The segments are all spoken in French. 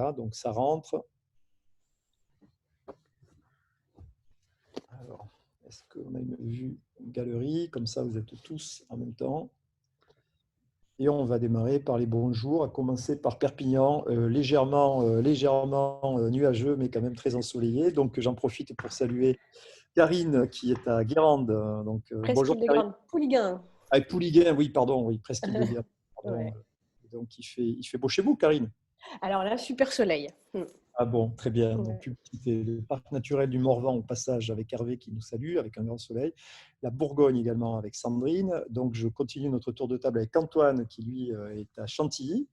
Voilà, donc ça rentre. Alors, est-ce qu'on a une vue galerie? Comme ça, vous êtes tous en même temps. Et on va démarrer par les bonjours, à commencer par Perpignan, légèrement nuageux, mais quand même très ensoleillé. Donc, j'en profite pour saluer Karine, qui est à Guérande. Donc, bonjour Presqu'île de Karine. Grande, Pouliguen. Avec Pouliguen, oui, pardon, oui, presqu'île de Guérande. Pardon. Ouais. Donc, il fait beau chez vous, Karine? Alors là, super soleil. Ah bon, très bien. Donc, Ouais. publicité, le parc naturel du Morvan au passage avec Hervé qui nous salue, avec un grand soleil. La Bourgogne également avec Sandrine. Donc, je continue notre tour de table avec Antoine qui, lui, est à Chantilly.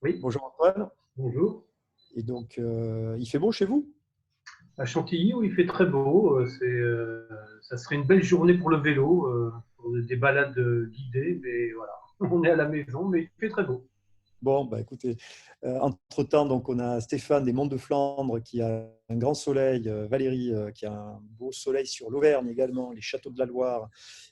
Oui, Bonjour Antoine. bonjour. Et donc, il fait beau chez vous? À Chantilly, où il fait très beau, ça serait une belle journée pour le vélo, pour des balades guidées, mais voilà, on est à la maison, mais il fait très beau. Bon, bah écoutez, entre-temps, donc on a Stéphane des Monts de Flandre qui a un grand soleil, Valérie qui a un beau soleil sur l'Auvergne également, les châteaux de la Loire.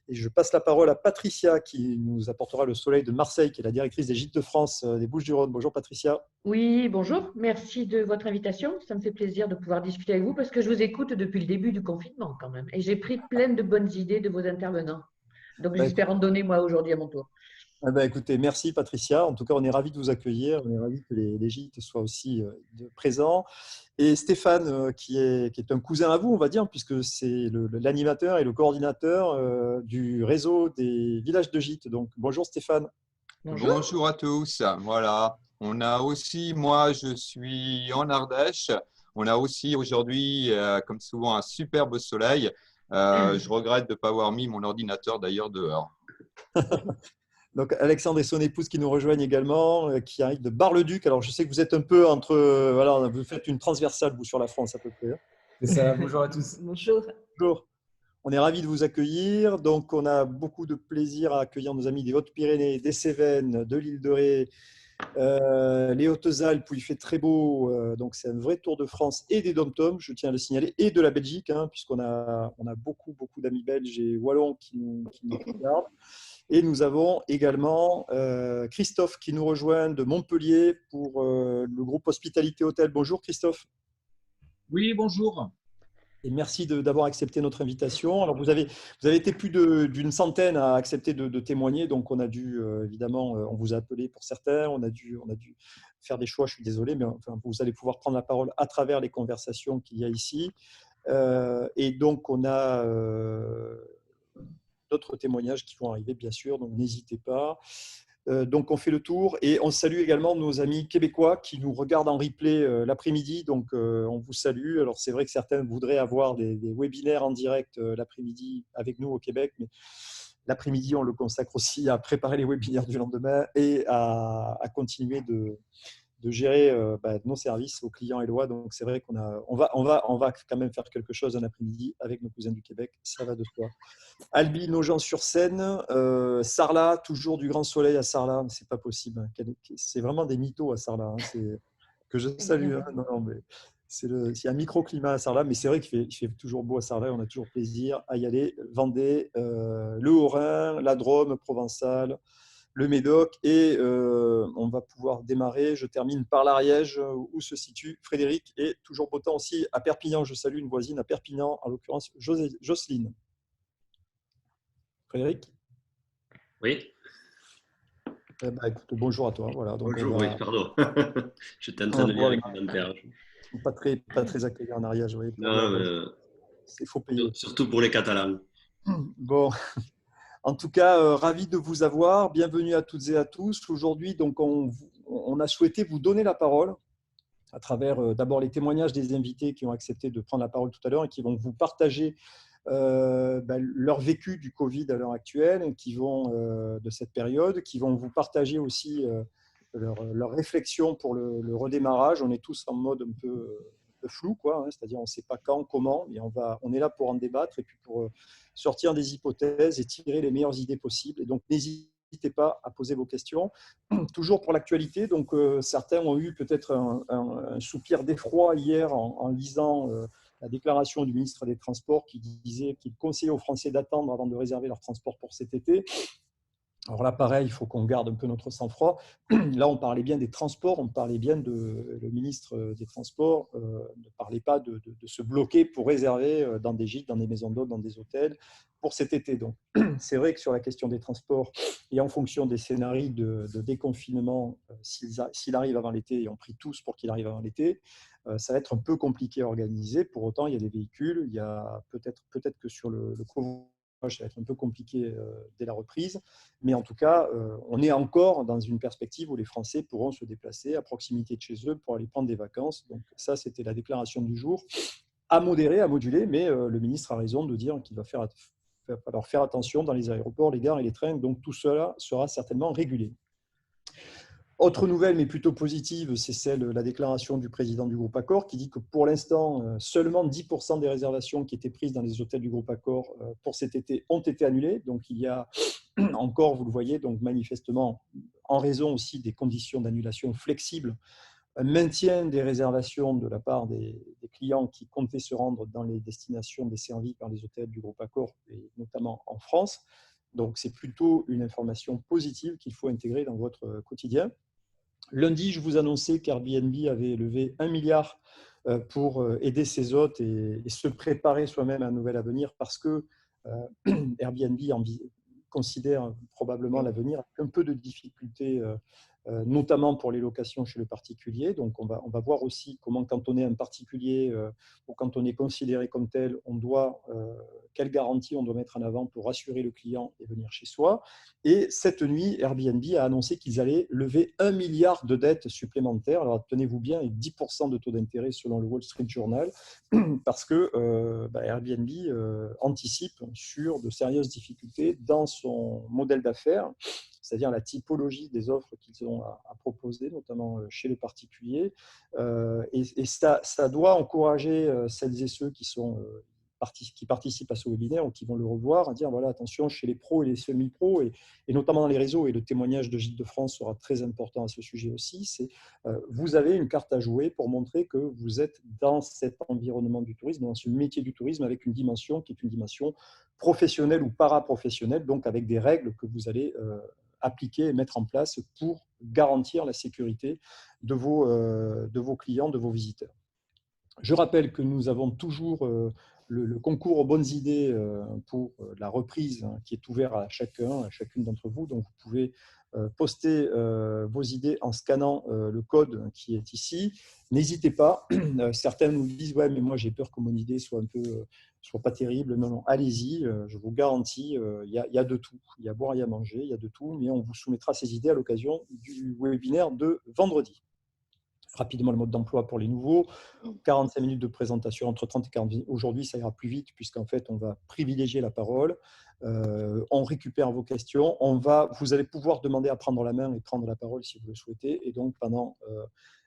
Et je passe la parole à Patricia qui nous apportera le soleil de Marseille, qui est la directrice des Gîtes de France des Bouches-du-Rhône. Bonjour Patricia. Oui, bonjour. Merci de votre invitation. Ça me fait plaisir de pouvoir discuter avec vous parce que je vous écoute depuis le début du confinement quand même. Et j'ai pris plein de bonnes idées de vos intervenants. Donc, j'espère en donner moi aujourd'hui à mon tour. Écoutez, merci Patricia. En tout cas, on est ravis de vous accueillir. On est ravis que les gîtes soient aussi présents. Et Stéphane, qui est un cousin à vous, on va dire, puisque c'est l'animateur et le coordinateur du réseau des villages de gîtes. Donc, bonjour Stéphane. Bonjour. Bonjour à tous. Voilà. On a aussi, moi, je suis en Ardèche. On a aussi aujourd'hui, comme souvent, un superbe soleil. Je regrette de ne pas avoir mis mon ordinateur d'ailleurs dehors. Donc, Alexandre et son épouse qui nous rejoignent également, qui arrivent de Bar-le-Duc. Alors, je sais que vous êtes un peu entre… voilà, vous faites une transversale, vous, sur la France, à peu près. C'est ça. Bonjour à tous. Bonjour. Bonjour. On est ravis de vous accueillir. Donc, on a beaucoup de plaisir à accueillir nos amis des Hautes-Pyrénées, des Cévennes, de l'île de Ré, les Hautes-Alpes où il fait très beau. Donc, c'est un vrai tour de France et des DOM-TOM, je tiens à le signaler, et de la Belgique, hein, puisqu'on a beaucoup d'amis belges et wallons qui nous regardent. Et nous avons également Christophe qui nous rejoint de Montpellier pour le groupe Hospitalité Hôtel. Bonjour Christophe. Oui, bonjour. Et merci d'avoir accepté notre invitation. Alors vous avez été plus d'une centaine à accepter de témoigner, donc on a dû évidemment, on vous a appelé pour certains, on a dû faire des choix. Je suis désolé, mais enfin, vous allez pouvoir prendre la parole à travers les conversations qu'il y a ici. Et donc on a d'autres témoignages qui vont arriver, bien sûr, donc n'hésitez pas. Donc, on fait le tour et on salue également nos amis québécois qui nous regardent en replay l'après-midi. Donc, on vous salue. Alors, c'est vrai que certains voudraient avoir des webinaires en direct l'après-midi avec nous au Québec, mais l'après-midi, on le consacre aussi à préparer les webinaires du lendemain et à continuer de gérer nos services aux clients élois. Donc, c'est vrai on va quand même faire quelque chose un après-midi avec nos cousins du Québec. Ça va de soi. Albi, Nogent-sur-Seine, Sarlat, toujours du grand soleil à Sarlat. C'est pas possible. C'est vraiment des mythos à Sarlat. Hein. Que je salue. Hein. Non, mais il y a un microclimat à Sarlat, mais c'est vrai qu'il fait toujours beau à Sarlat. On a toujours plaisir à y aller. Vendée, le Haut-Rhin, la Drôme provençale, le Médoc, et on va pouvoir démarrer. Je termine par l'Ariège où se situe Frédéric, et toujours beau temps aussi à Perpignan. Je salue une voisine à Perpignan, en l'occurrence Jocelyne. Frédéric? Oui. Écoute, bonjour à toi. Voilà, donc bonjour, oui, pardon. J'étais en train de lire les commentaires. Pas très accueillant en Ariège, oui. C'est faut payer. Surtout pour les Catalans. Bon. En tout cas, ravi de vous avoir. Bienvenue à toutes et à tous. Aujourd'hui, donc, on a souhaité vous donner la parole à travers d'abord les témoignages des invités qui ont accepté de prendre la parole tout à l'heure et qui vont vous partager leur vécu du Covid à l'heure actuelle, de cette période, qui vont vous partager aussi leur réflexion pour le redémarrage. On est tous en mode un peu flou, quoi, hein, c'est-à-dire on ne sait pas quand, comment, mais on est là pour en débattre et puis pour sortir des hypothèses et tirer les meilleures idées possibles. Et donc, n'hésitez pas à poser vos questions. Toujours pour l'actualité, donc certains ont eu peut-être un soupir d'effroi hier en lisant la déclaration du ministre des Transports qui disait qu'il conseillait aux Français d'attendre avant de réserver leur transport pour cet été. Alors là, pareil, il faut qu'on garde un peu notre sang-froid. Là, on parlait bien des transports, on parlait bien le ministre des Transports ne parlait pas de se bloquer pour réserver dans des gîtes, dans des maisons d'hôtes, dans des hôtels pour cet été. Donc, c'est vrai que sur la question des transports et en fonction des scénarios de déconfinement, s'il arrive avant l'été, et on prie tous pour qu'il arrive avant l'été, ça va être un peu compliqué à organiser. Pour autant, il y a des véhicules, il y a peut-être que sur le covoiturage, ça va être un peu compliqué dès la reprise. Mais en tout cas, on est encore dans une perspective où les Français pourront se déplacer à proximité de chez eux pour aller prendre des vacances. Donc ça, c'était la déclaration du jour, à modérer, à moduler, mais le ministre a raison de dire qu'il va falloir faire attention dans les aéroports, les gares et les trains. Donc tout cela sera certainement régulé. Autre nouvelle, mais plutôt positive, c'est la déclaration du président du groupe Accor qui dit que pour l'instant, seulement 10% des réservations qui étaient prises dans les hôtels du groupe Accor pour cet été ont été annulées. Donc il y a encore, vous le voyez, donc manifestement, en raison aussi des conditions d'annulation flexibles, un maintien des réservations de la part des clients qui comptaient se rendre dans les destinations desservies par les hôtels du groupe Accor, et notamment en France. Donc c'est plutôt une information positive qu'il faut intégrer dans votre quotidien. Lundi, je vous annonçais qu'Airbnb avait levé 1 milliard pour aider ses hôtes et se préparer soi-même à un nouvel avenir parce que Airbnb considère probablement l'avenir avec un peu de difficulté, notamment pour les locations chez le particulier. Donc, on va voir aussi comment, quand on est un particulier ou quand on est considéré comme tel, quelle garantie on doit mettre en avant pour rassurer le client et venir chez soi. Et cette nuit, Airbnb a annoncé qu'ils allaient lever 1 milliard de dettes supplémentaires. Alors, tenez-vous bien, et 10% de taux d'intérêt selon le Wall Street Journal, parce que Airbnb anticipe sur de sérieuses difficultés dans son modèle d'affaires, c'est-à-dire la typologie des offres qu'ils ont à proposer, notamment chez le particulier. Et ça doit encourager celles et ceux qui participent à ce webinaire ou qui vont le revoir, à dire voilà, attention, chez les pros et les semi-pros, et notamment dans les réseaux, et le témoignage de Gilles de France sera très important à ce sujet aussi, c'est vous avez une carte à jouer pour montrer que vous êtes dans cet environnement du tourisme, dans ce métier du tourisme, avec une dimension qui est une dimension professionnelle ou paraprofessionnelle, donc avec des règles que vous allez appliquer et mettre en place pour garantir la sécurité de vos clients, de vos visiteurs. Je rappelle que nous avons toujours le concours aux bonnes idées pour la reprise qui est ouvert à chacune d'entre vous. Donc, vous pouvez poster vos idées en scannant le code qui est ici. N'hésitez pas. Certains nous disent « Ouais, mais moi, j'ai peur que mon idée soit pas terrible. » Non, allez-y. Je vous garantis, il y a de tout. Il y a à boire, il y a à manger, il y a de tout. Mais on vous soumettra ces idées à l'occasion du webinaire de vendredi. Rapidement, le mode d'emploi pour les nouveaux, 45 minutes de présentation, entre 30 et 40 minutes. Aujourd'hui, ça ira plus vite puisqu'en fait, on va privilégier la parole. On récupère vos questions. Vous allez pouvoir demander à prendre la main et prendre la parole si vous le souhaitez. Et donc, pendant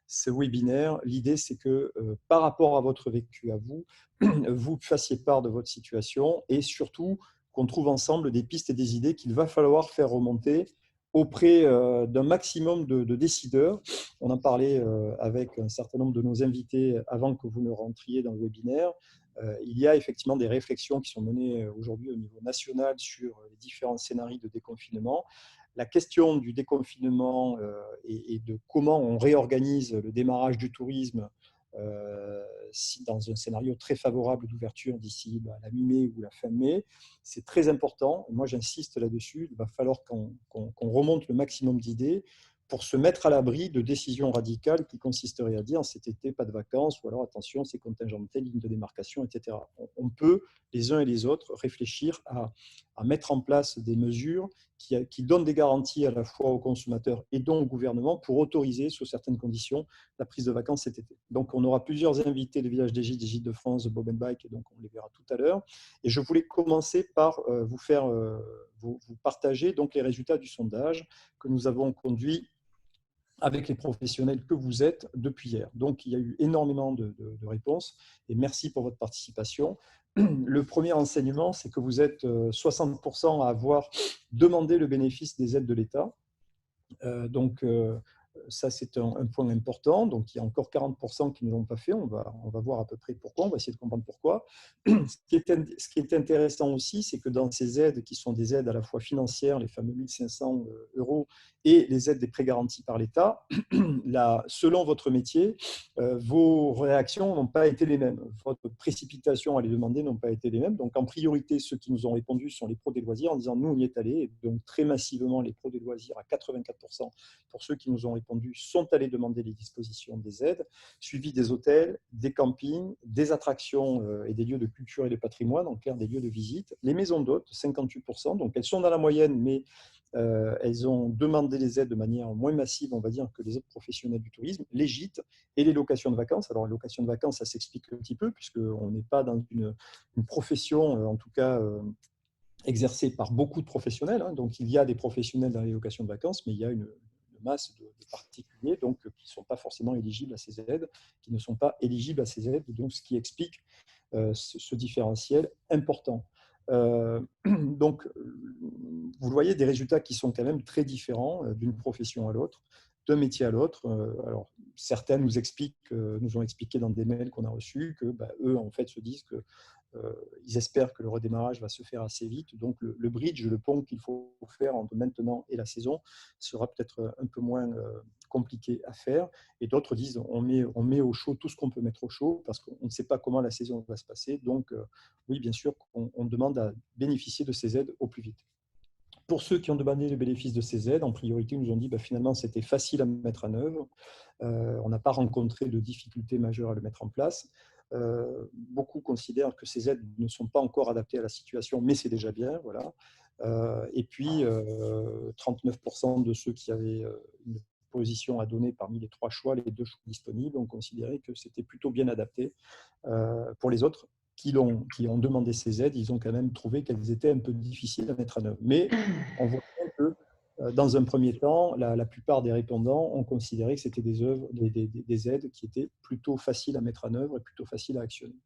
ce webinaire, l'idée, c'est que par rapport à votre vécu à vous, vous fassiez part de votre situation et surtout qu'on trouve ensemble des pistes et des idées qu'il va falloir faire remonter auprès d'un maximum de décideurs. On en parlait avec un certain nombre de nos invités avant que vous ne rentriez dans le webinaire. Il y a effectivement des réflexions qui sont menées aujourd'hui au niveau national sur les différents scénarios de déconfinement. La question du déconfinement et de comment on réorganise le démarrage du tourisme dans un scénario très favorable d'ouverture d'ici la mi-mai ou la fin mai, c'est très important. Moi, j'insiste là-dessus. Il va falloir qu'on remonte le maximum d'idées pour se mettre à l'abri de décisions radicales qui consisteraient à dire cet été, pas de vacances, ou alors attention, c'est contingenté, ligne de démarcation, etc. On peut, les uns et les autres, réfléchir à mettre en place des mesures qui donnent des garanties à la fois aux consommateurs et donc au gouvernement pour autoriser, sous certaines conditions, la prise de vacances cet été. Donc, on aura plusieurs invités de Village des Gîtes de France, de Bob & Bike, et donc on les verra tout à l'heure. Et je voulais commencer par vous partager donc les résultats du sondage que nous avons conduit avec les professionnels que vous êtes depuis hier. Donc, il y a eu énormément de réponses et merci pour votre participation. Le premier enseignement, c'est que vous êtes 60% à avoir demandé le bénéfice des aides de l'État. Donc, Ça, c'est un point important. Donc, il y a encore 40% qui ne l'ont pas fait. On va voir à peu près pourquoi. On va essayer de comprendre pourquoi. Ce qui est intéressant aussi, c'est que dans ces aides, qui sont des aides à la fois financières, les fameux 1 500 euros, et les aides des prêts garantis par l'État, selon votre métier, vos réactions n'ont pas été les mêmes. Votre précipitation à les demander n'ont pas été les mêmes. Donc, en priorité, ceux qui nous ont répondu sont les pros des loisirs en disant « nous, on y est allés ». Et donc, très massivement, les pros des loisirs, à 84%, pour ceux qui nous ont répondu, sont allés demander les dispositions des aides, suivi des hôtels, des campings, des attractions et des lieux de culture et de patrimoine, en clair, des lieux de visite. Les maisons d'hôtes, 58%. Donc, elles sont dans la moyenne, mais elles ont demandé les aides de manière moins massive, on va dire, que les autres professionnels du tourisme, les gîtes et les locations de vacances. Alors, les locations de vacances, ça s'explique un petit peu, puisqu'on n'est pas dans une profession, en tout cas, exercée par beaucoup de professionnels. Donc, il y a des professionnels dans les locations de vacances, mais il y a une masse de particuliers donc, qui ne sont pas forcément éligibles à ces aides, donc ce qui explique ce différentiel important. Donc, vous voyez des résultats qui sont quand même très différents d'une profession à l'autre, d'un métier à l'autre. Alors, certains nous ont expliqué dans des mails qu'on a reçus que eux, en fait, se disent que ils espèrent que le redémarrage va se faire assez vite. Donc, le bridge, le pont qu'il faut faire entre maintenant et la saison sera peut-être un peu moins compliqué à faire. Et d'autres disent on met au chaud tout ce qu'on peut mettre au chaud parce qu'on ne sait pas comment la saison va se passer. Donc, oui, bien sûr, on demande à bénéficier de ces aides au plus vite. Pour ceux qui ont demandé le bénéfice de ces aides, en priorité, ils nous ont dit finalement, c'était facile à mettre en œuvre. On n'a pas rencontré de difficultés majeures à le mettre en place. Beaucoup considèrent que ces aides ne sont pas encore adaptées à la situation, mais c'est déjà bien. Voilà. Et puis, 39% de ceux qui avaient une position à donner parmi les 3 choix, les 2 choix disponibles, ont considéré que c'était plutôt bien adapté. Pour les autres qui ont demandé ces aides, ils ont quand même trouvé qu'elles étaient un peu difficiles à mettre en œuvre. Mais on voit bien que dans un premier temps, la plupart des répondants ont considéré que c'était des aides qui étaient plutôt faciles à mettre en œuvre et plutôt faciles à actionner.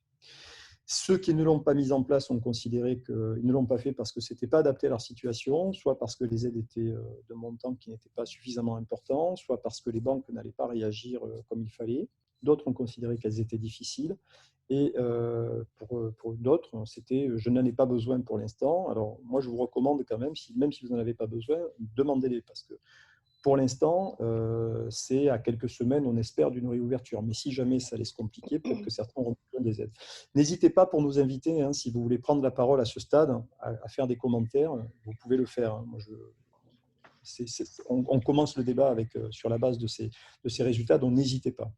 Ceux qui ne l'ont pas mis en place ont considéré qu'ils ne l'ont pas fait parce que ce n'était pas adapté à leur situation, soit parce que les aides étaient de montant qui n'était pas suffisamment important, soit parce que les banques n'allaient pas réagir comme il fallait. D'autres ont considéré qu'elles étaient difficiles. Et pour d'autres, c'était « je n'en ai pas besoin pour l'instant ». Alors, moi, je vous recommande quand même, même si vous n'en avez pas besoin, demandez-les parce que pour l'instant, c'est à quelques semaines, on espère, d'une réouverture. Mais si jamais ça allait se compliquer, peut-être que certains auront besoin des aides. N'hésitez pas pour nous inviter, si vous voulez prendre la parole à ce stade, à faire des commentaires, vous pouvez le faire. Moi, on commence le débat sur la base de ces résultats, donc n'hésitez pas.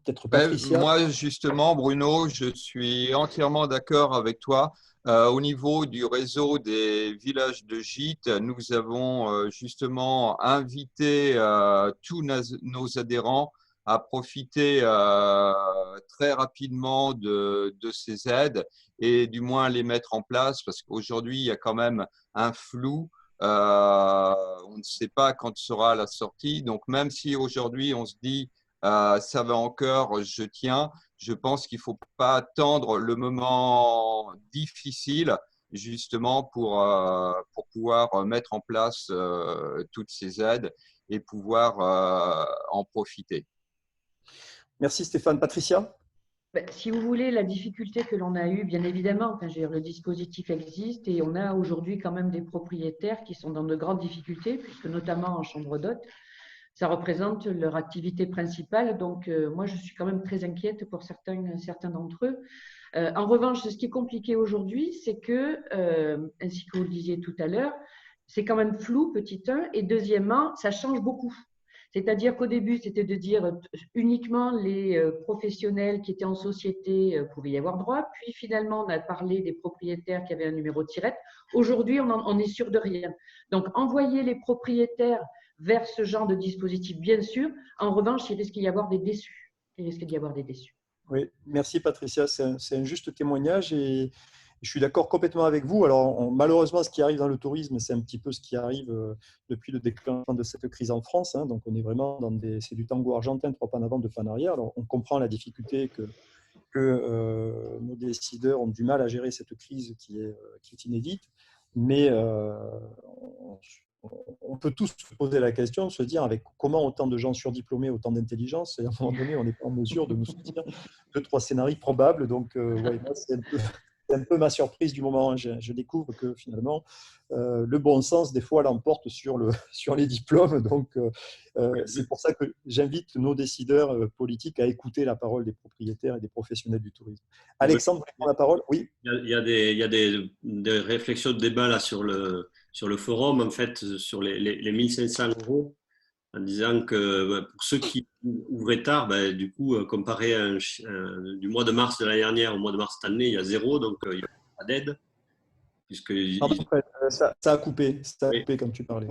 Peut-être Patricia. Moi, justement, Bruno, je suis entièrement d'accord avec toi. Au niveau du réseau des villages de gîtes, nous avons justement invité tous nos adhérents à profiter très rapidement de ces aides et du moins les mettre en place parce qu'aujourd'hui, il y a quand même un flou. On ne sait pas quand sera la sortie. Donc, même si aujourd'hui, on se dit ça va encore, je tiens. Je pense qu'il ne faut pas attendre le moment difficile justement pour pouvoir mettre en place toutes ces aides et pouvoir en profiter. Merci Stéphane. Patricia ? Si vous voulez, la difficulté que l'on a eue, bien évidemment, le dispositif existe et on a aujourd'hui quand même des propriétaires qui sont dans de grandes difficultés, puisque notamment en chambre d'hôte, ça représente leur activité principale. Donc, moi, je suis quand même très inquiète pour certains d'entre eux. En revanche, ce qui est compliqué aujourd'hui, c'est que, ainsi que vous le disiez tout à l'heure, c'est quand même flou, petit 1, et deuxièmement, ça change beaucoup. C'est-à-dire qu'au début, c'était de dire uniquement les professionnels qui étaient en société pouvaient y avoir droit. Puis finalement, on a parlé des propriétaires qui avaient un numéro de tirette. Aujourd'hui, on est sûr de rien. Donc, envoyer les propriétaires vers ce genre de dispositif, bien sûr. En revanche, il risque d'y avoir des déçus. Oui, merci Patricia. C'est un juste témoignage et je suis d'accord complètement avec vous. Alors, malheureusement, ce qui arrive dans le tourisme, c'est un petit peu ce qui arrive depuis le déclenchement de cette crise en France. Donc, on est vraiment c'est du tango argentin, 3 pas en avant, 2 pas en arrière. Alors, on comprend la difficulté que nos décideurs ont du mal à gérer cette crise qui est inédite. Mais on peut tous se poser la question, se dire avec comment autant de gens surdiplômés, autant d'intelligence, et à un moment donné, on n'est pas en mesure de nous sortir 2-3 scénarios probables. Donc, ouais, moi, c'est un peu ma surprise du moment. Je découvre que finalement, le bon sens, des fois, l'emporte sur les diplômes. Donc, c'est pour ça que j'invite nos décideurs politiques à écouter la parole des propriétaires et des professionnels du tourisme. Alexandre, vous voulez prendre la parole? Oui. Il y a des réflexions de débat là sur le forum, en fait, sur les 1500 euros, en disant que pour ceux qui ouvraient tard, du coup, comparé du mois de mars de l'année dernière au mois de mars cette année, il y a zéro, donc il n'y a pas d'aide. Pardon, ça a coupé quand tu parlais.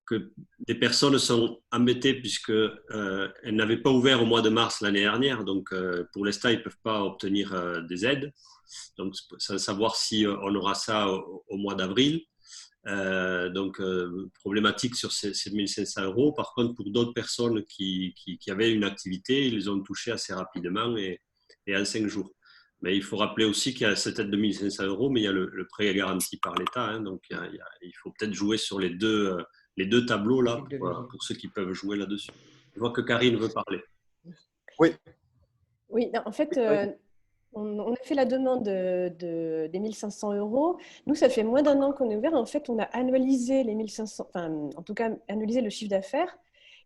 Que des personnes sont embêtées puisqu'elles n'avaient pas ouvert au mois de mars l'année dernière, donc pour l'instant, ils ne peuvent pas obtenir des aides. Donc, sans savoir si on aura ça au mois d'avril. Donc, problématique sur ces 1500 euros. Par contre, pour d'autres personnes qui avaient une activité, ils les ont touchés assez rapidement et en 5 jours. Mais il faut rappeler aussi qu'il y a cette aide de 1500 euros, mais il y a le prêt garanti par l'État. Hein, donc, il faut peut-être jouer sur les deux tableaux là, pour ceux qui peuvent jouer là-dessus. Je vois que Karine veut parler. Oui. Oui, en fait, on a fait la demande des 1500 euros. Nous, ça fait moins d'un an qu'on est ouvert. En fait, on a annualisé les 1500, enfin, en tout cas, annualisé le chiffre d'affaires.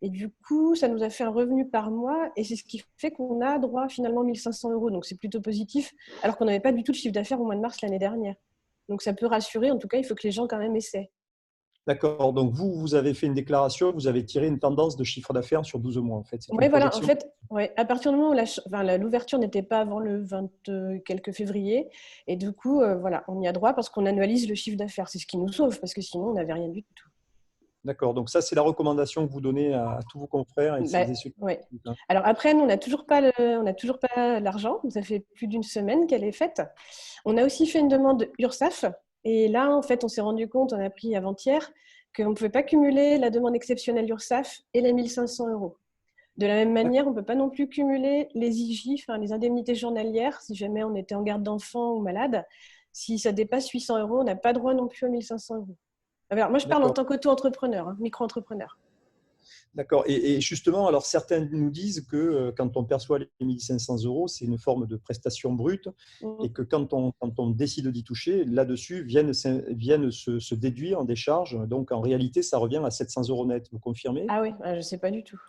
Et du coup, ça nous a fait un revenu par mois. Et c'est ce qui fait qu'on a droit finalement à 1500 euros. Donc, c'est plutôt positif, alors qu'on n'avait pas du tout de chiffre d'affaires au mois de mars l'année dernière. Donc, ça peut rassurer. En tout cas, il faut que les gens quand même essaient. D'accord. Donc, vous avez fait une déclaration, vous avez tiré une tendance de chiffre d'affaires sur 12 mois, en fait. Oui, voilà. En fait, à partir du moment où l'ouverture n'était pas avant le 20 quelques février, et du coup, voilà, on y a droit parce qu'on annualise le chiffre d'affaires. C'est ce qui nous sauve, parce que sinon, on n'avait rien du tout. D'accord. Donc, ça, c'est la recommandation que vous donnez à tous vos confrères. Ouais. Alors après, nous, on n'a toujours pas l'argent. Ça fait plus d'une semaine qu'elle est faite. On a aussi fait une demande URSSAF. Et là, en fait, on s'est rendu compte, on a appris avant-hier, qu'on ne pouvait pas cumuler la demande exceptionnelle URSSAF et les 1500 euros. De la même manière, on ne peut pas non plus cumuler les IJ, les indemnités journalières, si jamais on était en garde d'enfant ou malade. Si ça dépasse 800 euros, on n'a pas droit non plus à 1500 euros. Alors, moi, je parle en tant qu'auto-entrepreneur, micro-entrepreneur. D'accord. Et justement, alors certains nous disent que quand on perçoit les 1500 euros, c'est une forme de prestation brute et que quand on décide d'y toucher, là-dessus viennent se déduire des charges. Donc, en réalité, ça revient à 700 euros net. Vous confirmez? Ah oui, je ne sais pas du tout.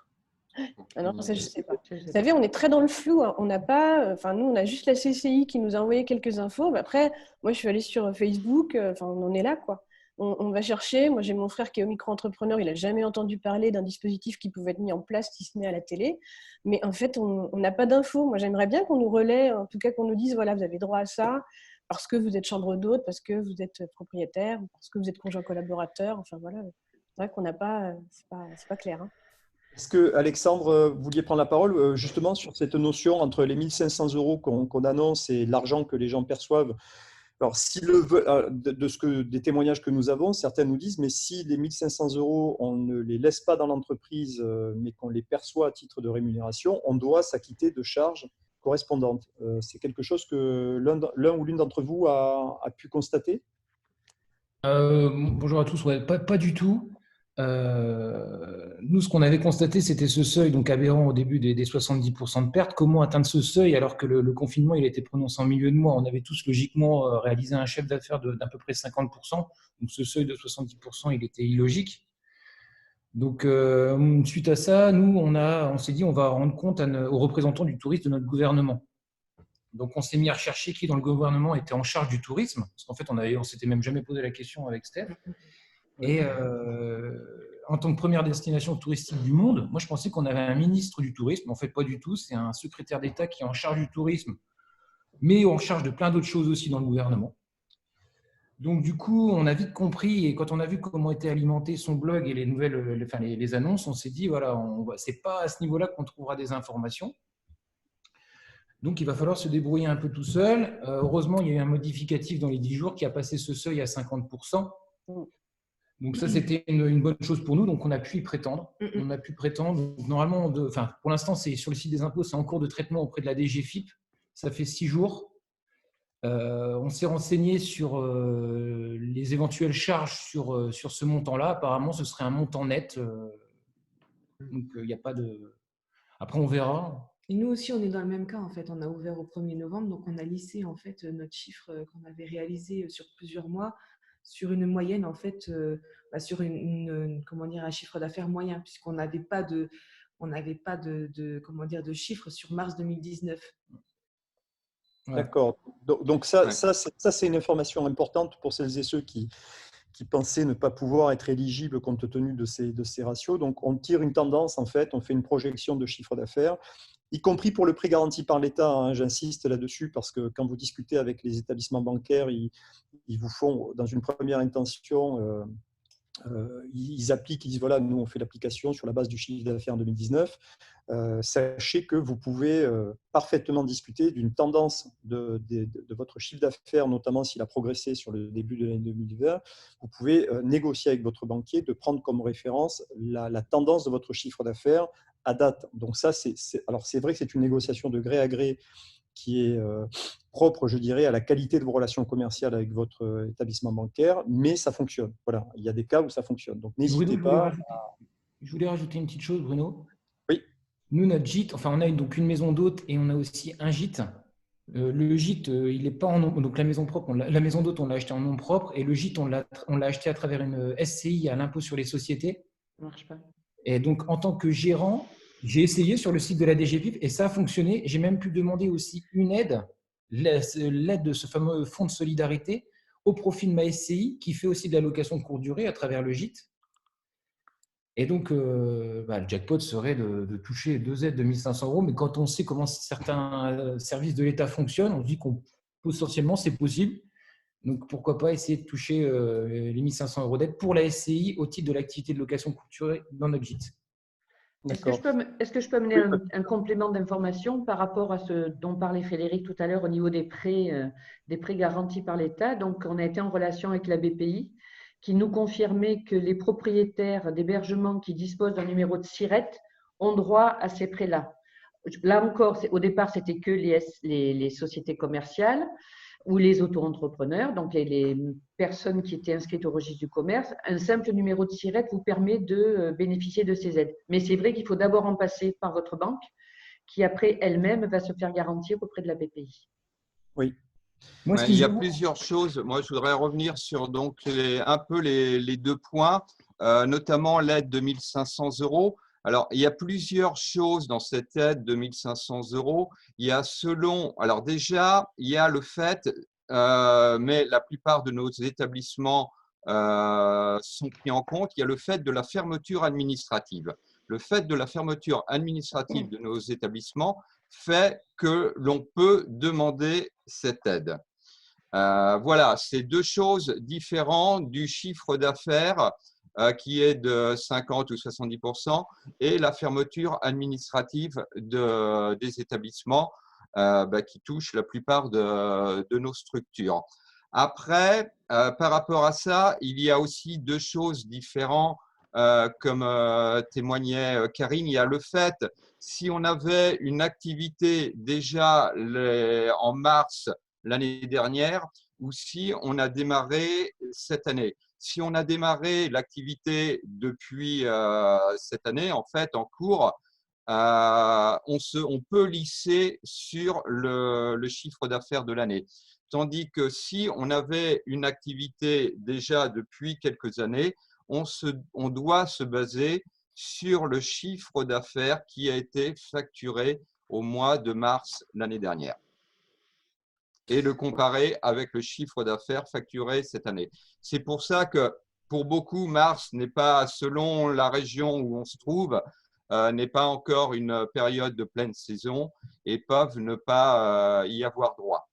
Ah non, ça, je ne sais pas. Vous savez, on est très dans le flou. On n'a pas, nous, on a juste la CCI qui nous a envoyé quelques infos. Mais après, moi, je suis allée sur Facebook. On en est là, quoi. On va chercher. Moi, j'ai mon frère qui est micro-entrepreneur. Il n'a jamais entendu parler d'un dispositif qui pouvait être mis en place, si ce n'est à la télé. Mais en fait, on n'a pas d'infos. Moi, j'aimerais bien qu'on nous relaie, en tout cas qu'on nous dise, voilà, vous avez droit à ça parce que vous êtes chambre d'hôte, parce que vous êtes propriétaire, parce que vous êtes conjoint collaborateur. Enfin, voilà. C'est vrai qu'on n'a pas, c'est pas clair. Hein. Est-ce que, Alexandre, vous vouliez prendre la parole justement sur cette notion entre les 1500 euros qu'on annonce et l'argent que les gens perçoivent? Alors, des témoignages que nous avons, certains nous disent, mais si les 1500 euros, on ne les laisse pas dans l'entreprise, mais qu'on les perçoit à titre de rémunération, on doit s'acquitter de charges correspondantes. C'est quelque chose que l'un ou l'une d'entre vous a pu constater? Bonjour à tous. Ouais, pas du tout. Nous, ce qu'on avait constaté, c'était ce seuil donc aberrant au début des 70% de pertes. Comment atteindre ce seuil alors que le confinement il était prononcé en milieu de mois? On avait tous logiquement réalisé un chiffre d'affaires d'à peu près 50%. Donc ce seuil de 70%, il était illogique. Donc suite à ça, nous, on s'est dit on va rendre compte aux représentants du tourisme de notre gouvernement. Donc on s'est mis à rechercher qui dans le gouvernement était en charge du tourisme, parce qu'en fait on s'était même jamais posé la question avec Steph. Et en tant que première destination touristique du monde, moi je pensais qu'on avait un ministre du tourisme, mais en fait pas du tout, c'est un secrétaire d'État qui est en charge du tourisme, mais en charge de plein d'autres choses aussi dans le gouvernement. Donc du coup, on a vite compris, et quand on a vu comment était alimenté son blog et les nouvelles, les annonces, on s'est dit, voilà, c'est pas à ce niveau-là qu'on trouvera des informations. Donc, il va falloir se débrouiller un peu tout seul. Heureusement, il y a eu un modificatif dans les 10 jours qui a passé ce seuil à 50%. Donc ça, c'était une bonne chose pour nous. Donc, on a pu y prétendre. On a pu prétendre. Donc, normalement, pour l'instant, c'est sur le site des impôts, c'est en cours de traitement auprès de la DGFiP. Ça fait 6 jours. On s'est renseigné sur les éventuelles charges sur ce montant-là. Apparemment, ce serait un montant net. Donc, il n'y a pas de… Après, on verra. Et nous aussi, on est dans le même cas, en fait. On a ouvert au 1er novembre, donc on a lissé, en fait, notre chiffre qu'on avait réalisé sur plusieurs mois sur une moyenne, en fait, sur comment dire, un chiffre d'affaires moyen, puisqu'on n'avait pas de comment dire, de chiffre sur mars 2019. Ouais. D'accord. Donc ça c'est une information importante pour celles et ceux qui pensaient ne pas pouvoir être éligibles compte tenu de ces ratios. Donc, on tire une tendance, en fait, on fait une projection de chiffre d'affaires, y compris pour le prêt garanti par l'État. Hein, j'insiste là-dessus parce que quand vous discutez avec les établissements bancaires, ils vous font, dans une première intention, ils appliquent, ils disent voilà, nous on fait l'application sur la base du chiffre d'affaires en 2019. Sachez que vous pouvez parfaitement discuter d'une tendance de votre chiffre d'affaires, notamment s'il a progressé sur le début de l'année 2020. Vous pouvez négocier avec votre banquier de prendre comme référence la tendance de votre chiffre d'affaires à date. Donc ça, alors c'est vrai que c'est une négociation de gré à gré qui est propre, je dirais, à la qualité de vos relations commerciales avec votre établissement bancaire, mais ça fonctionne. Voilà, il y a des cas où ça fonctionne. Donc, n'hésitez pas. Je voulais rajouter une petite chose, Bruno. Oui. Nous, notre gîte, enfin, on a donc une maison d'hôte et on a aussi un gîte. Le gîte, il n'est pas en nom, donc la maison propre, la maison d'hôte, on l'a acheté en nom propre et le gîte, on l'a acheté à travers une SCI à l'impôt sur les sociétés. Ça marche pas. Et donc, en tant que gérant, j'ai essayé sur le site de la DGFiP et ça a fonctionné. J'ai même pu demander aussi une aide, l'aide de ce fameux fonds de solidarité au profit de ma SCI qui fait aussi de la location de courte durée à travers le gîte. Et donc, le jackpot serait de toucher 2 aides de 1 500 €. Mais quand on sait comment certains services de l'État fonctionnent, on se dit qu'on potentiellement c'est possible. Donc, pourquoi pas essayer de toucher les 1 500 € d'aide pour la SCI au titre de l'activité de location courte durée dans notre gîte. Est-ce que je peux amener un complément d'information par rapport à ce dont parlait Frédéric tout à l'heure au niveau des prêts garantis par l'État? Donc, on a été en relation avec la BPI qui nous confirmait que les propriétaires d'hébergements qui disposent d'un numéro de SIRET ont droit à ces prêts-là. Là encore, au départ, c'était que les sociétés commerciales ou les auto-entrepreneurs, donc les personnes qui étaient inscrites au registre du commerce. Un simple numéro de SIRET vous permet de bénéficier de ces aides. Mais c'est vrai qu'il faut d'abord en passer par votre banque, qui après elle-même va se faire garantir auprès de la BPI. Oui. Il y a plusieurs choses. Moi, je voudrais revenir sur donc un peu les 2 points, notamment l'aide de 1 500 €. Alors, il y a plusieurs choses dans cette aide de 1 500 €. Il y a alors déjà, il y a le fait, mais la plupart de nos établissements sont pris en compte, il y a le fait de la fermeture administrative. Le fait de la fermeture administrative de nos établissements fait que l'on peut demander cette aide. Voilà, c'est 2 choses différentes du chiffre d'affaires qui est de 50 ou 70% et la fermeture administrative des établissements qui touche la plupart de nos structures. Après, par rapport à ça, il y a aussi 2 choses différentes comme témoignait Karine. Il y a le fait, si on avait une activité déjà en mars l'année dernière ou si on a démarré cette année. Si on a démarré l'activité depuis cette année, en fait, en cours, on peut lisser sur le chiffre d'affaires de l'année. Tandis que si on avait une activité déjà depuis quelques années, on doit se baser sur le chiffre d'affaires qui a été facturé au mois de mars l'année dernière et le comparer avec le chiffre d'affaires facturé cette année. C'est pour ça que pour beaucoup, mars n'est pas, selon la région où on se trouve, n'est pas encore une période de pleine saison et peuvent ne pas y avoir droit.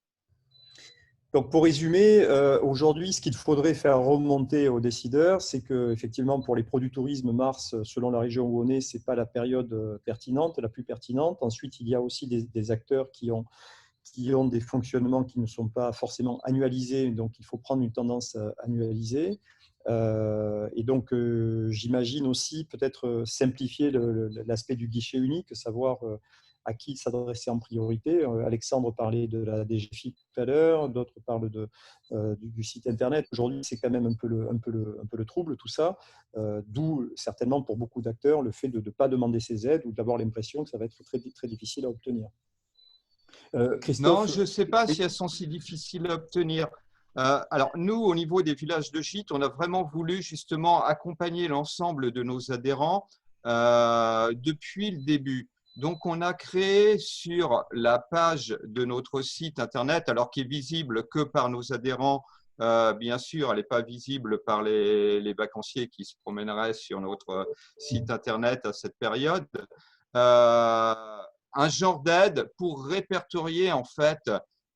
Donc, pour résumer, aujourd'hui, ce qu'il faudrait faire remonter aux décideurs, c'est qu'effectivement, pour les produits tourisme, mars, selon la région où on est, ce n'est pas la période pertinente, la plus pertinente. Ensuite, il y a aussi des acteurs qui ont des fonctionnements qui ne sont pas forcément annualisés, donc il faut prendre une tendance annualisée. Et donc, j'imagine aussi peut-être simplifier l'aspect du guichet unique, savoir à qui s'adresser en priorité. Alexandre parlait de la DGFiP tout à l'heure, d'autres parlent du site internet. Aujourd'hui, c'est quand même un peu le trouble tout ça, d'où certainement pour beaucoup d'acteurs le fait de ne pas demander ces aides ou d'avoir l'impression que ça va être très, très difficile à obtenir. Christophe, non, je ne sais pas si elles sont si difficiles à obtenir. Alors, nous, au niveau des villages de gîtes, on a vraiment voulu justement accompagner l'ensemble de nos adhérents depuis le début. Donc, on a créé sur la page de notre site internet, alors qui est visible que par nos adhérents, bien sûr, elle n'est pas visible par les vacanciers qui se promèneraient sur notre site internet à cette période. Un genre d'aide pour répertorier en fait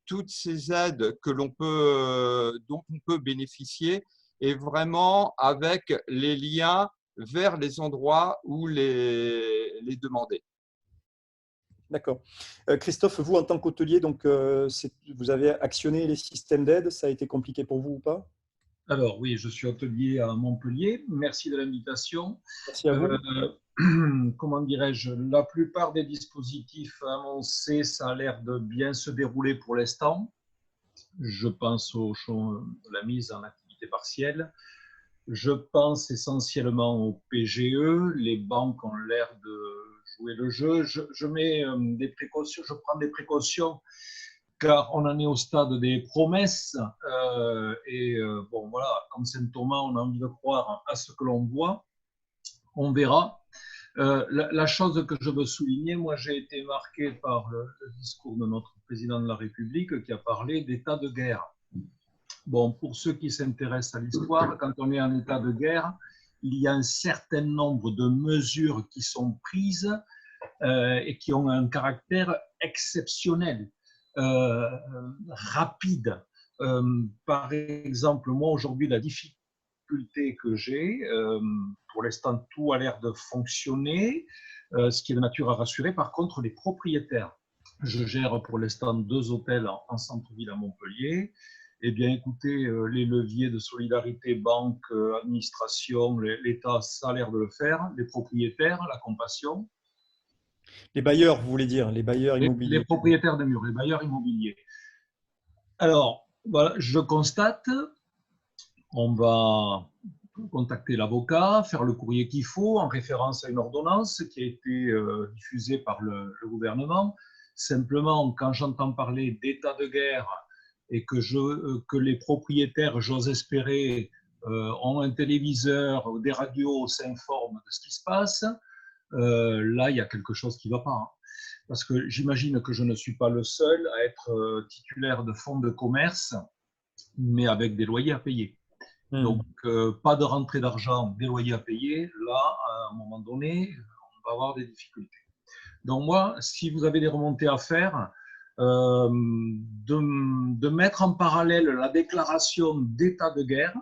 toutes ces aides que dont on peut bénéficier et vraiment avec les liens vers les endroits où les demander. D'accord. Christophe, vous, en tant qu'hôtelier, donc, vous avez actionné les systèmes d'aide. Ça a été compliqué pour vous ou pas? Alors oui, je suis hôtelier à Montpellier. Merci de l'invitation. Merci à vous. Comment dirais-je, la plupart des dispositifs annoncés, ça a l'air de bien se dérouler pour l'instant. Je pense de la mise en activité partielle. Je pense essentiellement au PGE. Les banques ont l'air de jouer le jeu. Je mets des précautions, je prends des précautions car on en est au stade des promesses bon voilà, comme Saint Thomas, on a envie de croire à ce que l'on voit. On verra. La chose que je veux souligner, moi j'ai été marqué par le discours de notre président de la République qui a parlé d'état de guerre. Bon, pour ceux qui s'intéressent à l'histoire, quand on est en état de guerre, il y a un certain nombre de mesures qui sont prises et qui ont un caractère exceptionnel, rapide. Par exemple, moi aujourd'hui, la difficulté que j'ai, pour l'instant, tout a l'air de fonctionner, ce qui est de nature à rassurer. Par contre, les propriétaires, je gère pour l'instant 2 hôtels en centre-ville à Montpellier. Eh bien, écoutez, les leviers de solidarité, banque, administration, l'État, ça a l'air de le faire. Les propriétaires, la compassion. Les bailleurs, vous voulez dire, les bailleurs immobiliers. Les propriétaires de murs, les bailleurs immobiliers. Alors, voilà, je constate, on va contacter l'avocat, faire le courrier qu'il faut en référence à une ordonnance qui a été diffusée par le gouvernement. Simplement, quand j'entends parler d'état de guerre et que les propriétaires, j'ose espérer, ont un téléviseur ou des radios, s'informent de ce qui se passe, là, il y a quelque chose qui ne va pas. Hein. Parce que j'imagine que je ne suis pas le seul à être titulaire de fonds de commerce, mais avec des loyers à payer. Donc, pas de rentrée d'argent, des loyers à payer. Là, à un moment donné, on va avoir des difficultés. Donc, moi, si vous avez des remontées à faire, de mettre en parallèle la déclaration d'état de guerre,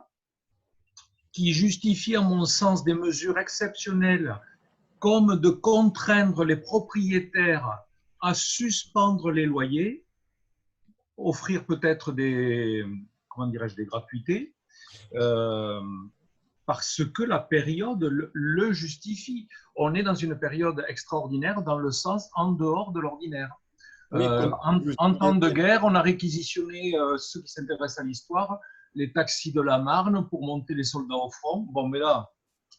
qui justifie, à mon sens, des mesures exceptionnelles, comme de contraindre les propriétaires à suspendre les loyers, offrir peut-être des gratuités, parce que la période le justifie. On est dans une période extraordinaire dans le sens en dehors de l'ordinaire. Oui, en temps de guerre, on a réquisitionné, ceux qui s'intéressent à l'histoire, les taxis de la Marne pour monter les soldats au front. Bon, mais là,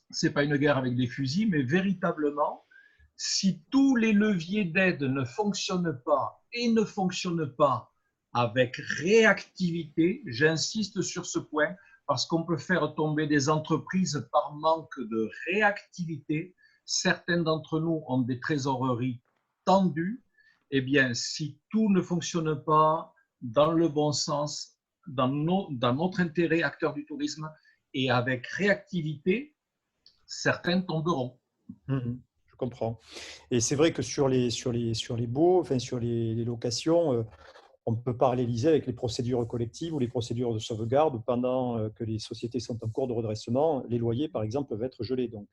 ce n'est pas une guerre avec des fusils, mais véritablement, si tous les leviers d'aide ne fonctionnent pas et ne fonctionnent pas avec réactivité, j'insiste sur ce point, parce qu'on peut faire tomber des entreprises par manque de réactivité. Certains d'entre nous ont des trésoreries tendues. Eh bien, si tout ne fonctionne pas dans le bon sens, dans notre intérêt, acteurs du tourisme, et avec réactivité, certains tomberont. Je comprends. Et c'est vrai que sur les baux, enfin sur les locations, on ne peut pas réaliser avec les procédures collectives ou les procédures de sauvegarde pendant que les sociétés sont en cours de redressement. Les loyers, par exemple, peuvent être gelés. Donc,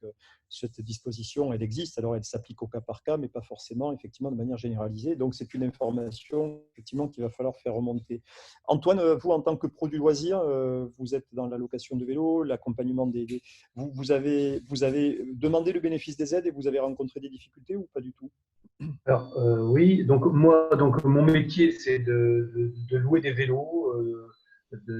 cette disposition, elle existe. Alors, elle s'applique au cas par cas, mais pas forcément, effectivement, de manière généralisée. Donc, c'est une information, effectivement, qu'il va falloir faire remonter. Antoine, vous, en tant que pro du loisir, vous êtes dans la location de vélos, l'accompagnement vous avez demandé le bénéfice des aides et vous avez rencontré des difficultés ou pas du tout? Alors, oui, donc moi, mon métier, c'est de louer des vélos,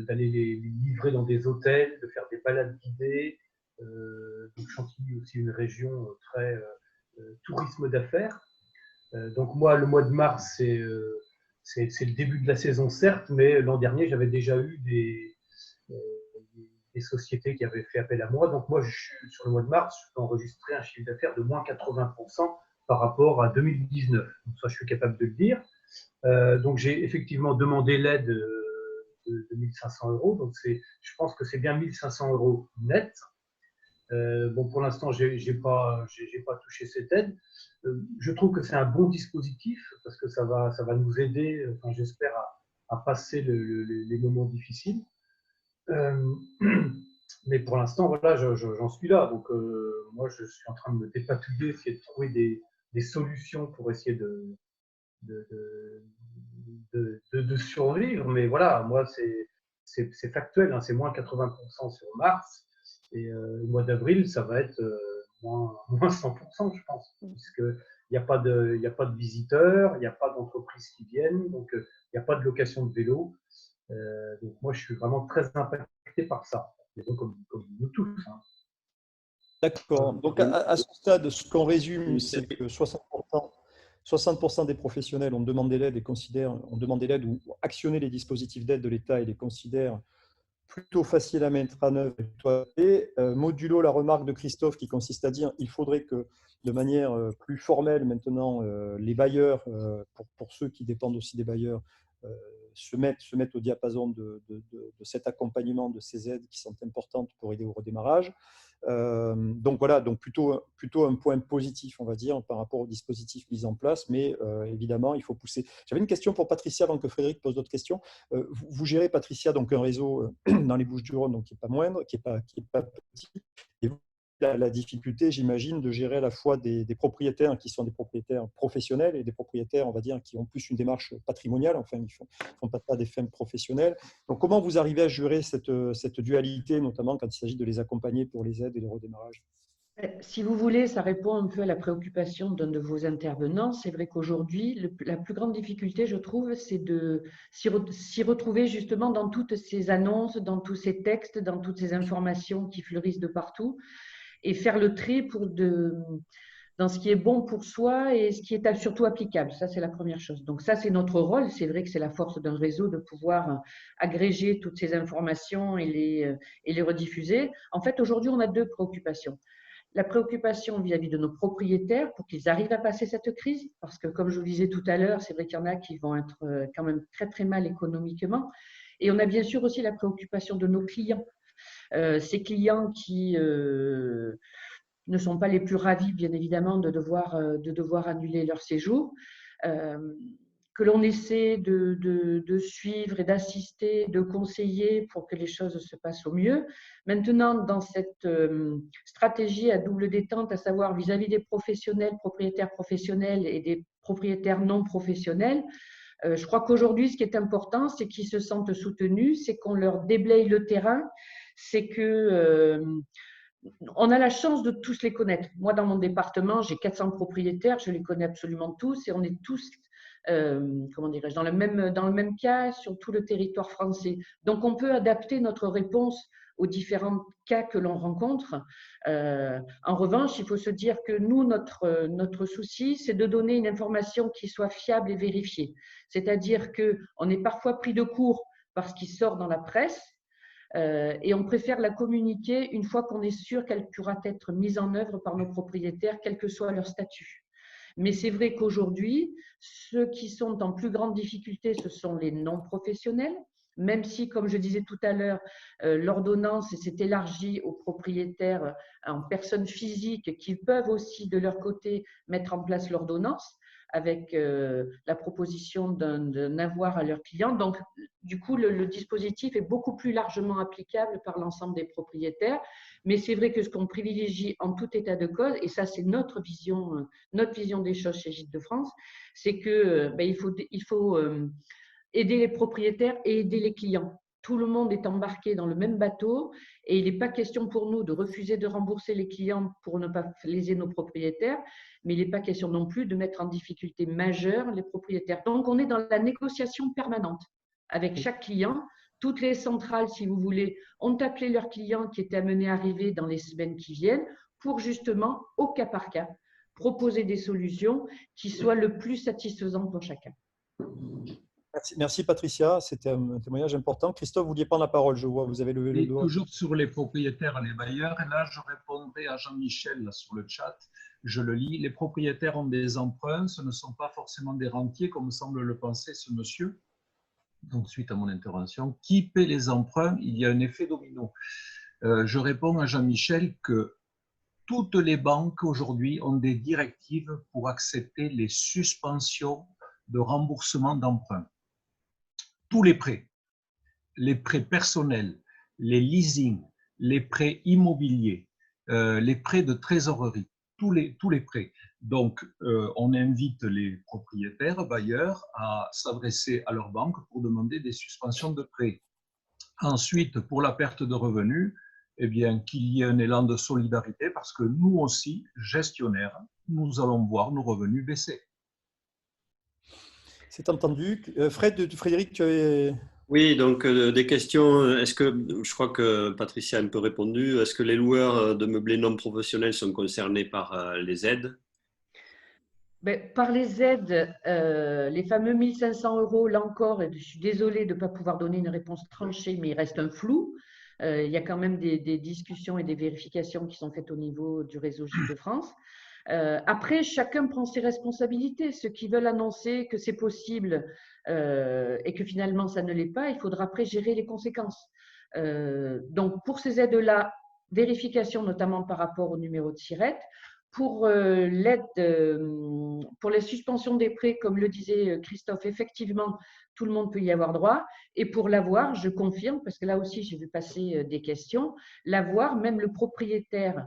d'aller les livrer dans des hôtels, de faire des balades guidées. Donc Chantilly est aussi une région très tourisme d'affaires. Donc moi, le mois de mars, c'est le début de la saison, certes, mais l'an dernier, j'avais déjà eu des sociétés qui avaient fait appel à moi. Donc moi, sur le mois de mars, je peux enregistrer un chiffre d'affaires de moins 80% par rapport à 2019. Donc ça, je suis capable de le dire. Donc j'ai effectivement demandé l'aide de 1500 euros. Donc je pense que c'est bien 1500 euros net. Bon, pour l'instant, j'ai pas touché cette aide. Je trouve que c'est un bon dispositif parce que ça va nous aider, enfin, j'espère, à passer les moments difficiles. Mais pour l'instant, voilà, j'en suis là. Donc, moi, je suis en train de me dépatouiller, essayer de trouver des solutions pour essayer de survivre. Mais voilà, moi, c'est factuel, hein, c'est moins 80% sur mars. Et le mois d'avril, ça va être moins 100%, je pense, puisqu'il n'y a pas de visiteurs, il n'y a pas d'entreprises qui viennent, donc il n'y a pas de location de vélo. Donc moi, je suis vraiment très impacté par ça, donc, comme nous tous. Hein. D'accord. Donc à ce stade, ce qu'on résume, c'est que 60% des professionnels ont demandé l'aide ou actionné les dispositifs d'aide de l'État et les considèrent plutôt faciles à mettre en œuvre. Et modulo la remarque de Christophe qui consiste à dire qu'il faudrait que de manière plus formelle maintenant, les bailleurs, pour ceux qui dépendent aussi des bailleurs, se mettent au diapason de cet accompagnement, de ces aides qui sont importantes pour aider au redémarrage. Donc voilà, donc plutôt un point positif, on va dire, par rapport au dispositif mis en place, mais évidemment, il faut pousser. J'avais une question pour Patricia avant que Frédéric pose d'autres questions. Vous gérez, Patricia, donc un réseau dans les Bouches-du-Rhône, donc qui n'est pas moindre, qui est pas petit. Et vous, la difficulté, j'imagine, de gérer à la fois des propriétaires qui sont des propriétaires professionnels et des propriétaires, on va dire, qui ont plus une démarche patrimoniale, enfin, ils ne font pas des fins professionnelles. Donc, comment vous arrivez à gérer cette dualité, notamment quand il s'agit de les accompagner pour les aides et les redémarrages? Si vous voulez, ça répond un peu à la préoccupation d'un de vos intervenants. C'est vrai qu'aujourd'hui, la plus grande difficulté, je trouve, c'est de s'y retrouver justement dans toutes ces annonces, dans tous ces textes, dans toutes ces informations qui fleurissent de partout, et faire le tri dans ce qui est bon pour soi et ce qui est surtout applicable. Ça, c'est la première chose. Donc ça, c'est notre rôle. C'est vrai que c'est la force d'un réseau de pouvoir agréger toutes ces informations et les rediffuser. En fait, aujourd'hui, on a deux préoccupations. La préoccupation vis-à-vis de nos propriétaires pour qu'ils arrivent à passer cette crise, parce que comme je vous le disais tout à l'heure, c'est vrai qu'il y en a qui vont être quand même très très mal économiquement. Et on a bien sûr aussi la préoccupation de nos clients. Ces clients qui ne sont pas les plus ravis, bien évidemment, de devoir annuler leur séjour, que l'on essaie de suivre et d'assister, de conseiller pour que les choses se passent au mieux. Maintenant, dans cette stratégie à double détente, à savoir vis-à-vis des professionnels, propriétaires professionnels et des propriétaires non professionnels, je crois qu'aujourd'hui, ce qui est important, c'est qu'ils se sentent soutenus, c'est qu'on leur déblaye le terrain, c'est que on a la chance de tous les connaître. Moi, dans mon département, j'ai 400 propriétaires, je les connais absolument tous et on est tous, comment dirais-je, dans le même cas sur tout le territoire français. Donc, on peut adapter notre réponse aux différents cas que l'on rencontre. En revanche, il faut se dire que nous, notre souci, c'est de donner une information qui soit fiable et vérifiée. C'est-à-dire qu'on est parfois pris de court par ce qui sort dans la presse, et on préfère la communiquer une fois qu'on est sûr qu'elle pourra être mise en œuvre par nos propriétaires, quel que soit leur statut. Mais c'est vrai qu'aujourd'hui, ceux qui sont en plus grande difficulté, ce sont les non-professionnels, même si, comme je disais tout à l'heure, l'ordonnance s'est élargie aux propriétaires en personnes physiques qui peuvent aussi, de leur côté, mettre en place l'ordonnance avec la proposition d'un avoir à leurs clients. Donc, du coup, le dispositif est beaucoup plus largement applicable par l'ensemble des propriétaires. Mais c'est vrai que ce qu'on privilégie en tout état de cause, et ça, c'est notre vision des choses chez Gîtes de France, c'est qu'il faut aider les propriétaires et aider les clients. tout le monde est embarqué dans le même bateau et il n'est pas question pour nous de refuser de rembourser les clients pour ne pas léser nos propriétaires, mais il n'est pas question non plus de mettre en difficulté majeure les propriétaires. Donc, on est dans la négociation permanente avec chaque client. Toutes les centrales, si vous voulez, ont appelé leurs clients qui étaient amenés à arriver dans les semaines qui viennent pour justement, au cas par cas, proposer des solutions qui soient le plus satisfaisantes pour chacun. Merci Patricia, c'était un témoignage important. Christophe, vous vouliez prendre la parole, je vois, vous avez levé le doigt. Toujours sur les propriétaires et les bailleurs, et là je répondrai à Jean-Michel sur le chat, je le lis, les propriétaires ont des emprunts, ce ne sont pas forcément des rentiers comme semble le penser ce monsieur. Donc suite à mon intervention, qui paie les emprunts? Il y a un effet domino. Je réponds à Jean-Michel que toutes les banques aujourd'hui ont des directives pour accepter les suspensions de remboursement d'emprunts. Tous les prêts personnels, les leasings, les prêts immobiliers, les prêts de trésorerie, tous les prêts. Donc, on invite les propriétaires, bailleurs, à s'adresser à leur banque pour demander des suspensions de prêts. Ensuite, pour la perte de revenus, eh bien, qu'il y ait un élan de solidarité parce que nous aussi, gestionnaires, nous allons voir nos revenus baisser. C'est entendu. Frédéric, tu avais… Oui, donc des questions. Est-ce que, je crois que Patricia a un peu répondu, est-ce que les loueurs de meublés non professionnels sont concernés par les aides? Par les aides, les fameux 1 500 €, là encore, et je suis désolée de ne pas pouvoir donner une réponse tranchée, mais il reste un flou. Il y a quand même des discussions et des vérifications qui sont faites au niveau du réseau Gilles de France. Après, chacun prend ses responsabilités. Ceux qui veulent annoncer que c'est possible et que finalement ça ne l'est pas, il faudra après gérer les conséquences. Donc, pour ces aides-là, vérification notamment par rapport au numéro de SIRET. Pour l'aide, pour les suspensions des prêts, comme le disait Christophe, effectivement, tout le monde peut y avoir droit. Et pour l'avoir, je confirme, parce que là aussi, j'ai vu passer des questions, l'avoir, même le propriétaire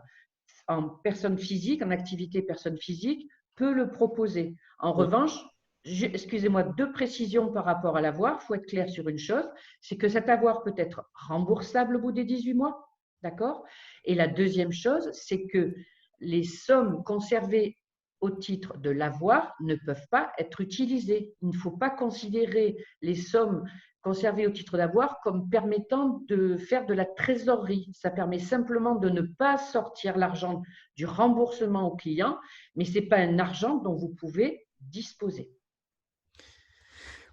en personne physique, en activité personne physique, peut le proposer. En revanche, excusez-moi, 2 précisions par rapport à l'avoir. Il faut être clair sur une chose, c'est que cet avoir peut être remboursable au bout des 18 mois. D'accord? Et la deuxième chose, c'est que les sommes conservées au titre de l'avoir ne peuvent pas être utilisées. Il ne faut pas considérer les sommes conservées au titre d'avoir comme permettant de faire de la trésorerie. Ça permet simplement de ne pas sortir l'argent du remboursement au client, mais ce n'est pas un argent dont vous pouvez disposer.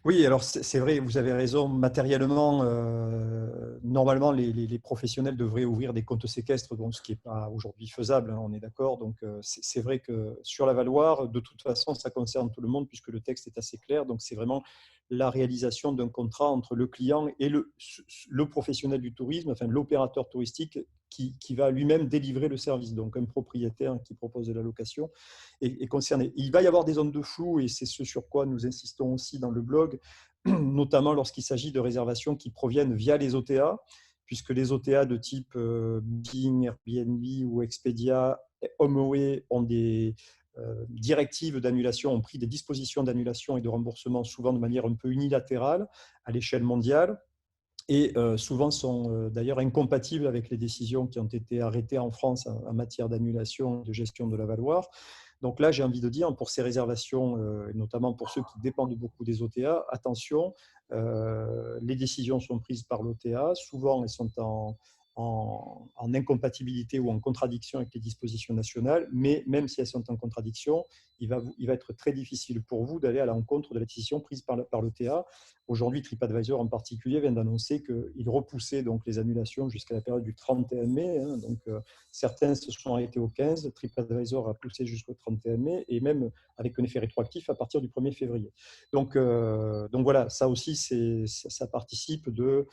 Oui, alors c'est vrai, vous avez raison. Matériellement, normalement, les professionnels devraient ouvrir des comptes séquestres, donc ce qui n'est pas aujourd'hui faisable, hein, on est d'accord. Donc, c'est vrai que sur la Valoir, de toute façon, ça concerne tout le monde puisque le texte est assez clair. Donc, c'est vraiment la réalisation d'un contrat entre le client et le professionnel du tourisme, enfin l'opérateur touristique qui va lui-même délivrer le service. Donc, un propriétaire qui propose de la location est concerné. Il va y avoir des zones de flou et c'est ce sur quoi nous insistons aussi dans le blog, notamment lorsqu'il s'agit de réservations qui proviennent via les OTA, puisque les OTA de type Booking, Airbnb ou Expedia, HomeAway ont des directives d'annulation, ont pris des dispositions d'annulation et de remboursement souvent de manière un peu unilatérale à l'échelle mondiale et souvent sont d'ailleurs incompatibles avec les décisions qui ont été arrêtées en France en matière d'annulation et de gestion de la Valoir. Donc là, j'ai envie de dire, pour ces réservations, notamment pour ceux qui dépendent beaucoup des OTA, attention, les décisions sont prises par l'OTA, souvent elles sont en incompatibilité ou en contradiction avec les dispositions nationales, mais même si elles sont en contradiction, il va être très difficile pour vous d'aller à l'encontre de la décision prise par l'OTA. Aujourd'hui, TripAdvisor en particulier vient d'annoncer qu'il repoussait donc les annulations jusqu'à la période du 31 mai. Hein, donc, certains se sont arrêtés au 15, TripAdvisor a poussé jusqu'au 31 mai et même avec un effet rétroactif à partir du 1er février. Donc voilà, ça aussi, ça participe de…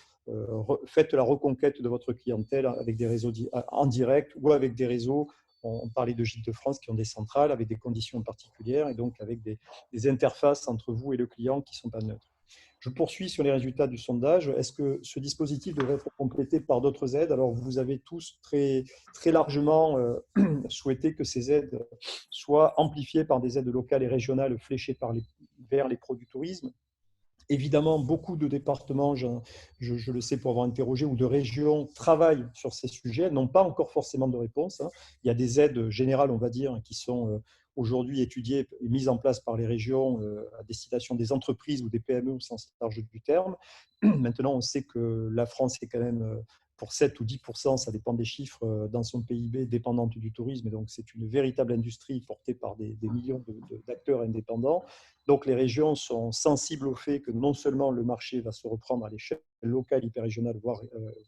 faites la reconquête de votre clientèle avec des réseaux en direct ou avec des réseaux, on parlait de Gilles de France, qui ont des centrales avec des conditions particulières et donc avec des interfaces entre vous et le client qui ne sont pas neutres. Je poursuis sur les résultats du sondage. Est-ce que ce dispositif devrait être complété par d'autres aides? Alors, vous avez tous très, très largement souhaité que ces aides soient amplifiées par des aides locales et régionales fléchées vers les pros du tourisme. Évidemment, beaucoup de départements, je le sais pour avoir interrogé, ou de régions travaillent sur ces sujets, n'ont pas encore forcément de réponse, hein. Il y a des aides générales, on va dire, qui sont aujourd'hui étudiées et mises en place par les régions à destination des entreprises ou des PME au sens large du terme. Maintenant, on sait que la France est quand même, pour 7 ou 10%, ça dépend des chiffres, dans son PIB, dépendante du tourisme. Et donc, c'est une véritable industrie portée par des millions d'acteurs indépendants. Donc, les régions sont sensibles au fait que non seulement le marché va se reprendre à l'échelle locale, hyper-régionale,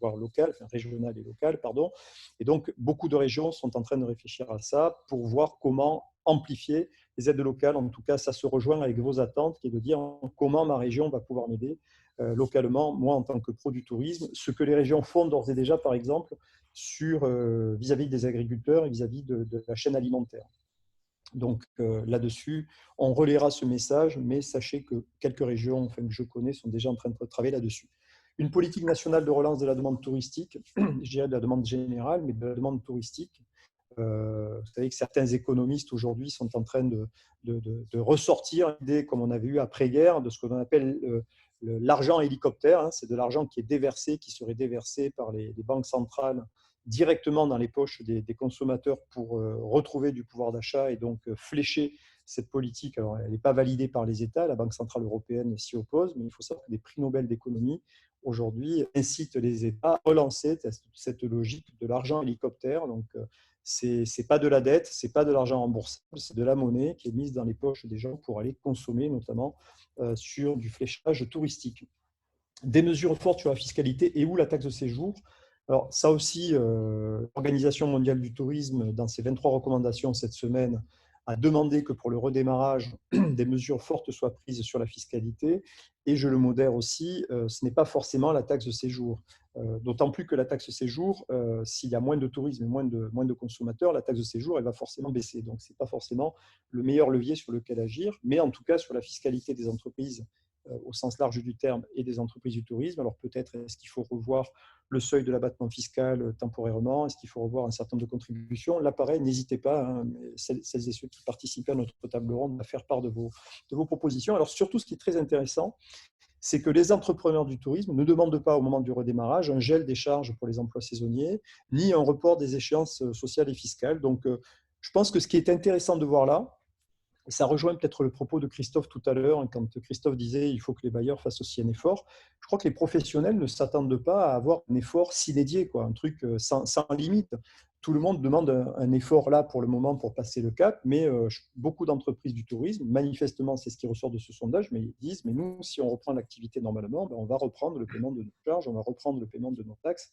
voire locale, enfin régionale et locale, pardon. Et donc, beaucoup de régions sont en train de réfléchir à ça pour voir comment amplifier les aides locales. En tout cas, ça se rejoint avec vos attentes, qui est de dire comment ma région va pouvoir m'aider localement, moi en tant que pro du tourisme, ce que les régions font d'ores et déjà, par exemple, vis-à-vis des agriculteurs et vis-à-vis de la chaîne alimentaire. Donc là-dessus, on relaiera ce message, mais sachez que quelques régions, enfin, que je connais, sont déjà en train de travailler là-dessus. Une politique nationale de relance de la demande touristique, je dirais de la demande générale, mais de la demande touristique. Vous savez que certains économistes aujourd'hui sont en train de ressortir l'idée, comme on avait eu après-guerre, de ce que l'on appelle l'argent hélicoptère. Hein. C'est de l'argent qui est déversé, qui serait déversé par les banques centrales directement dans les poches des consommateurs pour retrouver du pouvoir d'achat et donc flécher cette politique. Alors, elle n'est pas validée par les États, la Banque centrale européenne s'y oppose, mais il faut savoir que les prix Nobel d'économie aujourd'hui incitent les États à relancer cette logique de l'argent hélicoptère. Donc, ce n'est pas de la dette, ce n'est pas de l'argent remboursable, c'est de la monnaie qui est mise dans les poches des gens pour aller consommer, notamment sur du fléchage touristique. Des mesures fortes sur la fiscalité et ou la taxe de séjour. Alors ça aussi, l'Organisation mondiale du tourisme, dans ses 23 recommandations cette semaine, a demandé que pour le redémarrage, des mesures fortes soient prises sur la fiscalité. Et je le modère aussi, ce n'est pas forcément la taxe de séjour. D'autant plus que la taxe de séjour, s'il y a moins de tourisme et moins de consommateurs, la taxe de séjour, elle va forcément baisser. Donc, ce n'est pas forcément le meilleur levier sur lequel agir, mais en tout cas sur la fiscalité des entreprises au sens large du terme et des entreprises du tourisme. Alors peut-être est-ce qu'il faut revoir le seuil de l'abattement fiscal temporairement, est-ce qu'il faut revoir un certain nombre de contributions. Là, pareil, n'hésitez pas, hein, celles et ceux qui participaient à notre table ronde, à faire part de vos propositions. Alors surtout, ce qui est très intéressant, c'est que les entrepreneurs du tourisme ne demandent pas au moment du redémarrage un gel des charges pour les emplois saisonniers, ni un report des échéances sociales et fiscales. Donc, je pense que ce qui est intéressant de voir là, et ça rejoint peut-être le propos de Christophe tout à l'heure, quand Christophe disait qu'il faut que les bailleurs fassent aussi un effort. Je crois que les professionnels ne s'attendent pas à avoir un effort s'inédié, un truc sans limite. Tout le monde demande un effort là pour le moment pour passer le cap, mais beaucoup d'entreprises du tourisme, manifestement c'est ce qui ressort de ce sondage, mais ils disent, mais nous, si on reprend l'activité normalement, on va reprendre le paiement de nos charges, on va reprendre le paiement de nos taxes.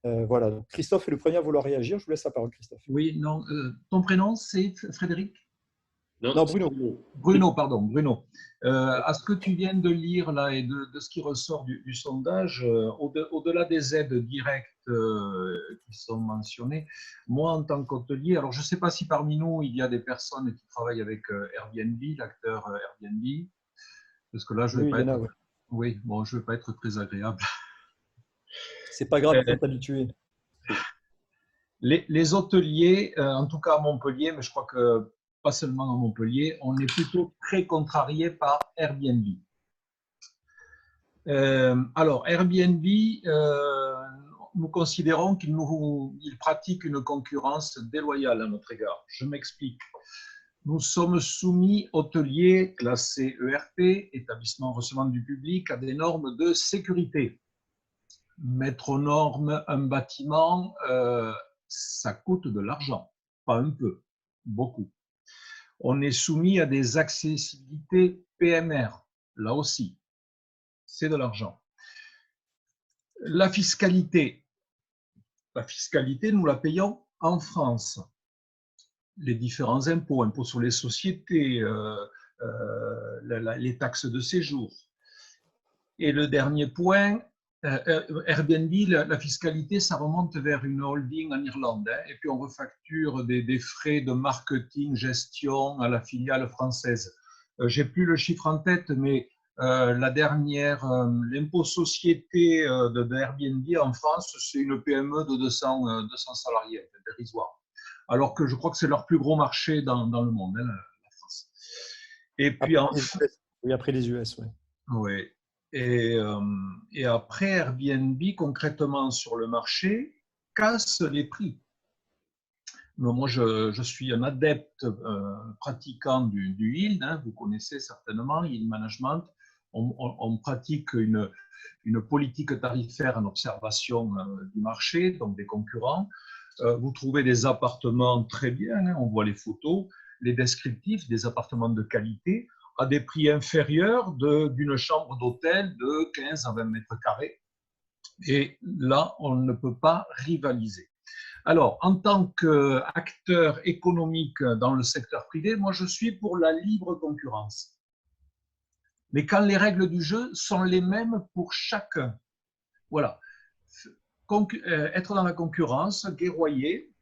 Voilà, donc Christophe est le premier à vouloir réagir. Je vous laisse la parole, Christophe. Oui, non, ton prénom c'est Frédéric? Non, Bruno. Bruno, pardon, Bruno. À ce que tu viens de lire là et de ce qui ressort du sondage, au-delà des aides directes qui sont mentionnées, moi en tant qu'hôtelier, alors je ne sais pas si parmi nous il y a des personnes qui travaillent avec Airbnb, l'acteur Airbnb, parce que là je vais je vais pas être très agréable. C'est pas grave, il faut t'habituer. Les hôteliers, en tout cas à Montpellier, mais je crois que pas seulement à Montpellier, on est plutôt très contrarié par Airbnb. Alors, Airbnb, nous considérons qu'il pratique une concurrence déloyale à notre égard. Je m'explique. Nous sommes soumis, hôteliers classés ERP, établissement recevant du public, à des normes de sécurité. Mettre aux normes un bâtiment, ça coûte de l'argent, pas un peu, beaucoup. On est soumis à des accessibilités PMR, là aussi, c'est de l'argent. La fiscalité, nous la payons en France. Les différents impôts, impôts sur les sociétés, les taxes de séjour. Et le dernier point, Airbnb, la fiscalité, ça remonte vers une holding en Irlande. Et puis on refacture des frais de marketing, gestion à la filiale française. J'ai plus le chiffre en tête, mais la dernière, l'impôt société de Airbnb en France, c'est une PME de 200 salariés, dérisoire. Alors que je crois que c'est leur plus gros marché dans le monde, la France. Et puis après les US, oui. Oui. Et après, Airbnb, concrètement sur le marché, casse les prix. Moi, je suis un adepte pratiquant du yield, hein, vous connaissez certainement, yield management. On pratique une politique tarifaire en observation du marché, donc des concurrents. Vous trouvez des appartements très bien, hein, on voit les photos, les descriptifs, des appartements de qualité à des prix inférieurs d'une chambre d'hôtel de 15 à 20 mètres carrés. Et là, on ne peut pas rivaliser. Alors, en tant qu'acteur économique dans le secteur privé, moi, je suis pour la libre concurrence. Mais quand les règles du jeu sont les mêmes pour chacun. Voilà. Être dans la concurrence, guerroyer,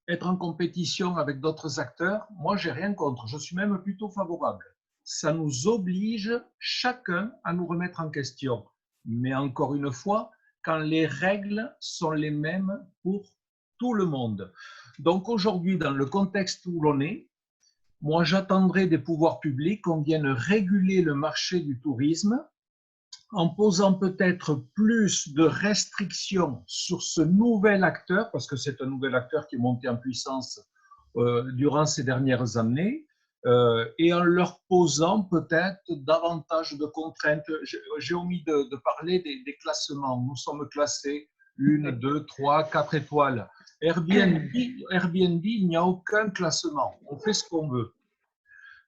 être en compétition avec d'autres acteurs, moi, j'ai rien contre. Je suis même plutôt favorable. Ça nous oblige chacun à nous remettre en question. Mais encore une fois, quand les règles sont les mêmes pour tout le monde. Donc aujourd'hui, dans le contexte où l'on est, moi, j'attendrai des pouvoirs publics qu'on vienne réguler le marché du tourisme en posant peut-être plus de restrictions sur ce nouvel acteur, parce que c'est un nouvel acteur qui est monté en puissance durant ces dernières années, et en leur posant peut-être davantage de contraintes. J'ai omis de parler des classements. Nous sommes classés 1, 2, 3, 4 étoiles. Airbnb, il n'y a aucun classement. On fait ce qu'on veut.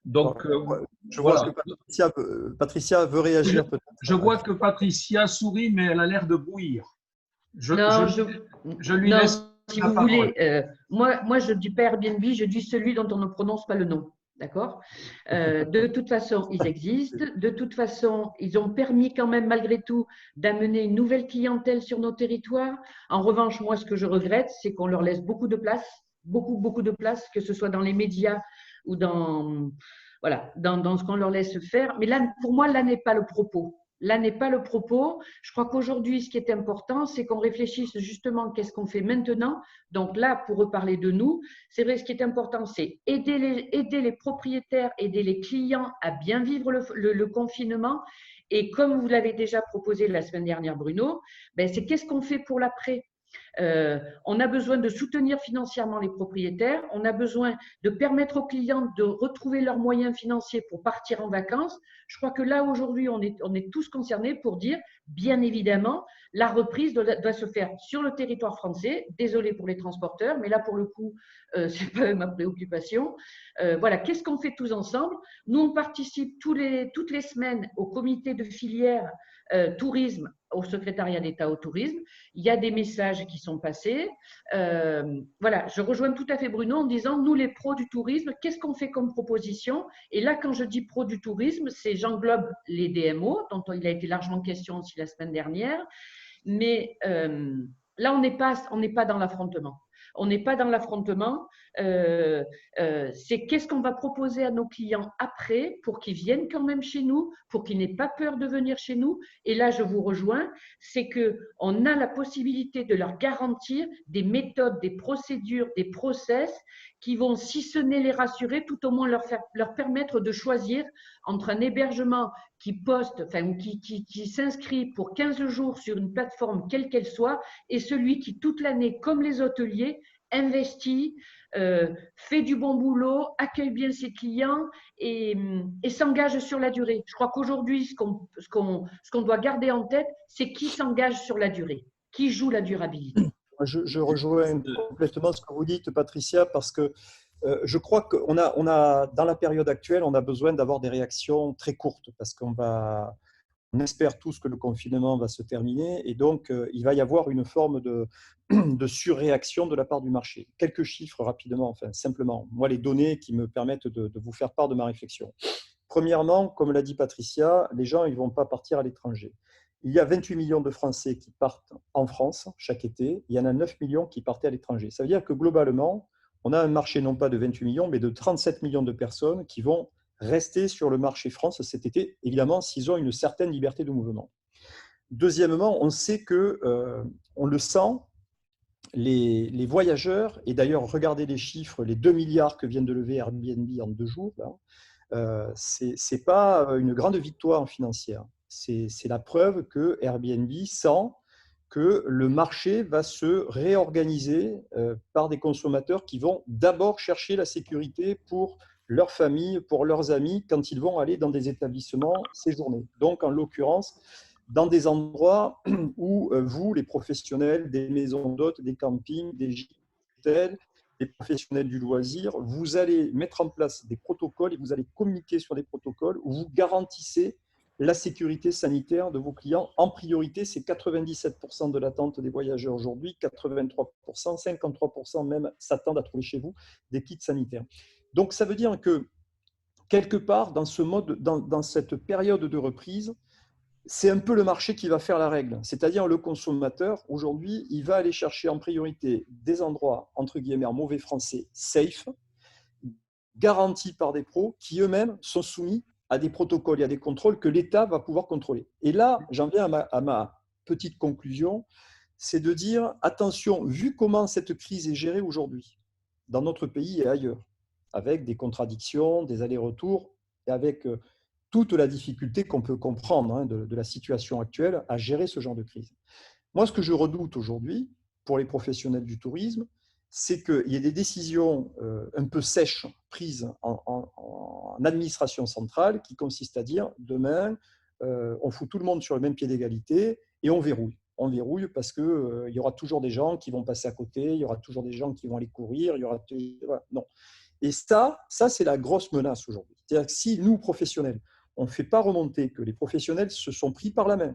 Donc, je vois que Patricia veut réagir peut-être. Je vois que Patricia sourit, mais elle a l'air de bouillir. Je lui laisse si vous voulez. Moi, je ne dis pas Airbnb, je dis celui dont on ne prononce pas le nom. D'accord. De toute façon, ils existent. De toute façon, ils ont permis quand même, malgré tout, d'amener une nouvelle clientèle sur nos territoires. En revanche, moi, ce que je regrette, c'est qu'on leur laisse beaucoup de place, beaucoup de place, que ce soit dans les médias ou dans ce qu'on leur laisse faire. Mais là, pour moi, là n'est pas le propos. Là n'est pas le propos. Je crois qu'aujourd'hui, ce qui est important, c'est qu'on réfléchisse justement qu'est-ce qu'on fait maintenant. Donc là, pour reparler de nous, c'est vrai, ce qui est important, c'est aider les propriétaires, aider les clients à bien vivre le confinement. Et comme vous l'avez déjà proposé la semaine dernière, Bruno, c'est qu'est-ce qu'on fait pour l'après ? On a besoin de soutenir financièrement les propriétaires, on a besoin de permettre aux clients de retrouver leurs moyens financiers pour partir en vacances. Je crois que là, aujourd'hui, on est tous concernés pour dire, bien évidemment, la reprise doit se faire sur le territoire français. Désolé pour les transporteurs, mais là, pour le coup, ce n'est pas ma préoccupation. Voilà, qu'est-ce qu'on fait tous ensemble ? Nous, on participe toutes les semaines au comité de filière tourisme, au secrétariat d'État au tourisme. Il y a des messages qui sont passés. Voilà, je rejoins tout à fait Bruno en disant, nous les pros du tourisme, qu'est-ce qu'on fait comme proposition ? Et là, quand je dis pros du tourisme, j'englobe les DMO, dont il a été largement question aussi la semaine dernière. Mais là, on n'est pas dans l'affrontement. On n'est pas dans l'affrontement. C'est qu'est-ce qu'on va proposer à nos clients après pour qu'ils viennent quand même chez nous, pour qu'ils n'aient pas peur de venir chez nous. Et là, je vous rejoins, c'est qu'on a la possibilité de leur garantir des méthodes, des procédures, des process qui vont, si ce n'est les rassurer, tout au moins leur permettre de choisir entre un hébergement qui s'inscrit pour 15 jours sur une plateforme quelle qu'elle soit et celui qui, toute l'année, comme les hôteliers, investit, fait du bon boulot, accueille bien ses clients et s'engage sur la durée. Je crois qu'aujourd'hui, ce qu'on doit garder en tête, c'est qui s'engage sur la durée, qui joue la durabilité. Je rejoins complètement ce que vous dites, Patricia, parce que je crois qu'on a, dans la période actuelle, on a besoin d'avoir des réactions très courtes parce qu'on espère tous que le confinement va se terminer et donc il va y avoir une forme de surréaction de la part du marché. Quelques chiffres rapidement, enfin simplement. Moi, les données qui me permettent de vous faire part de ma réflexion. Premièrement, comme l'a dit Patricia, les gens ils vont pas partir à l'étranger. Il y a 28 millions de Français qui partent en France chaque été. Il y en a 9 millions qui partaient à l'étranger. Ça veut dire que globalement, on a un marché non pas de 28 millions, mais de 37 millions de personnes qui vont rester sur le marché France cet été, évidemment, s'ils ont une certaine liberté de mouvement. Deuxièmement, on sait que, on le sent, les voyageurs, et d'ailleurs, regardez les chiffres, les 2 milliards que vient de lever Airbnb en 2 jours, ce n'est pas une grande victoire financière. C'est la preuve que Airbnb sent que le marché va se réorganiser par des consommateurs qui vont d'abord chercher la sécurité pour leur famille, pour leurs amis, quand ils vont aller dans des établissements séjournés. Donc, en l'occurrence, dans des endroits où vous, les professionnels des maisons d'hôtes, des campings, des hôtels, les professionnels du loisir, vous allez mettre en place des protocoles et vous allez communiquer sur des protocoles où vous garantissez la sécurité sanitaire de vos clients. En priorité, c'est 97% de l'attente des voyageurs aujourd'hui, 83%, 53% même s'attendent à trouver chez vous des kits sanitaires. Donc, ça veut dire que quelque part, dans ce mode, dans cette période de reprise, c'est un peu le marché qui va faire la règle. C'est-à-dire le consommateur, aujourd'hui, il va aller chercher en priorité des endroits, entre guillemets, en mauvais français, safe, garantis par des pros qui eux-mêmes sont soumis à des protocoles et à des contrôles que l'État va pouvoir contrôler. Et là, j'en viens à ma petite conclusion, c'est de dire, attention, vu comment cette crise est gérée aujourd'hui, dans notre pays et ailleurs, avec des contradictions, des allers-retours, et avec toute la difficulté qu'on peut comprendre de la situation actuelle à gérer ce genre de crise. Moi, ce que je redoute aujourd'hui, pour les professionnels du tourisme, c'est qu'il y ait des décisions un peu sèches prises en administration centrale qui consistent à dire demain, on fout tout le monde sur le même pied d'égalité et on verrouille. On verrouille parce qu'il y aura toujours des gens qui vont passer à côté, il y aura toujours des gens qui vont aller courir, il y aura… Voilà, non. Et ça c'est la grosse menace aujourd'hui. C'est-à-dire que si nous, professionnels, on ne fait pas remonter que les professionnels se sont pris par la main,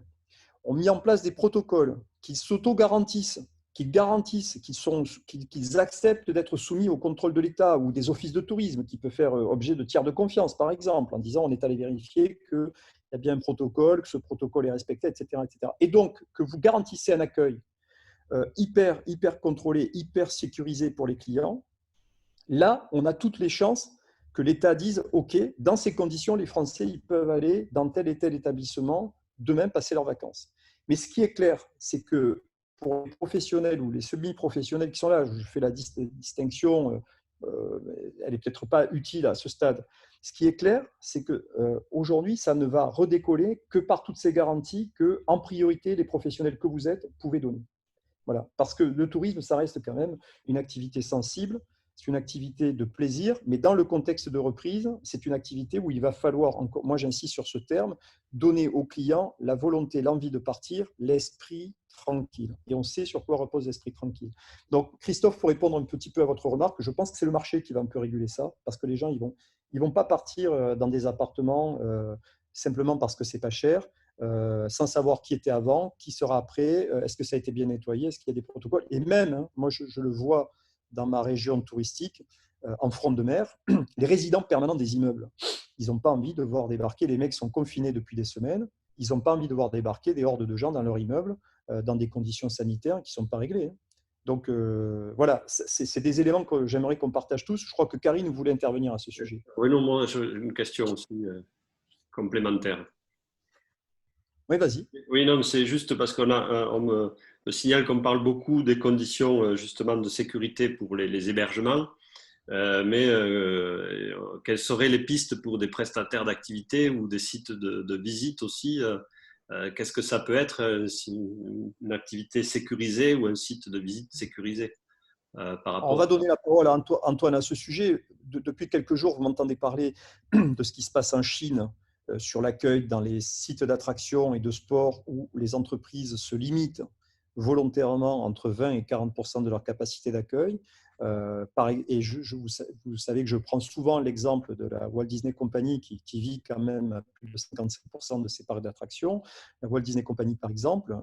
ont mis en place des protocoles, qu'ils s'auto-garantissent, qu'ils acceptent d'être soumis au contrôle de l'État ou des offices de tourisme qui peuvent faire objet de tiers de confiance, par exemple, en disant on est allé vérifier qu'il y a bien un protocole, que ce protocole est respecté, etc., etc. Et donc, que vous garantissez un accueil hyper contrôlé, hyper sécurisé pour les clients, là, on a toutes les chances que l'État dise « Ok, dans ces conditions, les Français ils peuvent aller dans tel et tel établissement demain passer leurs vacances. » Mais ce qui est clair, c'est que pour les professionnels ou les semi-professionnels qui sont là, je fais la distinction, elle n'est peut-être pas utile à ce stade. Ce qui est clair, c'est qu'aujourd'hui, ça ne va redécoller que par toutes ces garanties que, en priorité, les professionnels que vous êtes pouvaient donner. Voilà. Parce que le tourisme, ça reste quand même une activité sensible. C'est une activité de plaisir, mais dans le contexte de reprise, c'est une activité où il va falloir, encore, moi j'insiste sur ce terme, donner aux clients la volonté, l'envie de partir, l'esprit tranquille. Et on sait sur quoi repose l'esprit tranquille. Donc Christophe, pour répondre un petit peu à votre remarque, je pense que c'est le marché qui va un peu réguler ça, parce que les gens, ils vont pas partir dans des appartements simplement parce que c'est pas cher, sans savoir qui était avant, qui sera après, est-ce que ça a été bien nettoyé, est-ce qu'il y a des protocoles. Et même, moi je le vois dans ma région touristique, en front de mer, les résidents permanents des immeubles. Ils n'ont pas envie de voir débarquer, les mecs sont confinés depuis des semaines, ils n'ont pas envie de voir débarquer des hordes de gens dans leur immeuble, dans des conditions sanitaires qui ne sont pas réglées. Donc voilà, c'est des éléments que j'aimerais qu'on partage tous. Je crois que Karine voulait intervenir à ce sujet. Oui, non, moi j'ai une question aussi complémentaire. Oui, vas-y. Oui, non, c'est juste parce qu'on me signale qu'on parle beaucoup des conditions justement de sécurité pour les hébergements, mais quelles seraient les pistes pour des prestataires d'activités ou des sites de visite aussi qu'est-ce que ça peut être une activité sécurisée ou un site de visite sécurisé par rapport… On va donner la parole à Antoine à ce sujet. Depuis quelques jours, vous m'entendez parler de ce qui se passe en Chine sur l'accueil dans les sites d'attraction et de sport où les entreprises se limitent volontairement entre 20 et 40% de leur capacité d'accueil. Et vous savez que je prends souvent l'exemple de la Walt Disney Company qui vit quand même à plus de 55% de ses parcs d'attraction. La Walt Disney Company, par exemple,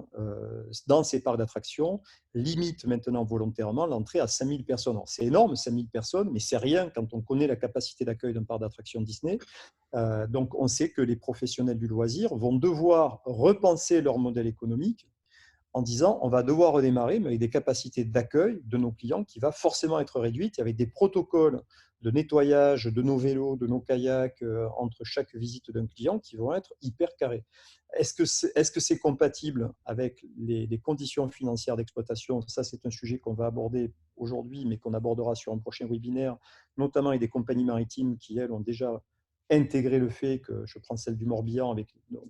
dans ses parcs d'attraction, limite maintenant volontairement l'entrée à 5000 personnes. C'est énorme, 5000 personnes, mais c'est rien quand on connaît la capacité d'accueil d'un parc d'attraction Disney. Donc on sait que les professionnels du loisir vont devoir repenser leur modèle économique en disant on va devoir redémarrer, mais avec des capacités d'accueil de nos clients qui va forcément être réduite, avec des protocoles de nettoyage de nos vélos, de nos kayaks entre chaque visite d'un client qui vont être hyper carrés. Est-ce que c'est compatible avec les conditions financières d'exploitation? Ça, c'est un sujet qu'on va aborder aujourd'hui, mais qu'on abordera sur un prochain webinaire, notamment avec des compagnies maritimes qui, elles, ont déjà intégrer le fait que je prends celle du Morbihan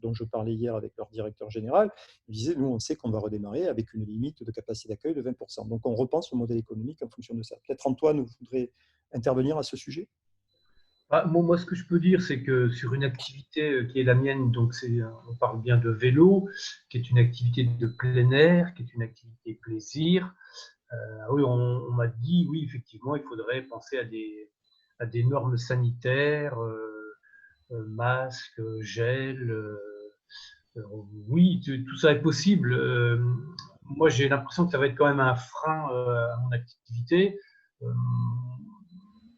dont je parlais hier avec leur directeur général. Ils disaient, nous, on sait qu'on va redémarrer avec une limite de capacité d'accueil de 20%. Donc, on repense le modèle économique en fonction de ça. Peut-être Antoine, vous voudrez intervenir à ce sujet? Moi, ce que je peux dire, c'est que sur une activité qui est la mienne, donc on parle bien de vélo, qui est une activité de plein air, qui est une activité plaisir. Oui, on m'a dit, oui, effectivement, il faudrait penser à des normes sanitaires, masques, gel. Oui, tout ça est possible. Moi, j'ai l'impression que ça va être quand même un frein à mon activité.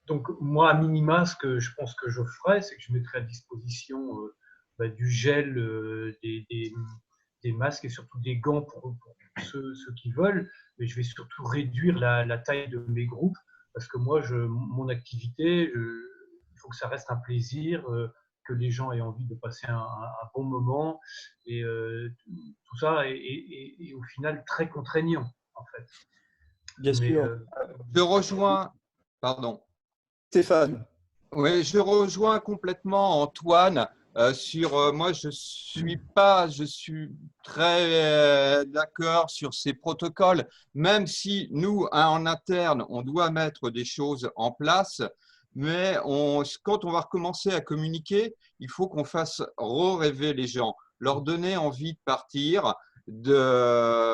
Donc, moi, à minima, ce que je pense que je ferais, c'est que je mettrais à disposition du gel, des masques et surtout des gants pour ceux qui veulent. Mais je vais surtout réduire la taille de mes groupes parce que moi, mon activité, il faut que ça reste un plaisir, que les gens aient envie de passer un bon moment. Et tout ça est au final très contraignant, en fait. Bien sûr. Je rejoins, pardon. Stéphane. Oui, je rejoins complètement Antoine moi je suis très d'accord sur ces protocoles, même si nous en interne on doit mettre des choses en place, mais quand on va recommencer à communiquer, il faut qu'on fasse rêver les gens, leur donner envie de partir, de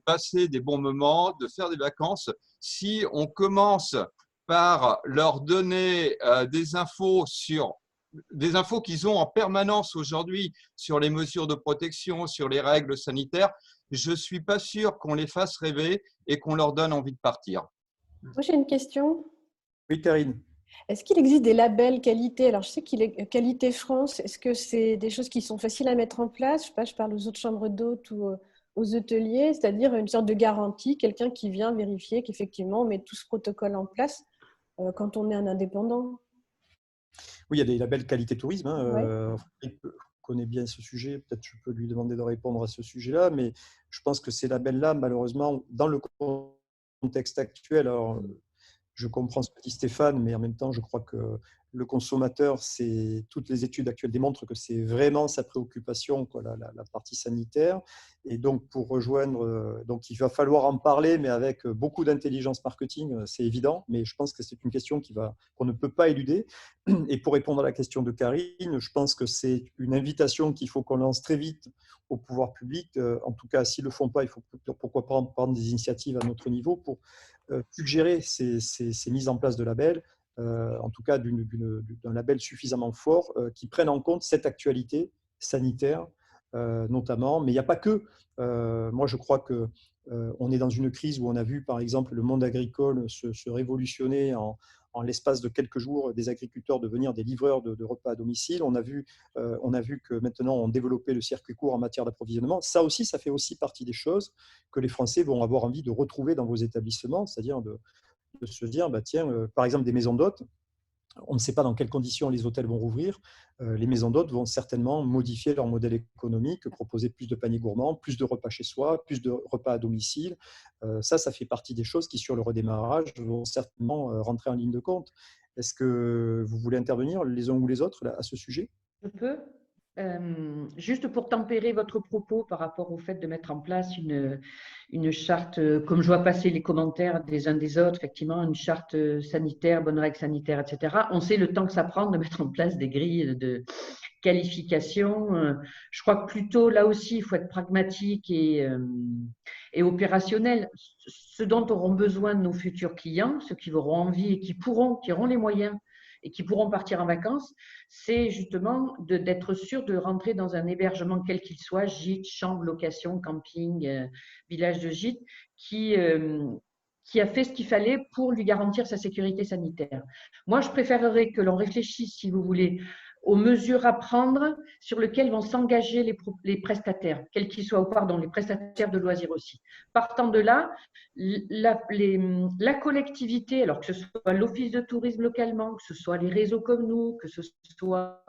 passer des bons moments, de faire des vacances. Si on commence par leur donner des infos qu'ils ont en permanence aujourd'hui sur les mesures de protection, sur les règles sanitaires, je ne suis pas sûr qu'on les fasse rêver et qu'on leur donne envie de partir. Moi, j'ai une question. Oui, Karine. Est-ce qu'il existe des labels qualité? Alors, je sais qu'il est Qualité France. Est-ce que c'est des choses qui sont faciles à mettre en place? Je sais pas, je parle aux autres chambres d'hôtes ou aux hôteliers, c'est-à-dire une sorte de garantie, quelqu'un qui vient vérifier qu'effectivement on met tout ce protocole en place quand on est un indépendant. Oui, il y a des labels qualité tourisme. Ouais. Il connaît bien ce sujet. Peut-être je peux lui demander de répondre à ce sujet-là, mais je pense que ces labels-là, malheureusement, dans le contexte actuel, alors je comprends ce que dit Stéphane, mais en même temps, je crois que le consommateur, toutes les études actuelles démontrent que c'est vraiment sa préoccupation, la partie sanitaire. Et donc, pour rejoindre, donc il va falloir en parler, mais avec beaucoup d'intelligence marketing, c'est évident. Mais je pense que c'est une question qu'on ne peut pas éluder. Et pour répondre à la question de Karine, je pense que c'est une invitation qu'il faut qu'on lance très vite au pouvoir public. En tout cas, s'ils ne le font pas, il faut pourquoi pas prendre des initiatives à notre niveau pour suggérer ces mises en place de labels, en tout cas d'un label suffisamment fort qui prenne en compte cette actualité sanitaire notamment. Mais il n'y a pas que. Moi, je crois qu'on est dans une crise où on a vu, par exemple, le monde agricole se révolutionner en l'espace de quelques jours, des agriculteurs devenir des livreurs de repas à domicile. On a vu que maintenant, on développait le circuit court en matière d'approvisionnement. Ça aussi, ça fait aussi partie des choses que les Français vont avoir envie de retrouver dans vos établissements, c'est-à-dire de se dire, tiens, par exemple, des maisons d'hôtes. On ne sait pas dans quelles conditions les hôtels vont rouvrir. Les maisons d'hôtes vont certainement modifier leur modèle économique, proposer plus de paniers gourmands, plus de repas chez soi, plus de repas à domicile. Ça fait partie des choses qui, sur le redémarrage, vont certainement rentrer en ligne de compte. Est-ce que vous voulez intervenir les uns ou les autres à ce sujet? Je peux. Juste pour tempérer votre propos par rapport au fait de mettre en place une charte, comme je vois passer les commentaires des uns des autres, effectivement, une charte sanitaire, bonnes règles sanitaires, etc. On sait le temps que ça prend de mettre en place des grilles de qualification. Je crois que plutôt, là aussi, il faut être pragmatique et opérationnel. Ce dont auront besoin nos futurs clients, ceux qui auront envie et qui auront les moyens et qui pourront partir en vacances, c'est justement d'être sûr de rentrer dans un hébergement quel qu'il soit, gîte, chambre, location, camping, village de gîte, qui a fait ce qu'il fallait pour lui garantir sa sécurité sanitaire. Moi, je préférerais que l'on réfléchisse, si vous voulez, aux mesures à prendre sur lesquelles vont s'engager les prestataires, quels qu'ils soient, les prestataires de loisirs aussi. Partant de là, la collectivité, alors que ce soit l'office de tourisme localement, que ce soit les réseaux comme nous, que ce soit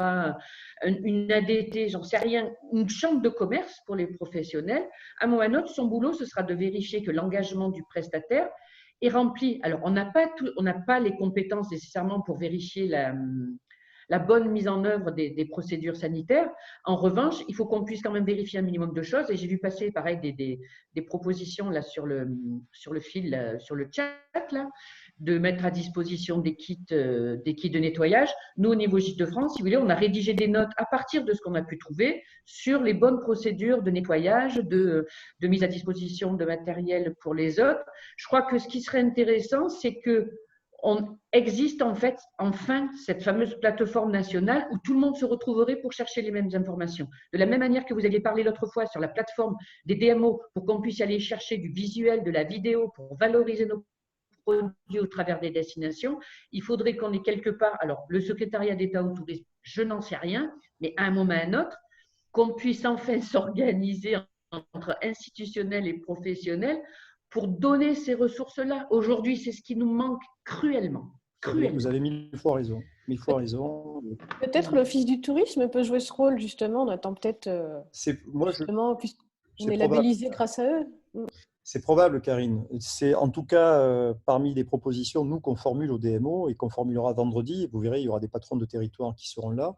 une ADT, j'en sais rien, une chambre de commerce pour les professionnels, à un moment ou à un autre, son boulot, ce sera de vérifier que l'engagement du prestataire est rempli. Alors, on n'a pas les compétences nécessairement pour vérifier la bonne mise en œuvre des procédures sanitaires. En revanche, il faut qu'on puisse quand même vérifier un minimum de choses. Et j'ai vu passer, pareil, des propositions là, sur le fil, là, sur le chat, là, de mettre à disposition des kits de nettoyage. Nous, au niveau Gîtes de France, si vous voulez, on a rédigé des notes à partir de ce qu'on a pu trouver sur les bonnes procédures de nettoyage, de mise à disposition de matériel pour les autres. Je crois que ce qui serait intéressant, c'est que on existe en fait enfin cette fameuse plateforme nationale où tout le monde se retrouverait pour chercher les mêmes informations. De la même manière que vous aviez parlé l'autre fois sur la plateforme des DMO pour qu'on puisse aller chercher du visuel, de la vidéo pour valoriser nos produits au travers des destinations, il faudrait qu'on ait quelque part, alors le secrétariat d'État au tourisme, je n'en sais rien, mais à un moment ou à un autre, qu'on puisse enfin s'organiser entre institutionnels et professionnels pour donner ces ressources-là. Aujourd'hui, c'est ce qui nous manque cruellement. Vous avez mille fois raison. Peut-être l'Office du tourisme peut jouer ce rôle, justement. On attend peut-être, justement, puisqu'on est labellisé grâce à eux. C'est probable, Karine. C'est en tout cas parmi les propositions, nous, qu'on formule au DMO et qu'on formulera vendredi. Vous verrez, il y aura des patrons de territoire qui seront là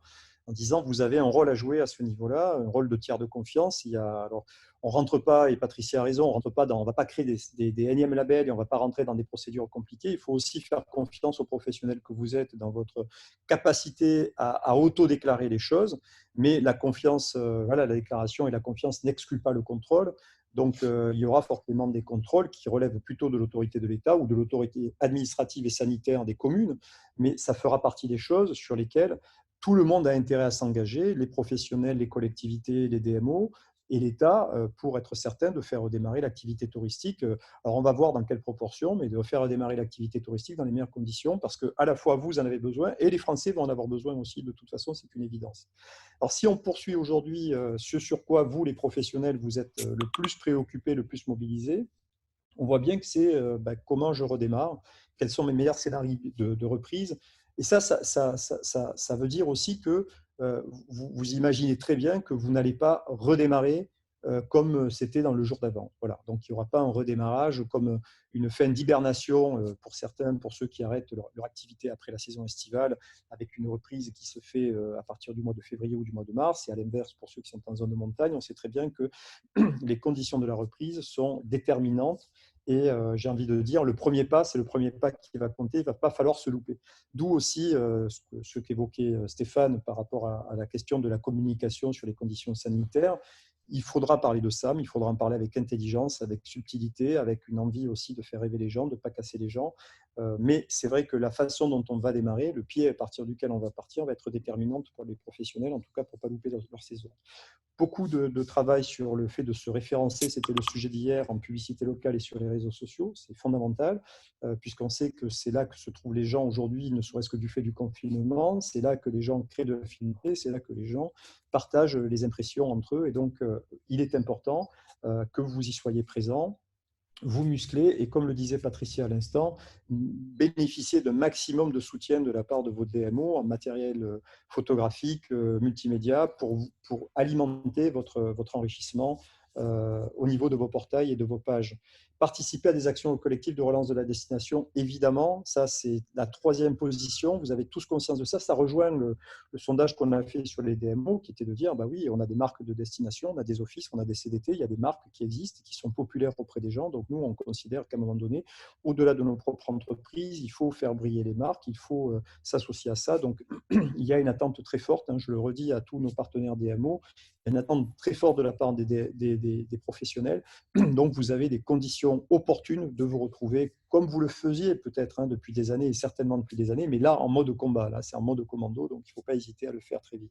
en disant vous avez un rôle à jouer à ce niveau-là, un rôle de tiers de confiance. Alors, on ne rentre pas, et Patricia a raison, on ne va pas créer des énièmes labels et on ne va pas rentrer dans des procédures compliquées. Il faut aussi faire confiance aux professionnels que vous êtes dans votre capacité à auto-déclarer les choses. Mais la confiance, la déclaration et la confiance n'excluent pas le contrôle. Donc, il y aura forcément des contrôles qui relèvent plutôt de l'autorité de l'État ou de l'autorité administrative et sanitaire des communes, mais ça fera partie des choses sur lesquelles tout le monde a intérêt à s'engager, les professionnels, les collectivités, les DMO et l'État, pour être certain de faire redémarrer l'activité touristique. Alors, on va voir dans quelle proportion, mais de faire redémarrer l'activité touristique dans les meilleures conditions, parce qu'à la fois, vous en avez besoin, et les Français vont en avoir besoin aussi, de toute façon, c'est une évidence. Alors, si on poursuit aujourd'hui ce sur quoi, vous, les professionnels, vous êtes le plus préoccupés, le plus mobilisés, on voit bien que c'est comment je redémarre, quels sont mes meilleurs scénarios de reprise. Et ça veut dire aussi que vous imaginez très bien que vous n'allez pas redémarrer comme c'était dans le jour d'avant. Voilà. Donc, il n'y aura pas un redémarrage comme une fin d'hibernation pour certains, pour ceux qui arrêtent leur activité après la saison estivale, avec une reprise qui se fait à partir du mois de février ou du mois de mars. Et à l'inverse, pour ceux qui sont en zone de montagne, on sait très bien que les conditions de la reprise sont déterminantes. Et j'ai envie de dire, le premier pas, c'est le premier pas qui va compter, il ne va pas falloir se louper. D'où aussi ce qu'évoquait Stéphane par rapport à la question de la communication sur les conditions sanitaires. Il faudra parler de ça, mais il faudra en parler avec intelligence, avec subtilité, avec une envie aussi de faire rêver les gens, de ne pas casser les gens. Mais c'est vrai que la façon dont on va démarrer, le pied à partir duquel on va partir, va être déterminante pour les professionnels, en tout cas pour ne pas louper leur saison. Beaucoup de travail sur le fait de se référencer, c'était le sujet d'hier, en publicité locale et sur les réseaux sociaux. C'est fondamental, puisqu'on sait que c'est là que se trouvent les gens aujourd'hui, ne serait-ce que du fait du confinement. C'est là que les gens créent de l'affinité, c'est là que les gens partagent les impressions entre eux. Et donc, il est important que vous y soyez présents, vous musclez, et comme le disait Patricia à l'instant, bénéficiez d'un maximum de soutien de la part de vos DMO en matériel photographique, multimédia, pour alimenter votre enrichissement au niveau de vos portails et de vos pages. Participer à des actions collectives de relance de la destination, évidemment, ça c'est la troisième position, vous avez tous conscience de ça, ça rejoint le sondage qu'on a fait sur les DMO, qui était de dire, bah oui, on a des marques de destination, on a des offices, on a des CDT, il y a des marques qui existent, qui sont populaires auprès des gens, donc nous on considère qu'à un moment donné, au-delà de nos propres entreprises, il faut faire briller les marques, il faut s'associer à ça, donc il y a une attente très forte, je le redis à tous nos partenaires DMO, il y a une attente très forte de la part des professionnels, donc vous avez des conditions opportunes de vous retrouver comme vous le faisiez peut-être depuis des années et certainement depuis des années, mais là en mode combat, là c'est en mode commando, donc il ne faut pas hésiter à le faire très vite.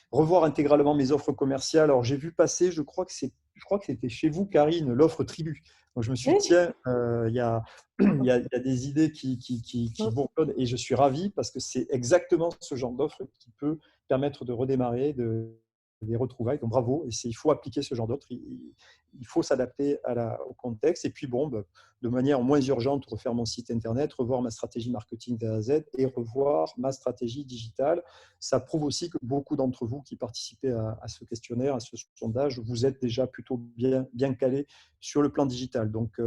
Revoir intégralement mes offres commerciales. Alors j'ai vu passer, je crois que c'était chez vous, Karine, l'offre Tribu. Donc je me suis dit, tiens, il y a des idées qui bourdonnent et je suis ravi parce que c'est exactement ce genre d'offre qui peut permettre de redémarrer, des retrouvailles. Donc bravo, et il faut appliquer ce genre d'offre, il faut s'adapter au contexte. Et puis de manière moins urgente, refaire mon site internet, revoir ma stratégie marketing de A à Z et revoir ma stratégie digitale. Ça prouve aussi que beaucoup d'entre vous qui participez à ce questionnaire, à ce sondage, vous êtes déjà plutôt bien calés sur le plan digital. Donc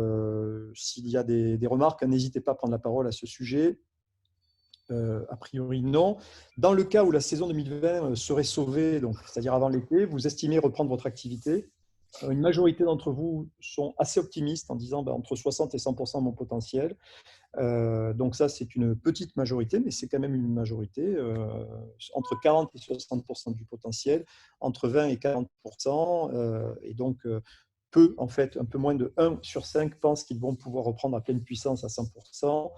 s'il y a des remarques, n'hésitez pas à prendre la parole à ce sujet. A priori, non. Dans le cas où la saison 2020 serait sauvée, donc, c'est-à-dire avant l'été, vous estimez reprendre votre activité. Une majorité d'entre vous sont assez optimistes en disant entre 60 et 100% de mon potentiel. Donc ça, c'est une petite majorité, mais c'est quand même une majorité. Entre 40 et 60% du potentiel, entre 20 et 40%. Et donc, en fait, un peu moins de 1 sur 5 pensent qu'ils vont pouvoir reprendre à pleine puissance à 100%.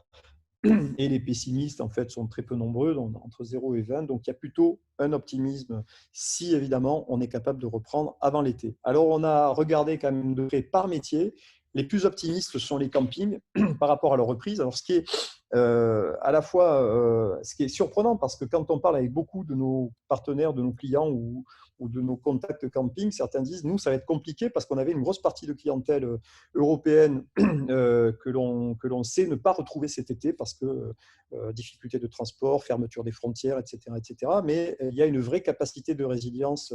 Et les pessimistes, en fait, sont très peu nombreux, donc entre 0 et 20. Donc, il y a plutôt un optimisme si, évidemment, on est capable de reprendre avant l'été. Alors, on a regardé quand même de près par métier. Les plus optimistes sont les campings par rapport à leur reprise. Alors, ce qui est à la fois ce qui est surprenant, parce que quand on parle avec beaucoup de nos partenaires, de nos clients ou de nos contacts camping, certains disent, nous, ça va être compliqué parce qu'on avait une grosse partie de clientèle européenne que l'on sait ne pas retrouver cet été parce que difficultés de transport, fermeture des frontières, etc. etc. Mais il y a une vraie capacité de résilience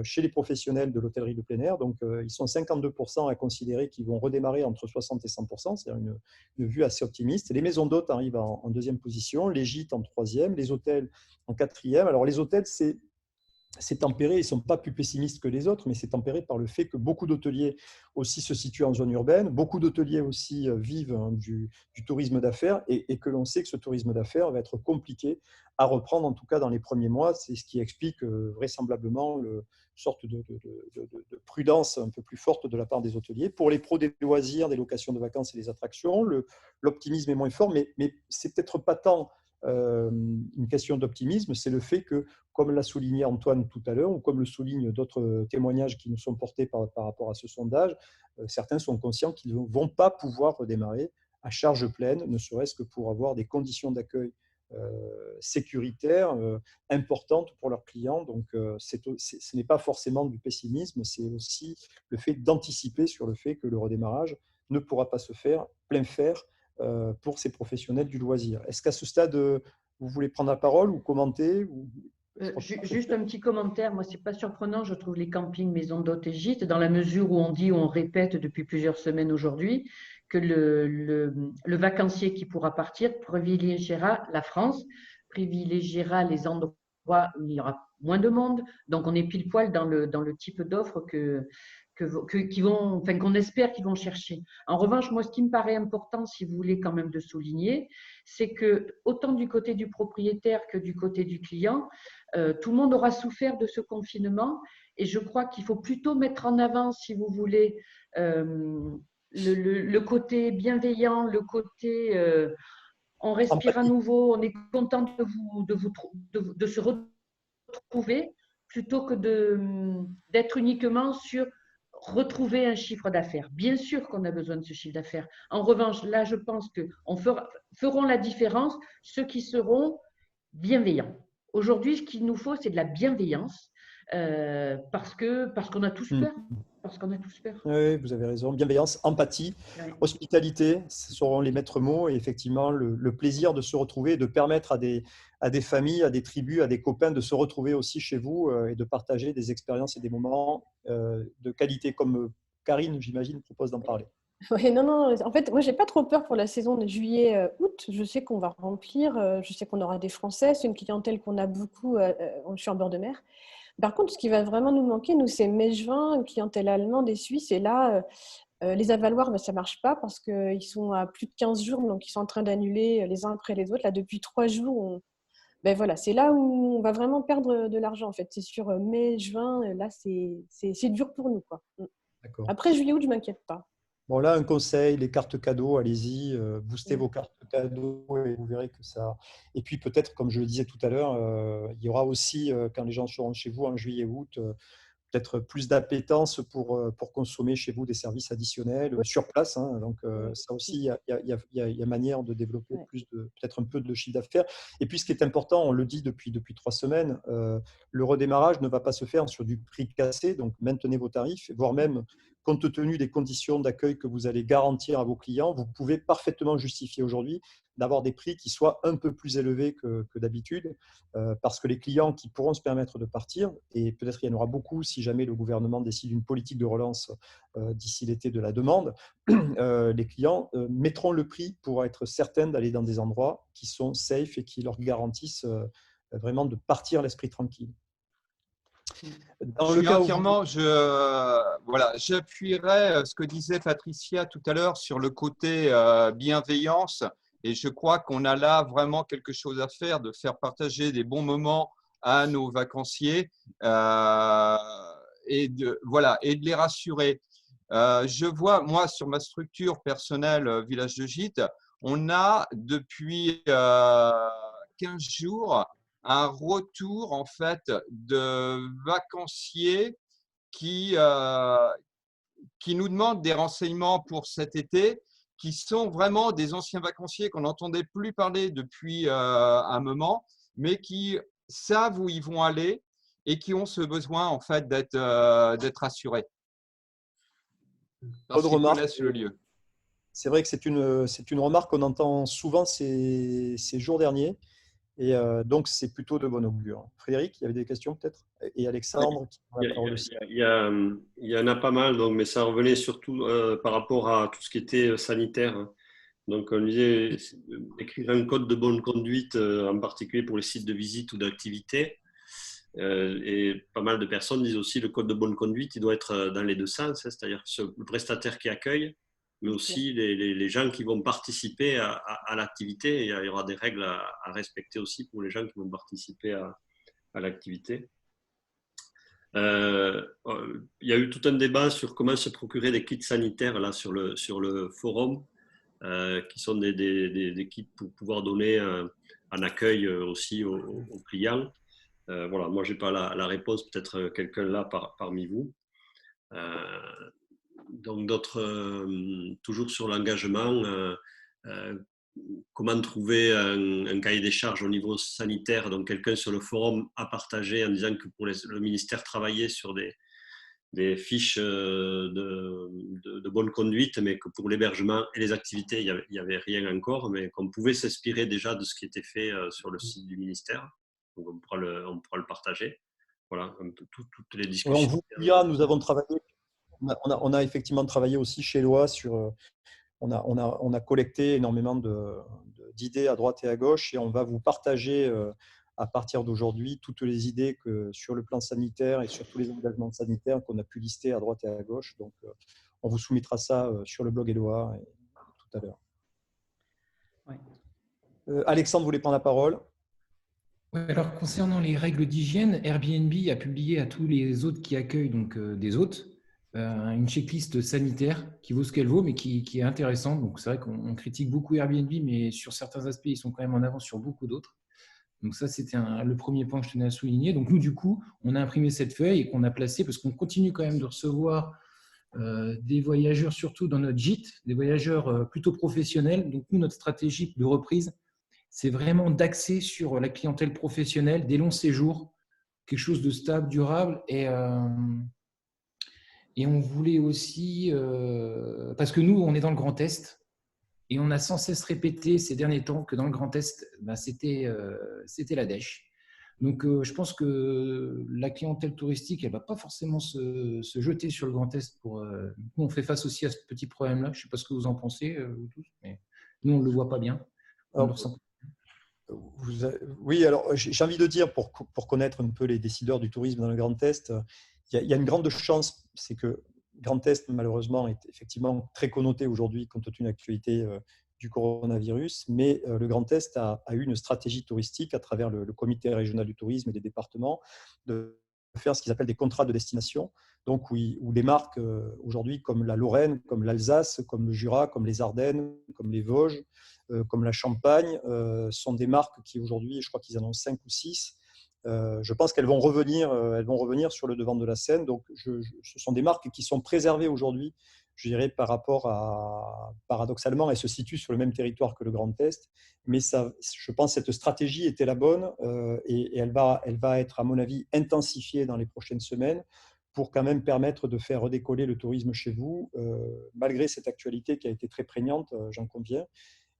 chez les professionnels de l'hôtellerie de plein air. Donc, ils sont 52% à considérer qu'ils vont redémarrer entre 60 et 100%, c'est-à-dire une vue assez optimiste. Les maisons d'hôtes arrivent en deuxième position, les gîtes en troisième, les hôtels en quatrième. Alors, les hôtels, c'est tempéré, ils ne sont pas plus pessimistes que les autres, mais c'est tempéré par le fait que beaucoup d'hôteliers aussi se situent en zone urbaine, beaucoup d'hôteliers aussi vivent du tourisme d'affaires et que l'on sait que ce tourisme d'affaires va être compliqué à reprendre, en tout cas dans les premiers mois. C'est ce qui explique vraisemblablement une sorte de prudence un peu plus forte de la part des hôteliers. Pour les pros des loisirs, des locations de vacances et des attractions, l'optimisme est moins fort, mais c'est peut-être pas tant une question d'optimisme, c'est le fait que, comme l'a souligné Antoine tout à l'heure, ou comme le soulignent d'autres témoignages qui nous sont portés par rapport à ce sondage, certains sont conscients qu'ils ne vont pas pouvoir redémarrer à charge pleine, ne serait-ce que pour avoir des conditions d'accueil sécuritaires importantes pour leurs clients. Donc, ce n'est pas forcément du pessimisme, c'est aussi le fait d'anticiper sur le fait que le redémarrage ne pourra pas se faire plein fer pour ces professionnels du loisir. Est-ce qu'à ce stade, vous voulez prendre la parole ou commenter Juste un petit commentaire. Moi, ce n'est pas surprenant, je trouve, les campings, maisons d'hôtes et gîtes, dans la mesure où on répète depuis plusieurs semaines aujourd'hui que le vacancier qui pourra partir privilégiera la France, privilégiera les endroits où il y aura moins de monde. Donc, on est pile poil dans le type d'offre qu'on espère qu'ils vont chercher. En revanche, moi, ce qui me paraît important, si vous voulez quand même de souligner, c'est que autant du côté du propriétaire que du côté du client, tout le monde aura souffert de ce confinement et je crois qu'il faut plutôt mettre en avant, si vous voulez, le côté bienveillant, le côté on respire à nouveau, on est content de se retrouver, plutôt que d'être uniquement sur retrouver un chiffre d'affaires. Bien sûr qu'on a besoin de ce chiffre d'affaires. En revanche, là, je pense qu'on feront la différence ceux qui seront bienveillants. Aujourd'hui, ce qu'il nous faut, c'est de la bienveillance parce qu'on a tous peur. Parce qu'on a tous peur. Oui, vous avez raison. Bienveillance, empathie, hospitalité, ce seront les maîtres mots. Et effectivement, le plaisir de se retrouver et de permettre à des familles, à des tribus, à des copains de se retrouver aussi chez vous et de partager des expériences et des moments de qualité, comme Karine, j'imagine, propose d'en parler. Oui, non. En fait, moi, j'ai pas trop peur pour la saison de juillet-août. Je sais qu'on va remplir. Je sais qu'on aura des Français. C'est une clientèle qu'on a beaucoup. Je suis en bord de mer. Par contre, ce qui va vraiment nous manquer, nous, c'est mai-juin, une clientèle allemande et suisse. Et là, les avaloirs, ça ne marche pas parce qu'ils sont à plus de 15 jours. Donc, ils sont en train d'annuler les uns après les autres. Là, depuis 3 jours, voilà, c'est là où on va vraiment perdre de l'argent. En fait, c'est sur mai-juin. Là, c'est dur pour nous, quoi. Après juillet-août, je ne m'inquiète pas. Bon, là, un conseil, les cartes cadeaux, allez-y, boostez vos cartes cadeaux et vous verrez que ça… Et puis peut-être, comme je le disais tout à l'heure, il y aura aussi, quand les gens seront chez vous en juillet-août, peut-être plus d'appétence pour consommer chez vous des services additionnels sur place. Hein. Donc, ça aussi, il y a manière de développer peut-être un peu de chiffre d'affaires. Et puis, ce qui est important, on le dit depuis 3 semaines, le redémarrage ne va pas se faire sur du prix cassé. Donc, maintenez vos tarifs, voire même compte tenu des conditions d'accueil que vous allez garantir à vos clients, vous pouvez parfaitement justifier aujourd'hui d'avoir des prix qui soient un peu plus élevés que d'habitude, parce que les clients qui pourront se permettre de partir, et peut-être il y en aura beaucoup si jamais le gouvernement décide une politique de relance d'ici l'été de la demande, les clients mettront le prix pour être certains d'aller dans des endroits qui sont safe et qui leur garantissent vraiment de partir l'esprit tranquille. Dans le cas entièrement, voilà, j'appuierai ce que disait Patricia tout à l'heure sur le côté bienveillance. Et je crois qu'on a là vraiment quelque chose à faire, de faire partager des bons moments à nos vacanciers et de les rassurer. Je vois, moi, sur ma structure personnelle Village de Gîtes, on a depuis 15 jours un retour en fait de vacanciers qui nous demandent des renseignements pour cet été, qui sont vraiment des anciens vacanciers qu'on n'entendait plus parler depuis un moment, mais qui savent où ils vont aller et qui ont ce besoin en fait d'être assurés. Parce qu'ils connaissent le lieu. C'est vrai que c'est une remarque qu'on entend souvent ces jours derniers. Et donc, c'est plutôt de bon augure. Frédéric, il y avait des questions peut-être? Et Alexandre qui a la parole aussi. Il y en a pas mal, donc, mais ça revenait surtout par rapport à tout ce qui était sanitaire. Donc, on disait écrire un code de bonne conduite, en particulier pour les sites de visite ou d'activité. Et pas mal de personnes disent aussi le code de bonne conduite, il doit être dans les deux sens, c'est-à-dire le prestataire qui accueille, mais aussi les gens qui vont participer à l'activité. Il y aura des règles à respecter aussi pour les gens qui vont participer à l'activité. Il y a eu tout un débat sur comment se procurer des kits sanitaires là, sur le forum, qui sont des kits pour pouvoir donner un accueil aussi aux clients. Voilà, moi, je n'ai pas la réponse, peut-être quelqu'un là parmi vous. Donc, toujours sur l'engagement, comment trouver un cahier des charges au niveau sanitaire. Donc, quelqu'un sur le forum a partagé en disant que pour le ministère travaillait sur des fiches de bonne conduite, mais que pour l'hébergement et les activités, il n'y avait rien encore, mais qu'on pouvait s'inspirer déjà de ce qui était fait sur le site du ministère. Donc, on pourra le partager. Voilà, un peu toutes les discussions. On vous dira, nous avons travaillé. On a effectivement travaillé aussi chez Loa sur. On a collecté énormément d'idées à droite et à gauche et on va vous partager à partir d'aujourd'hui toutes les idées sur le plan sanitaire et sur tous les engagements sanitaires qu'on a pu lister à droite et à gauche. Donc, on vous soumettra ça sur le blog Eloa tout à l'heure. Ouais. Alexandre voulait prendre la parole. Alors, concernant les règles d'hygiène, Airbnb a publié à tous les hôtes qui accueillent donc, des hôtes une checklist sanitaire qui vaut ce qu'elle vaut, mais qui est intéressante. Donc, c'est vrai qu'on critique beaucoup Airbnb, mais sur certains aspects, ils sont quand même en avance sur beaucoup d'autres. Donc, ça, c'était le premier point que je tenais à souligner. Donc, nous, du coup, on a imprimé cette feuille et qu'on a placée parce qu'on continue quand même de recevoir des voyageurs, surtout dans notre gîte, des voyageurs plutôt professionnels. Donc, nous, notre stratégie de reprise, c'est vraiment d'axer sur la clientèle professionnelle, des longs séjours, quelque chose de stable, durable. Et on voulait aussi, parce que nous, on est dans le Grand Est, et on a sans cesse répété ces derniers temps que dans le Grand Est, c'était la dèche. Donc, je pense que la clientèle touristique, elle ne va pas forcément se jeter sur le Grand Est. Nous, on fait face aussi à ce petit problème-là. Je ne sais pas ce que vous en pensez, vous tous, mais nous, on ne le voit pas bien. Oui, alors j'ai envie de dire, pour connaître un peu les décideurs du tourisme dans le Grand Est, il y a une grande chance, c'est que Grand Est, malheureusement, est effectivement très connoté aujourd'hui compte tenu de l'actualité du coronavirus, mais le Grand Est a eu une stratégie touristique à travers le comité régional du tourisme et les départements de faire ce qu'ils appellent des contrats de destination, donc où des marques aujourd'hui comme la Lorraine, comme l'Alsace, comme le Jura, comme les Ardennes, comme les Vosges, comme la Champagne, sont des marques qui aujourd'hui, je crois qu'ils en ont 5 ou 6. Je pense qu'elles vont revenir sur le devant de la scène. Donc, ce sont des marques qui sont préservées aujourd'hui, je dirais, par rapport à, paradoxalement, elles se situent sur le même territoire que le Grand Est. Mais je pense que cette stratégie était la bonne et elle va être, à mon avis, intensifiée dans les prochaines semaines pour quand même permettre de faire redécoller le tourisme chez vous, malgré cette actualité qui a été très prégnante, j'en conviens.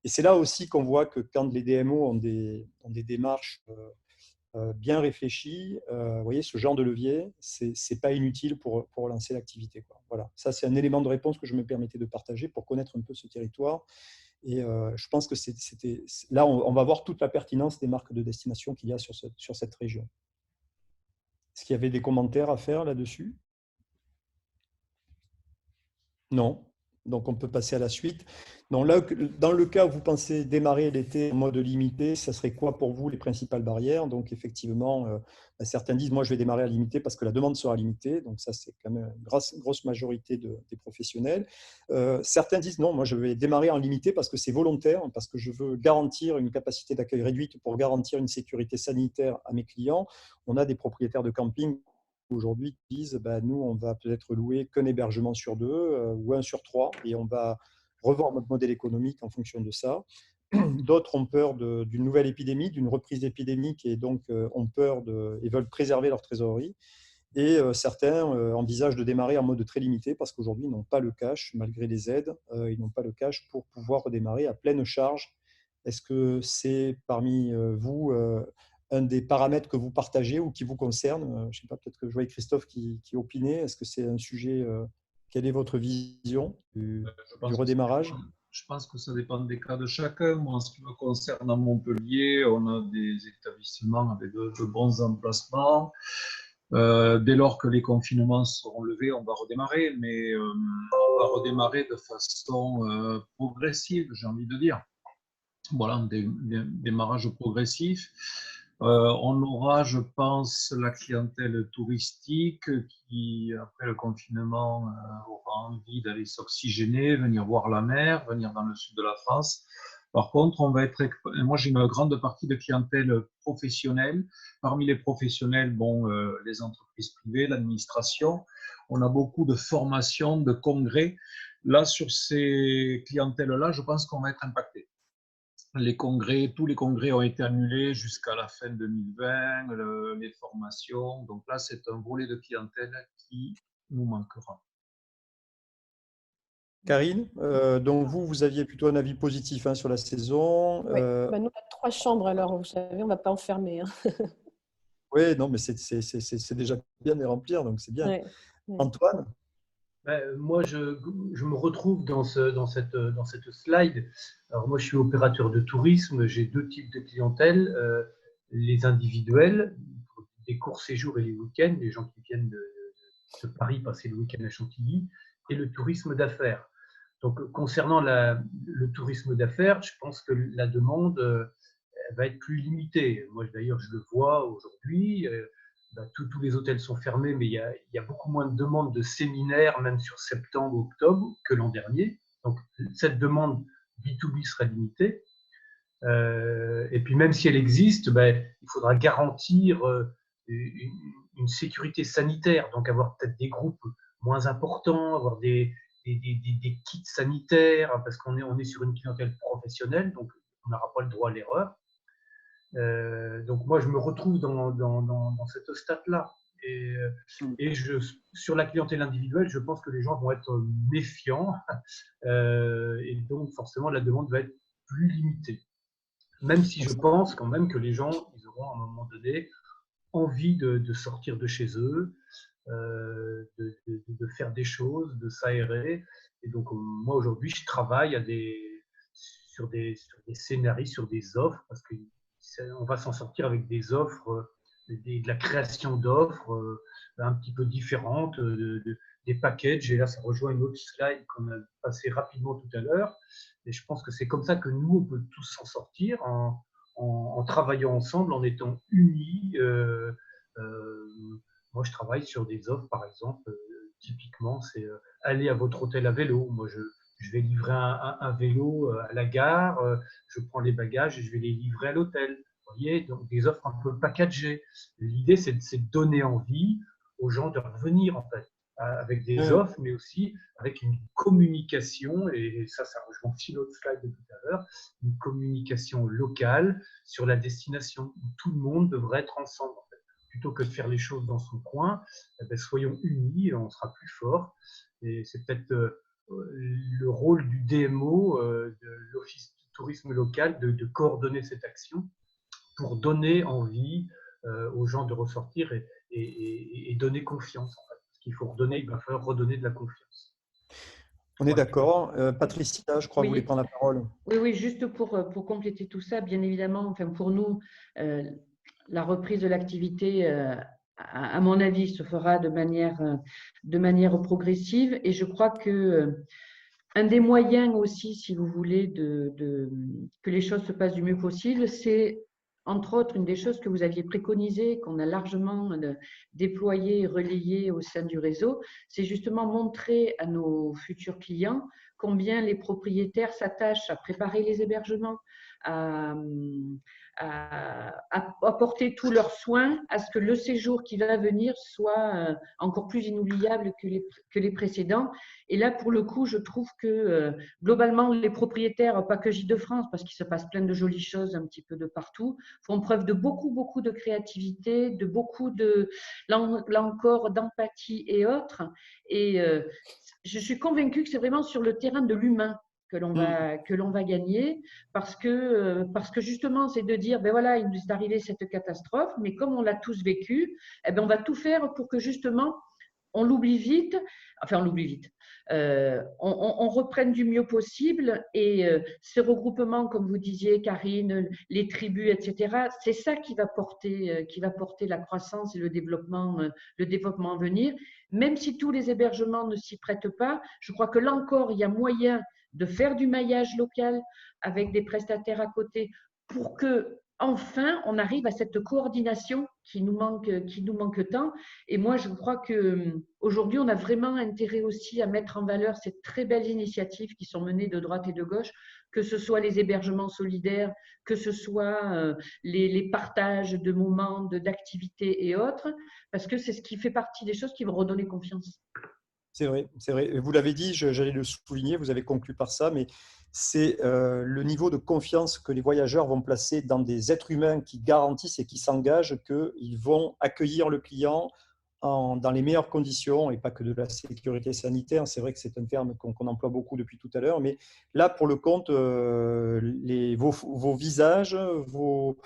Et c'est là aussi qu'on voit que quand les DMO ont des démarches bien réfléchies, vous voyez, ce genre de levier, ce n'est pas inutile pour lancer l'activité, quoi. Voilà, ça c'est un élément de réponse que je me permettais de partager pour connaître un peu ce territoire. Et je pense que là, on va voir toute la pertinence des marques de destination qu'il y a sur cette région. Est-ce qu'il y avait des commentaires à faire là-dessus? Non. Donc, on peut passer à la suite. Donc, là, dans le cas où vous pensez démarrer l'été en mode limité, ça serait quoi pour vous les principales barrières? Donc, effectivement, certains disent, moi, je vais démarrer à limité parce que la demande sera limitée. Donc, ça, c'est quand même une grosse majorité des professionnels. Certains disent, non, moi, je vais démarrer en limité parce que c'est volontaire, parce que je veux garantir une capacité d'accueil réduite pour garantir une sécurité sanitaire à mes clients. On a des propriétaires de camping aujourd'hui qui disent nous, on va peut-être louer qu'un hébergement sur 2 ou un sur 3 et on va revoir notre modèle économique en fonction de ça. D'autres ont peur d'une nouvelle épidémie, d'une reprise épidémique et donc ont peur et veulent préserver leur trésorerie. Et certains envisagent de démarrer en mode très limité parce qu'aujourd'hui, ils n'ont pas le cash, malgré les aides, ils n'ont pas le cash pour pouvoir redémarrer à pleine charge. Est-ce que c'est parmi vous un des paramètres que vous partagez ou qui vous concerne? Je ne sais pas, peut-être que je voyais Christophe qui opinait. Est-ce que c'est un sujet quelle est votre vision du redémarrage? Je pense que ça dépend des cas de chacun. Moi, en ce qui me concerne, à Montpellier, on a des établissements avec de bons emplacements. Dès lors que les confinements seront levés, on va redémarrer, mais on va redémarrer de façon progressive, j'ai envie de dire. Voilà, un démarrage progressif. On aura, je pense, la clientèle touristique qui, après le confinement, aura envie d'aller s'oxygéner, venir voir la mer, venir dans le sud de la France. Par contre, moi j'ai une grande partie de clientèle professionnelle. Parmi les professionnels, les entreprises privées, l'administration. On a beaucoup de formations, de congrès. Là, sur ces clientèles-là, je pense qu'on va être impacté. Tous les congrès ont été annulés jusqu'à la fin 2020, les formations. Donc là, c'est un volet de clientèle qui nous manquera. Karine, donc vous aviez plutôt un avis positif sur la saison. Oui, nous, on a 3 chambres, alors vous savez, on ne va pas enfermer. Oui, non, mais c'est déjà bien de les remplir, donc c'est bien. Ouais. Antoine? Moi, je me retrouve dans cette slide. Alors moi, je suis opérateur de tourisme. J'ai 2 types de clientèle. Les individuels, des courts séjours et les week-ends, les gens qui viennent de Paris passer le week-end à Chantilly, et le tourisme d'affaires. Donc, concernant le tourisme d'affaires, je pense que la demande va être plus limitée. Moi, d'ailleurs, je le vois aujourd'hui. Tous les hôtels sont fermés, mais il y a beaucoup moins de demandes de séminaires, même sur septembre, octobre, que l'an dernier. Donc, cette demande B2B sera limitée. Et puis, même si elle existe, il faudra garantir une sécurité sanitaire, donc avoir peut-être des groupes moins importants, avoir des kits sanitaires, parce qu'on est sur une clientèle professionnelle, donc on n'aura pas le droit à l'erreur. Donc moi, je me retrouve dans cette stade-là. Et sur la clientèle individuelle, je pense que les gens vont être méfiants et donc forcément la demande va être plus limitée. Même si je pense quand même que les gens, ils auront à un moment donné envie de sortir de chez eux, de faire des choses, de s'aérer. Et donc moi aujourd'hui, je travaille sur des scénarios, sur des offres, parce qu'on va s'en sortir avec des offres, de la création d'offres un petit peu différentes, des packages. Et là, ça rejoint une autre slide qu'on a passé rapidement tout à l'heure. Et je pense que c'est comme ça que nous, on peut tous s'en sortir en travaillant ensemble, en étant unis. Moi, je travaille sur des offres, par exemple, typiquement, c'est aller à votre hôtel à vélo. Moi, je vais livrer un vélo à la gare, je prends les bagages et je vais les livrer à l'hôtel. Vous voyez, donc des offres un peu packagées. L'idée, c'est de donner envie aux gens de revenir, en fait, avec des offres, mais aussi avec une communication, et ça rejoint aussi l'autre slide de tout à l'heure, une communication locale sur la destination, où tout le monde devrait être ensemble, en fait. plutôt que de faire les choses dans son coin, soyons unis, on sera plus fort. Et c'est peut-être le rôle du DMO, de l'Office du tourisme local, de coordonner cette action pour donner envie aux gens de ressortir et donner confiance. En fait. Parce qu'il faut redonner, il va falloir redonner de la confiance. On est d'accord. Patricia, je crois que vous voulez prendre la parole. Oui, juste pour compléter tout ça, bien évidemment, enfin, pour nous, la reprise de l'activité, à mon avis, se fera de manière progressive. Et je crois que un des moyens aussi, si vous voulez, que les choses se passent du mieux possible, c'est entre autres une des choses que vous aviez préconisées, qu'on a largement déployé et relayé au sein du réseau, c'est justement montrer à nos futurs clients combien les propriétaires s'attachent à préparer les hébergements, à apporter tous leurs soins à ce que le séjour qui va venir soit encore plus inoubliable que les précédents. Et là, pour le coup, je trouve que globalement, les propriétaires, pas que Gîtes-de-France, parce qu'il se passe plein de jolies choses un petit peu de partout, font preuve de beaucoup de créativité, de beaucoup là encore, d'empathie et autres. Et je suis convaincue que c'est vraiment sur le terrain de l'humain que l'on va gagner, parce que justement, c'est de dire, ben voilà, il nous est arrivé cette catastrophe, mais comme on l'a tous vécu, eh ben on va tout faire pour que justement, on l'oublie vite, on reprenne du mieux possible, et ces regroupements, comme vous disiez, Karine, les tribus, etc., c'est ça qui va porter la croissance et le développement à venir. Même si tous les hébergements ne s'y prêtent pas, je crois que là encore, il y a moyen de faire du maillage local avec des prestataires à côté pour que enfin on arrive à cette coordination qui nous manque tant. Et moi, je crois qu'aujourd'hui, on a vraiment intérêt aussi à mettre en valeur ces très belles initiatives qui sont menées de droite et de gauche, que ce soit les hébergements solidaires, que ce soit les partages de moments, d'activités et autres, parce que c'est ce qui fait partie des choses qui vont redonner confiance. C'est vrai, c'est vrai. Vous l'avez dit, j'allais le souligner, vous avez conclu par ça, mais c'est le niveau de confiance que les voyageurs vont placer dans des êtres humains qui garantissent et qui s'engagent qu'ils vont accueillir le client dans les meilleures conditions, et pas que de la sécurité sanitaire. C'est vrai que c'est un terme qu'on emploie beaucoup depuis tout à l'heure, mais là, pour le compte, vos visages, vos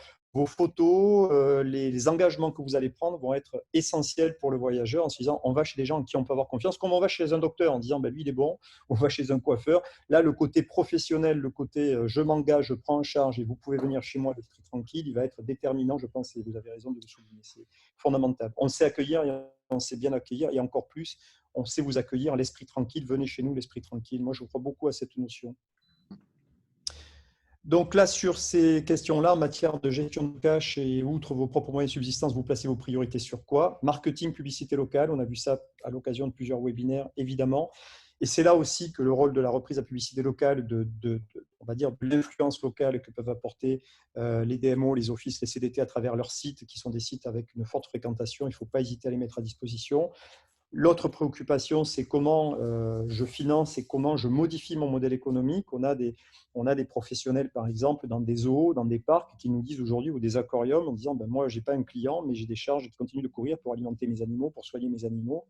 photos, les engagements que vous allez prendre vont être essentiels pour le voyageur, en se disant on va chez des gens en qui on peut avoir confiance, comme on va chez un docteur en disant ben, lui il est bon, on va chez un coiffeur. Là, le côté professionnel, le côté je m'engage, je prends en charge et vous pouvez venir chez moi l'esprit tranquille, il va être déterminant, je pense, et vous avez raison de le souligner, c'est fondamental. On sait accueillir et on sait bien accueillir, et encore plus, on sait vous accueillir, l'esprit tranquille, venez chez nous, l'esprit tranquille. Moi, je crois beaucoup à cette notion. Donc là, sur ces questions-là, en matière de gestion de cash et outre vos propres moyens de subsistance, vous placez vos priorités sur quoi? Marketing, publicité locale, on a vu ça à l'occasion de plusieurs webinaires, évidemment. Et c'est là aussi que le rôle de la reprise à publicité locale, on va dire, de l'influence locale que peuvent apporter les DMO, les offices, les CDT à travers leurs sites, qui sont des sites avec une forte fréquentation. Il ne faut pas hésiter à les mettre à disposition. L'autre préoccupation, c'est comment je finance et comment je modifie mon modèle économique. On a des professionnels, par exemple, dans des zoos, dans des parcs, qui nous disent aujourd'hui, ou des aquariums, en disant ben, moi, je n'ai pas un client, mais j'ai des charges qui continuent de courir pour alimenter mes animaux, pour soigner mes animaux.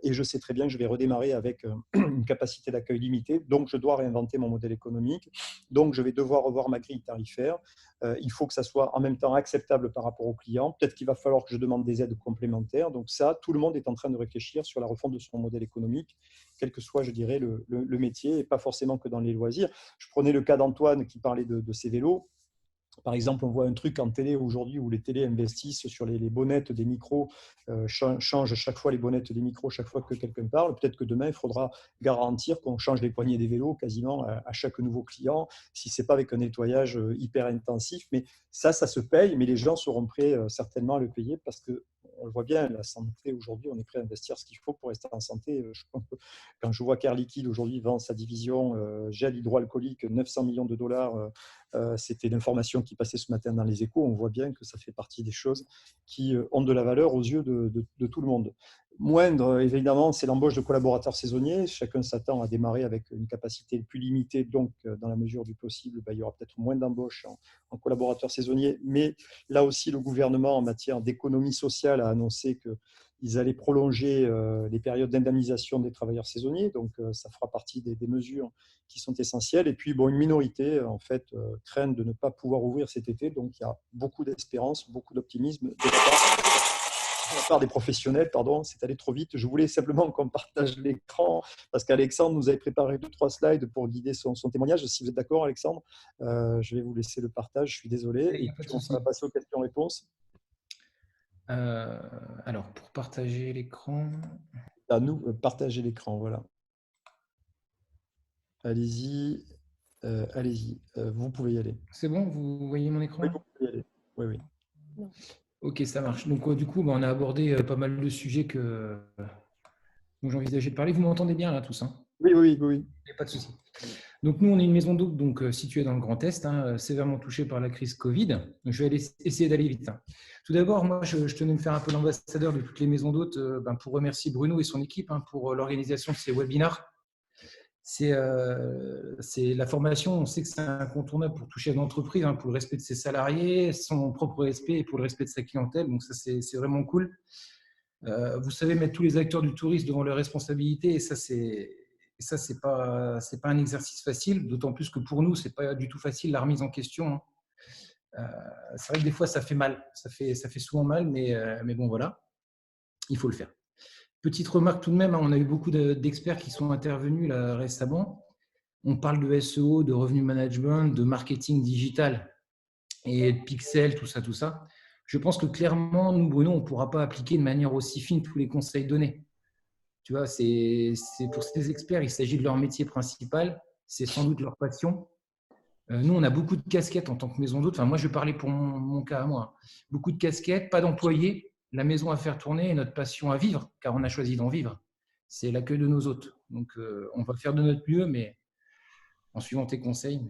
Et je sais très bien que je vais redémarrer avec une capacité d'accueil limitée, donc je dois réinventer mon modèle économique, donc je vais devoir revoir ma grille tarifaire. Il faut que ça soit en même temps acceptable par rapport aux clients. Peut-être qu'il va falloir que je demande des aides complémentaires. Donc ça, tout le monde est en train de réfléchir sur la refonte de son modèle économique, quel que soit, je dirais, le métier, et pas forcément que dans les loisirs. Je prenais le cas d'Antoine qui parlait de ses vélos. Par exemple, on voit un truc en télé aujourd'hui où les télés investissent sur les bonnettes des micros, changent chaque fois les bonnettes des micros chaque fois que quelqu'un parle. Peut-être que demain, il faudra garantir qu'on change les poignées des vélos quasiment à chaque nouveau client, si ce n'est pas avec un nettoyage hyper intensif. Mais ça se paye, mais les gens seront prêts certainement à le payer parce que on le voit bien, la santé aujourd'hui, on est prêt à investir ce qu'il faut pour rester en santé. Quand je vois qu'Air Liquide aujourd'hui vend sa division gel hydroalcoolique 900 millions de dollars, c'était l'information qui passait ce matin dans les Échos, on voit bien que ça fait partie des choses qui ont de la valeur aux yeux de tout le monde. Moindre, évidemment, c'est l'embauche de collaborateurs saisonniers. Chacun s'attend à démarrer avec une capacité plus limitée, donc dans la mesure du possible, il y aura peut-être moins d'embauches en collaborateurs saisonniers. Mais là aussi, le gouvernement, en matière d'économie sociale, a annoncé qu'ils allaient prolonger les périodes d'indemnisation des travailleurs saisonniers. Donc, ça fera partie des mesures qui sont essentielles. Et puis, une minorité, en fait, craignent de ne pas pouvoir ouvrir cet été. Donc, il y a beaucoup d'espérance, beaucoup d'optimisme de la part des professionnels. Pardon, c'est allé trop vite. Je voulais simplement qu'on partage l'écran parce qu'Alexandre nous avait préparé 2-3 slides pour guider son témoignage. Si vous êtes d'accord, Alexandre, je vais vous laisser le partage. Je suis désolé. Et puis, on va passer aux questions-réponses. Alors, pour partager l'écran. À nous, partager l'écran, voilà. Allez-y. Allez-y. Vous pouvez y aller. C'est bon, vous voyez mon écran? Oui, vous pouvez y aller. Oui, oui. Non. Ok, ça marche. Donc, du coup, on a abordé pas mal de sujets dont j'envisageais de parler. Vous m'entendez bien, là, tous, hein? Oui. Il n'y a pas de souci. Donc, nous, on est une maison d'hôtes située dans le Grand Est, sévèrement touchée par la crise Covid. Donc, je vais essayer d'aller vite. Tout d'abord, moi, je tenais à me faire un peu l'ambassadeur de toutes les maisons d'hôtes pour remercier Bruno et son équipe pour l'organisation de ces webinars. C'est la formation, on sait que c'est incontournable pour tout chef d'entreprise, pour le respect de ses salariés, son propre respect et pour le respect de sa clientèle. Donc ça, c'est vraiment cool. Vous savez mettre tous les acteurs du tourisme devant leurs responsabilités et ça, c'est pas un exercice facile, d'autant plus que pour nous, c'est pas du tout facile la remise en question. C'est vrai que des fois, ça fait mal. Ça fait souvent mal, mais bon, voilà, il faut le faire. Petite remarque tout de même, on a eu beaucoup d'experts qui sont intervenus là, récemment. On parle de SEO, de revenu management, de marketing digital et de pixels, tout ça. Je pense que clairement, nous, Bruno, on ne pourra pas appliquer de manière aussi fine tous les conseils donnés. Tu vois, c'est pour ces experts, il s'agit de leur métier principal, c'est sans doute leur passion. Nous, on a beaucoup de casquettes en tant que maison d'hôte. Enfin, moi, je vais parler pour mon cas à moi. Beaucoup de casquettes, pas d'employés, la maison à faire tourner et notre passion à vivre, car on a choisi d'en vivre. C'est l'accueil de nos hôtes. Donc, on va faire de notre mieux, mais en suivant tes conseils.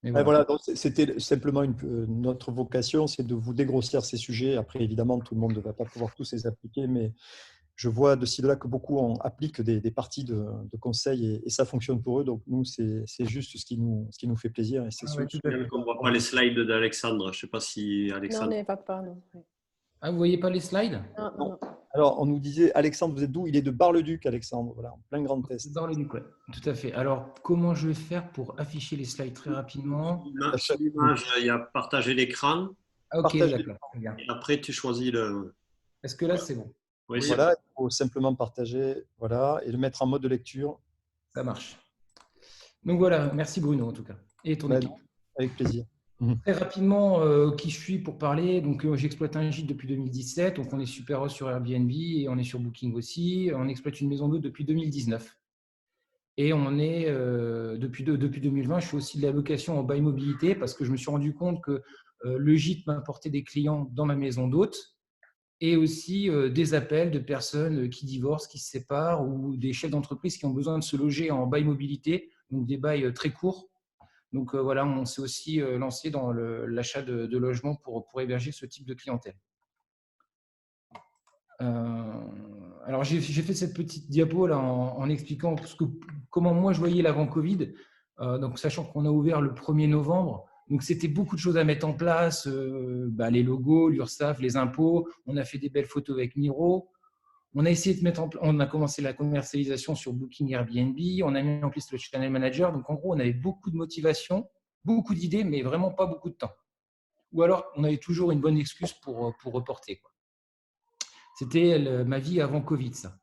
Mais voilà. C'était simplement notre vocation, c'est de vous dégrossir ces sujets. Après, évidemment, tout le monde ne va pas pouvoir tous les appliquer, mais je vois de ci de là que beaucoup appliquent des parties de conseils et ça fonctionne pour eux. Donc, nous, c'est juste ce qui nous fait plaisir. Et c'est on ne voit pas les slides d'Alexandre. Je ne sais pas si Alexandre… Non, on n'est pas, non. Ah, vous ne voyez pas les slides? Non. Alors, on nous disait, Alexandre, vous êtes d'où? Il est de Bar-le-Duc, Alexandre, voilà, en plein Grand Est. Bar-le-Duc, oui, tout à fait. Alors, comment je vais faire pour afficher les slides très rapidement? Sur l'image, il y a partager l'écran. Ah, ok, d'accord. Et après, tu choisis le… Est-ce que là, c'est bon? Oui, voilà, il faut simplement partager, voilà, et le mettre en mode de lecture. Ça marche. Donc voilà, merci Bruno en tout cas, et ton équipe. Avec plaisir. Très rapidement, qui je suis pour parler. Donc, j'exploite un gîte depuis 2017. Donc, on est super sur Airbnb et on est sur Booking aussi. On exploite une maison d'hôte depuis 2019. Et on est, depuis 2020, je fais aussi de la location en bail mobilité parce que je me suis rendu compte que le gîte m'apportait des clients dans ma maison d'hôte et aussi des appels de personnes qui divorcent, qui se séparent ou des chefs d'entreprise qui ont besoin de se loger en bail mobilité, donc des bails très courts. Donc voilà, on s'est aussi lancé dans l'achat de logements pour héberger ce type de clientèle. Alors j'ai fait cette petite diapo là en expliquant comment moi je voyais l'avant-Covid, donc sachant qu'on a ouvert le 1er novembre, donc c'était beaucoup de choses à mettre en place, les logos, l'URSSAF, les impôts, on a fait des belles photos avec Miro. On a essayé de on a commencé la commercialisation sur Booking Airbnb, on a mis en place le Channel Manager. Donc, en gros, on avait beaucoup de motivation, beaucoup d'idées, mais vraiment pas beaucoup de temps. Ou alors, on avait toujours une bonne excuse pour reporter, quoi. C'était ma vie avant Covid, ça.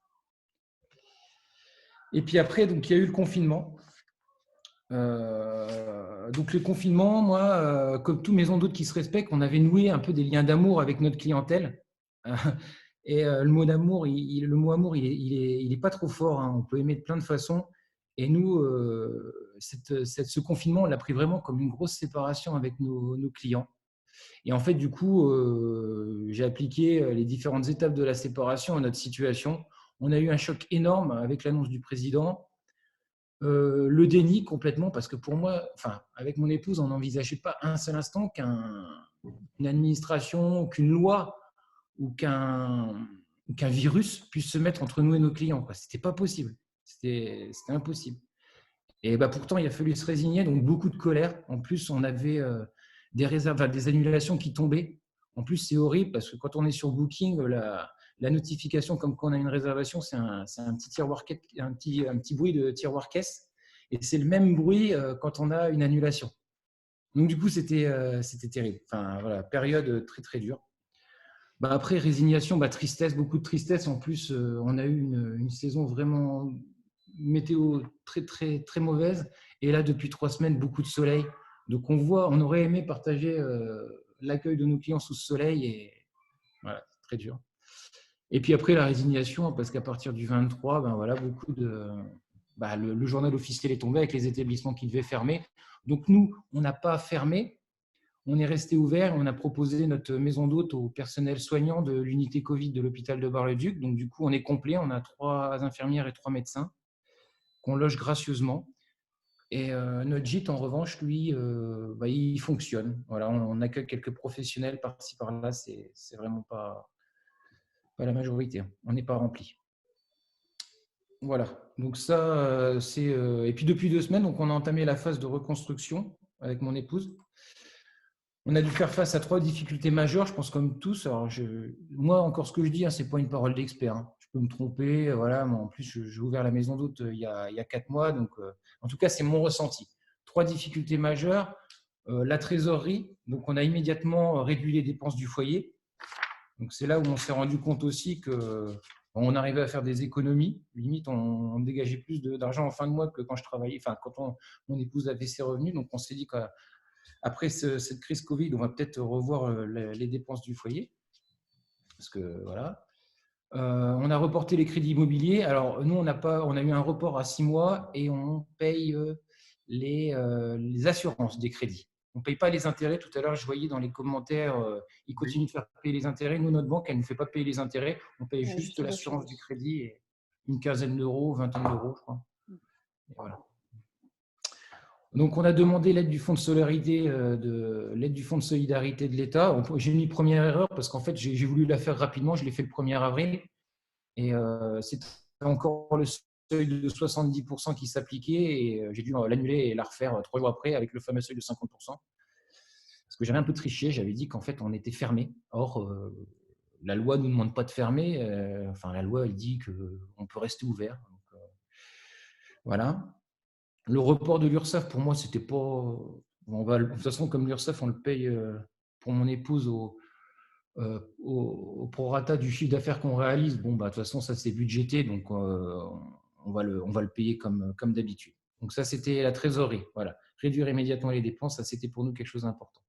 Et puis après, donc, il y a eu le confinement. Donc, le confinement, moi, comme tous maisons d'hôtes qui se respectent, on avait noué un peu des liens d'amour avec notre clientèle. Et le mot amour, il est pas trop fort. On peut aimer de plein de façons. Et nous, ce confinement, on l'a pris vraiment comme une grosse séparation avec nos clients. Et en fait, du coup, j'ai appliqué les différentes étapes de la séparation à notre situation. On a eu un choc énorme avec l'annonce du président. Le déni complètement, parce que pour moi, avec mon épouse, on n'envisageait pas un seul instant qu'une administration, qu'une loi ou qu'un qu'un virus puisse se mettre entre nous et nos clients. Ce n'était pas possible. C'était impossible. Et pourtant, il a fallu se résigner, donc beaucoup de colère. En plus, on avait des annulations qui tombaient. En plus, c'est horrible parce que quand on est sur Booking, la notification comme quand on a une réservation, c'est un petit tiroir, un petit bruit de tiroir caisse. Et c'est le même bruit quand on a une annulation. Donc, du coup, c'était terrible. Enfin, voilà, période très, très dure. Après, résignation, tristesse, beaucoup de tristesse. En plus, on a eu une saison vraiment météo très, très, très mauvaise. Et là, depuis 3 semaines, beaucoup de soleil. Donc, on aurait aimé partager l'accueil de nos clients sous ce soleil. Et voilà, c'est très dur. Et puis après, la résignation, parce qu'à partir du 23, beaucoup de… le journal officiel est tombé avec les établissements qui devaient fermer. Donc, nous, on n'a pas fermé. On est resté ouvert. On a proposé notre maison d'hôte au personnel soignant de l'unité Covid de l'hôpital de Bar-le-Duc. Donc, du coup, on est complet. On a 3 infirmières et 3 médecins qu'on loge gracieusement. Et notre gîte, en revanche, lui, il fonctionne. Voilà, on accueille quelques professionnels par-ci, par-là. C'est vraiment pas la majorité. On n'est pas rempli. Voilà. Donc ça, c'est… Et puis depuis 2 semaines, donc on a entamé la phase de reconstruction avec mon épouse. On a dû faire face à 3 difficultés majeures, je pense comme tous. Alors moi, encore ce que je dis, c'est pas une parole d'expert. Je peux me tromper, voilà. Mais en plus, j'ai ouvert la maison d'hôte il y a 4 mois, donc en tout cas, c'est mon ressenti. 3 difficultés majeures. La trésorerie, donc on a immédiatement réduit les dépenses du foyer. Donc c'est là où on s'est rendu compte aussi qu'on arrivait à faire des économies. Limite, on dégageait plus d'argent en fin de mois que quand je travaillais, quand mon épouse avait ses revenus. Donc on s'est dit qu'après cette crise Covid, on va peut-être revoir les dépenses du foyer. Parce que voilà. On a reporté les crédits immobiliers. Alors nous, on a eu un report à 6 mois et on paye les assurances des crédits. On ne paye pas les intérêts. Tout à l'heure, je voyais dans les commentaires, ils continuent de faire payer les intérêts. Nous, notre banque, elle ne fait pas payer les intérêts. On paye juste l'assurance du crédit et une quinzaine d'euros, 20 d'euros, je crois. Et voilà. Donc, on a demandé l'aide du fonds de solidarité de l'État. J'ai mis première erreur parce qu'en fait, j'ai voulu la faire rapidement. Je l'ai fait le 1er avril. Et c'est encore le seuil de 70% qui s'appliquait et j'ai dû l'annuler et la refaire 3 jours après avec le fameux seuil de 50%. Parce que j'avais un peu triché, j'avais dit qu'en fait on était fermé. Or, la loi ne nous demande pas de fermer. La loi elle dit qu'on peut rester ouvert. Donc, voilà. Le report de l'URSSAF, pour moi, c'était pas… de toute façon, comme l'URSSAF, on le paye pour mon épouse au prorata du chiffre d'affaires qu'on réalise. De toute façon, ça c'est budgété, donc on va le payer comme d'habitude. Donc ça, c'était la trésorerie. Voilà. Réduire immédiatement les dépenses, ça c'était pour nous quelque chose d'important.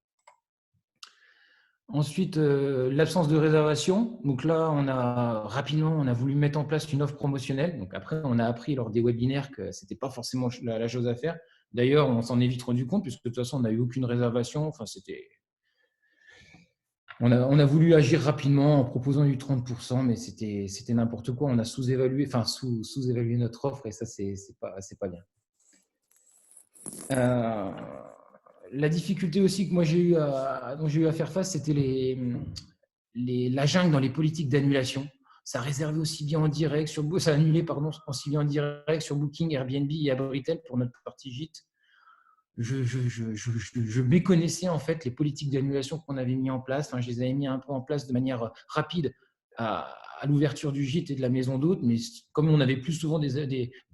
Ensuite, l'absence de réservation. Donc là, on a voulu mettre en place une offre promotionnelle. Donc après, on a appris lors des webinaires que c'était pas forcément la chose à faire. D'ailleurs, on s'en est vite rendu compte puisque de toute façon, on n'a eu aucune réservation. Enfin, on a voulu agir rapidement en proposant du 30%, mais c'était n'importe quoi. On a sous-évalué notre offre et ça, c'est pas bien. La difficulté aussi que moi dont j'ai eu à faire face, c'était la jungle dans les politiques d'annulation. Ça réservait aussi bien en direct ça annulait aussi bien en direct sur Booking, Airbnb et Abritel pour notre partie gîte. Je méconnaissais en fait les politiques d'annulation qu'on avait mis en place. Je les avais mis un peu en place de manière rapide à l'ouverture du gîte et de la maison d'hôte, mais comme on avait plus souvent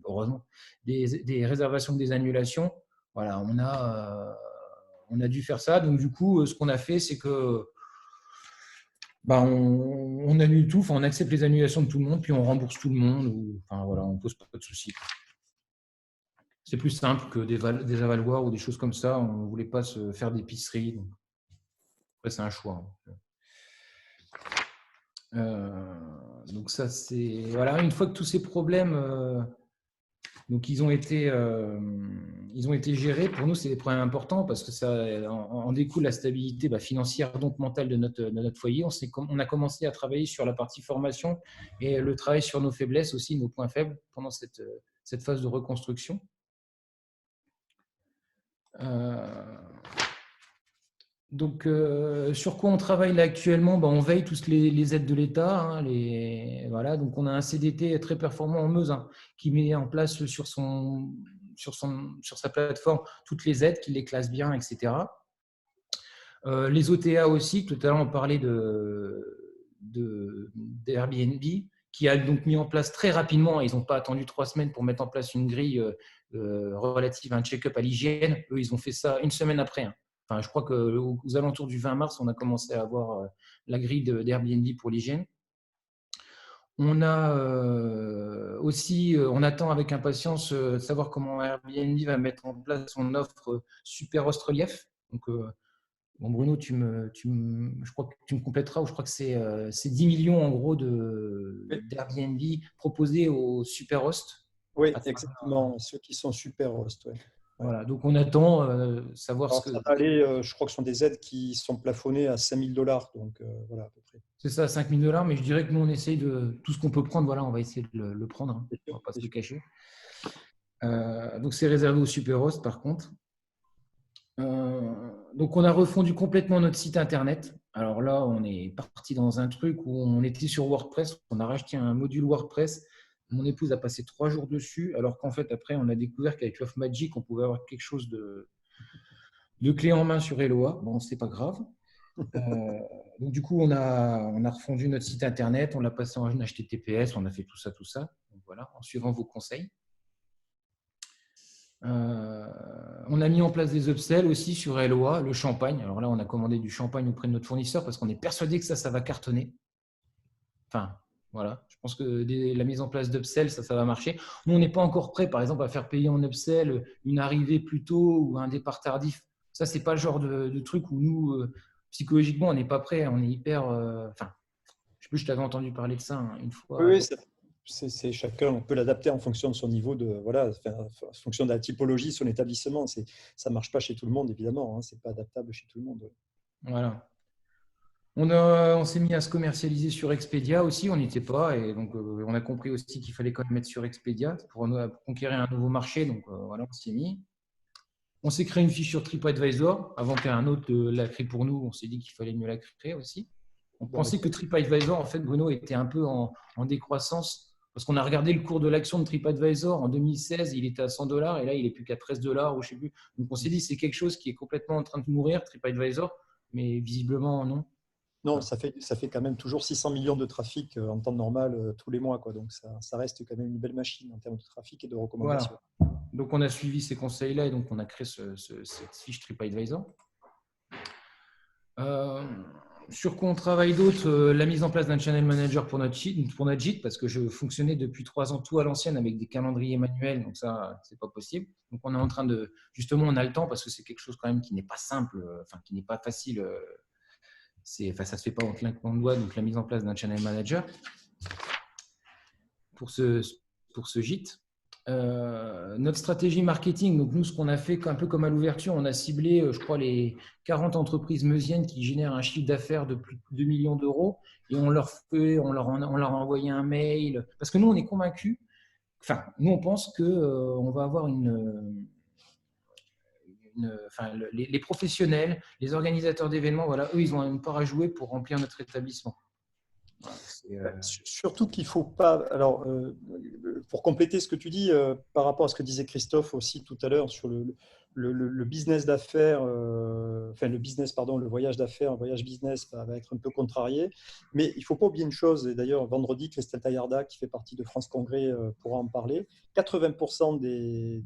heureusement des réservations que des annulations, voilà, on a dû faire ça. Donc du coup, ce qu'on a fait, c'est que on annule tout, on accepte les annulations de tout le monde, puis on rembourse tout le monde. Voilà, on ne pose pas de soucis. C'est plus simple que des avaloirs ou des choses comme ça. On ne voulait pas se faire d'épicerie. Après, c'est un choix. Donc ça, c'est… Voilà, une fois que tous ces problèmes ils ont été gérés, pour nous, c'est des problèmes importants parce que ça en découle la stabilité financière, donc mentale de notre foyer. On a commencé à travailler sur la partie formation et le travail sur nos faiblesses aussi, nos points faibles pendant cette phase de reconstruction. Donc, sur quoi on travaille là actuellement? On veille tous les aides de l'État. Hein, voilà. Donc, on a un CDT très performant en Meuse qui met en place sur sa plateforme toutes les aides, qui les classe bien, etc. Les OTA aussi, tout à l'heure on parlait d'Airbnb, qui a donc mis en place très rapidement, ils n'ont pas attendu 3 semaines pour mettre en place une grille relative à un check-up à l'hygiène. Eux, ils ont fait ça une semaine après. Hein. Enfin, je crois qu'aux alentours du 20 mars, on a commencé à avoir la grille d'Airbnb pour l'hygiène. On a aussi, on attend avec impatience de savoir comment Airbnb va mettre en place son offre Super Host Relief. Donc, bon, Bruno, je crois que tu me compléteras, ou je crois que c'est 10 millions en gros d'Airbnb proposés aux super hosts. Oui, exactement, ceux qui sont super hosts. Ouais. Voilà, donc on attend savoir Alors, ce que. Ça va aller, je crois que ce sont des aides qui sont plafonnées à 5 000 $, donc voilà à peu près. C'est ça, 5 000 $, mais je dirais que nous on essaye de tout ce qu'on peut prendre, voilà, on va essayer de le prendre, hein. On ne va pas se le cacher. Donc c'est réservé aux super hosts par contre. Donc, on a refondu complètement notre site internet. Alors là, on est parti dans un truc où on était sur WordPress. On a racheté un module WordPress. Mon épouse a passé 3 jours dessus, alors qu'en fait, après, on a découvert qu'avec Love Magic, on pouvait avoir quelque chose de clé en main sur Eloa. Bon, c'est pas grave. Donc, du coup, on a refondu notre site internet. On l'a passé en HTTPS. On a fait tout ça. Donc, voilà, en suivant vos conseils. On a mis en place des upsells aussi sur Eloa, le champagne. Alors là, on a commandé du champagne auprès de notre fournisseur parce qu'on est persuadé que ça va cartonner. Enfin, voilà. Je pense que la mise en place d'upsell, ça va marcher. Nous, on n'est pas encore prêt, par exemple, à faire payer en upsell une arrivée plus tôt ou un départ tardif. Ça, c'est pas le genre de truc où nous, psychologiquement, on n'est pas prêt. On est hyper. Enfin, je sais plus, je t'avais entendu parler de ça une fois. Oui, c'est chacun, on peut l'adapter en fonction de son niveau en fonction de la typologie, son établissement. Ça ne marche pas chez tout le monde, évidemment. Hein, ce n'est pas adaptable chez tout le monde. Voilà. On s'est mis à se commercialiser sur Expedia aussi, on n'y était pas. Et donc, on a compris aussi qu'il fallait quand même mettre sur Expedia pour conquérir un nouveau marché. Donc, voilà, on s'y est mis. On s'est créé une fiche sur TripAdvisor. Avant qu'un autre la crée pour nous, on s'est dit qu'il fallait mieux la créer aussi. On pensait que TripAdvisor, en fait, Bruno, était un peu en décroissance. Parce qu'on a regardé le cours de l'action de TripAdvisor en 2016, il était à 100 $, et là, il est plus qu'à 13 $ ou je ne sais plus. Donc, on s'est dit, c'est quelque chose qui est complètement en train de mourir, TripAdvisor, mais visiblement, non. Non, ça fait quand même toujours 600 millions de trafic en temps normal tous les mois, quoi. Donc, ça reste quand même une belle machine en termes de trafic et de recommandations. Voilà. Donc, on a suivi ces conseils-là et donc, on a créé cette fiche TripAdvisor. Sur quoi on travaille d'autre? La mise en place d'un channel manager pour notre gîte, parce que je fonctionnais depuis 3 ans tout à l'ancienne avec des calendriers manuels, donc ça, c'est pas possible. Donc, on est en train de… Justement, on a le temps parce que c'est quelque chose quand même qui n'est pas simple, qui n'est pas facile. Ça ne se fait pas en claquant de doigts, donc la mise en place d'un channel manager pour ce gîte. Notre stratégie marketing, donc nous, ce qu'on a fait un peu comme à l'ouverture, on a ciblé, je crois, les 40 entreprises meusiennes qui génèrent un chiffre d'affaires de plus de 2 millions d'euros et on leur a envoyé un mail parce que nous, on est convaincus, enfin, nous, on pense qu'on va avoir les professionnels, les organisateurs d'événements, voilà, eux, ils ont une part à jouer pour remplir notre établissement. Surtout qu'il ne faut pas… Alors, pour compléter ce que tu dis, par rapport à ce que disait Christophe aussi tout à l'heure sur le business d'affaires, le voyage d'affaires, le voyage business va être un peu contrarié. Mais il ne faut pas oublier une chose, et d'ailleurs, vendredi, Christelle Taillarda, qui fait partie de France Congrès, pourra en parler. 80% des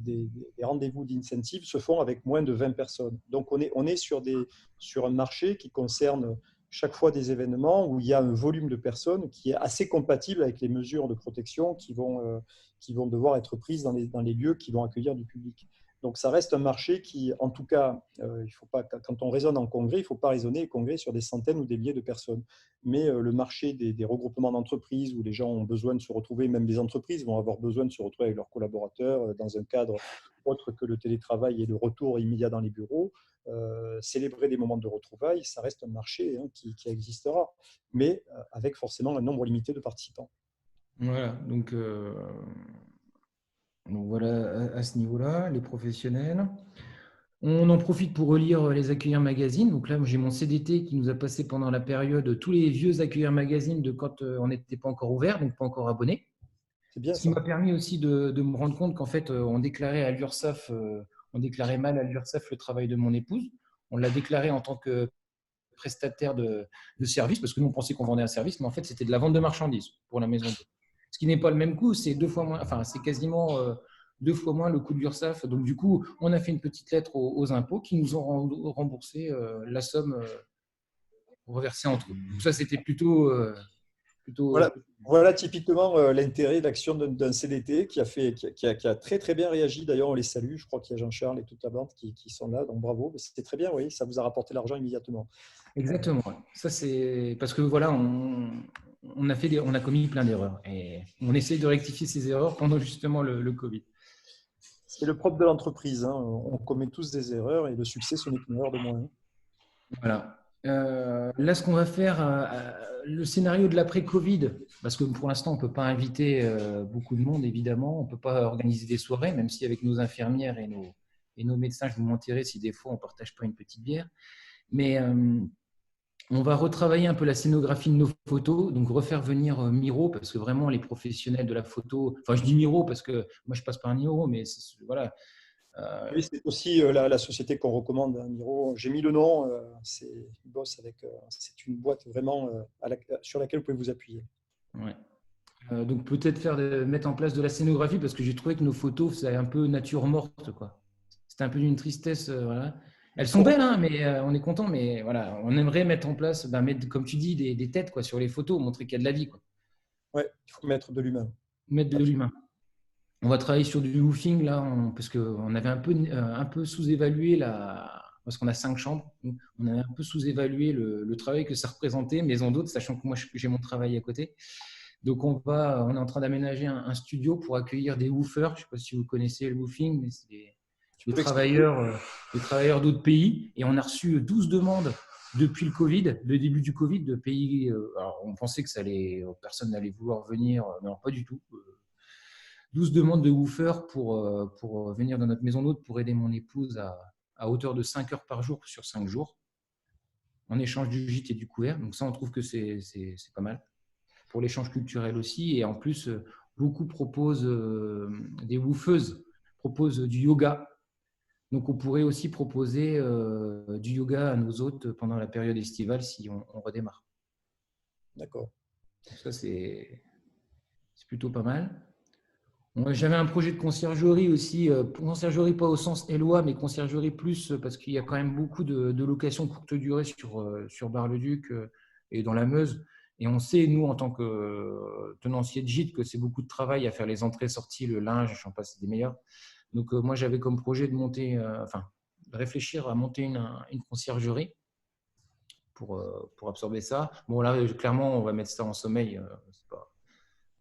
rendez-vous d'incentive se font avec moins de 20 personnes. Donc, on est sur un marché qui concerne chaque fois des événements où il y a un volume de personnes qui est assez compatible avec les mesures de protection qui vont devoir être prises dans les lieux qui vont accueillir du public. Donc, ça reste un marché qui, en tout cas, il faut pas, quand on raisonne en congrès, il ne faut pas raisonner congrès sur des centaines ou des milliers de personnes. Mais le marché des regroupements d'entreprises où les gens ont besoin de se retrouver, même les entreprises vont avoir besoin de se retrouver avec leurs collaborateurs dans un cadre autre que le télétravail et le retour immédiat dans les bureaux, célébrer des moments de retrouvailles, ça reste un marché qui existera, mais avec forcément un nombre limité de participants. Voilà, donc voilà à ce niveau-là, les professionnels. On en profite pour relire les accueilleurs magazines. Donc là, j'ai mon CDT qui nous a passé pendant la période tous les vieux accueilleurs magazines de quand on n'était pas encore ouvert, donc pas encore abonné. C'est bien Ce qui ça. m'a permis aussi de me rendre compte qu'en fait, on déclarait à l'URSSAF, on déclarait mal à l'URSSAF le travail de mon épouse. On l'a déclaré en tant que prestataire de service, parce que nous, on pensait qu'on vendait un service, mais en fait, c'était de la vente de marchandises pour la maison d'hôte. Ce qui n'est pas le même coût, c'est 2 fois moins, enfin, c'est quasiment 2 fois moins le coût de l'URSSAF. Donc, du coup, on a fait une petite lettre aux impôts qui nous ont remboursé la somme reversée entre eux. Donc, ça, c'était plutôt. Voilà typiquement l'intérêt de l'action d'un CDT qui a très très bien réagi. D'ailleurs, on les salue. Je crois qu'il y a Jean-Charles et toute la bande qui sont là. Donc bravo. C'était très bien, oui. Ça vous a rapporté l'argent immédiatement. Exactement. Ça, c'est parce que voilà, on a commis plein d'erreurs et on essaye de rectifier ces erreurs pendant justement le Covid. C'est le propre de l'entreprise. Hein. On commet tous des erreurs et le succès, ce n'est qu'une erreur de moins. Voilà. Là, ce qu'on va faire, le scénario de l'après-Covid, parce que pour l'instant, on ne peut pas inviter beaucoup de monde, évidemment. On ne peut pas organiser des soirées, même si avec nos infirmières et nos médecins, je vous mentirais si des fois, on ne partage pas une petite bière. Mais on va retravailler un peu la scénographie de nos photos, donc refaire venir Miro, parce que vraiment, les professionnels de la photo, enfin, je dis Miro parce que moi, je passe par Miro, mais voilà. Oui, c'est aussi la société qu'on recommande, hein, Miro. J'ai mis le nom. C'est une boîte vraiment sur laquelle vous pouvez vous appuyer. Ouais. Donc peut-être mettre en place de la scénographie parce que j'ai trouvé que nos photos, c'est un peu nature morte, quoi. C'était un peu d'une tristesse. Voilà. Elles sont belles, hein, mais on est content, mais voilà, on aimerait mettre en place, mettre, comme tu dis, des têtes quoi, sur les photos, montrer qu'il y a de la vie, quoi. Ouais, il faut mettre de l'humain. Mettre de l'humain. On va travailler sur du woofing là, parce qu'on avait un peu sous-évalué parce qu'on a 5 chambres, on avait un peu sous-évalué le travail que ça représentait, maison d'hôte, sachant que moi j'ai mon travail à côté. Donc on est en train d'aménager un studio pour accueillir des woofers. Je ne sais pas si vous connaissez le woofing, mais c'est des travailleurs d'autres pays. Et on a reçu 12 demandes depuis le début du Covid, de pays. Alors on pensait que personne n'allait vouloir venir, mais non, pas du tout. 12 demandes de woofers pour venir dans notre maison d'hôte pour aider mon épouse à hauteur de 5 heures par jour sur 5 jours, en échange du gîte et du couvert. Donc ça, on trouve que c'est pas mal. Pour l'échange culturel aussi. Et en plus, beaucoup proposent des woofeuses, proposent du yoga. Donc, on pourrait aussi proposer du yoga à nos hôtes pendant la période estivale si on redémarre. D'accord. Ça, c'est plutôt pas mal. J'avais un projet de conciergerie aussi, conciergerie pas au sens éloi, mais conciergerie plus parce qu'il y a quand même beaucoup de locations courte durée sur Bar-le-Duc et dans la Meuse. Et on sait, nous, en tant que tenancier de gîte, que c'est beaucoup de travail à faire les entrées-sorties, le linge, j'en passe des meilleurs. Donc, moi, j'avais comme projet de monter, de réfléchir à monter une conciergerie pour absorber ça. Bon, là, clairement, on va mettre ça en sommeil.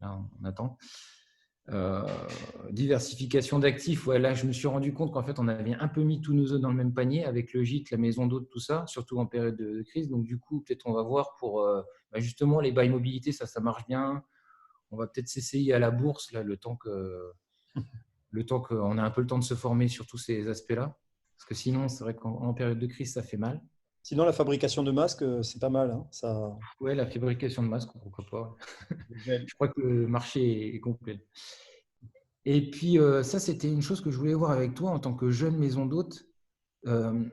Là, on attend. Diversification d'actifs, ouais, là je me suis rendu compte qu'en fait on avait un peu mis tous nos œufs dans le même panier avec le gîte, la maison d'hôte, tout ça, surtout en période de crise. Donc du coup peut-être on va voir pour justement les bails mobilité, ça marche bien. On va peut-être s'essayer à la bourse là, le temps qu'on a un peu le temps de se former sur tous ces aspects-là, parce que sinon c'est vrai qu'en période de crise ça fait mal. Sinon, la fabrication de masques, c'est pas mal. Hein, ça... Ouais, la fabrication de masques, pourquoi pas. Je crois que le marché est complet. Et puis, ça, c'était une chose que je voulais voir avec toi en tant que jeune maison d'hôte. Il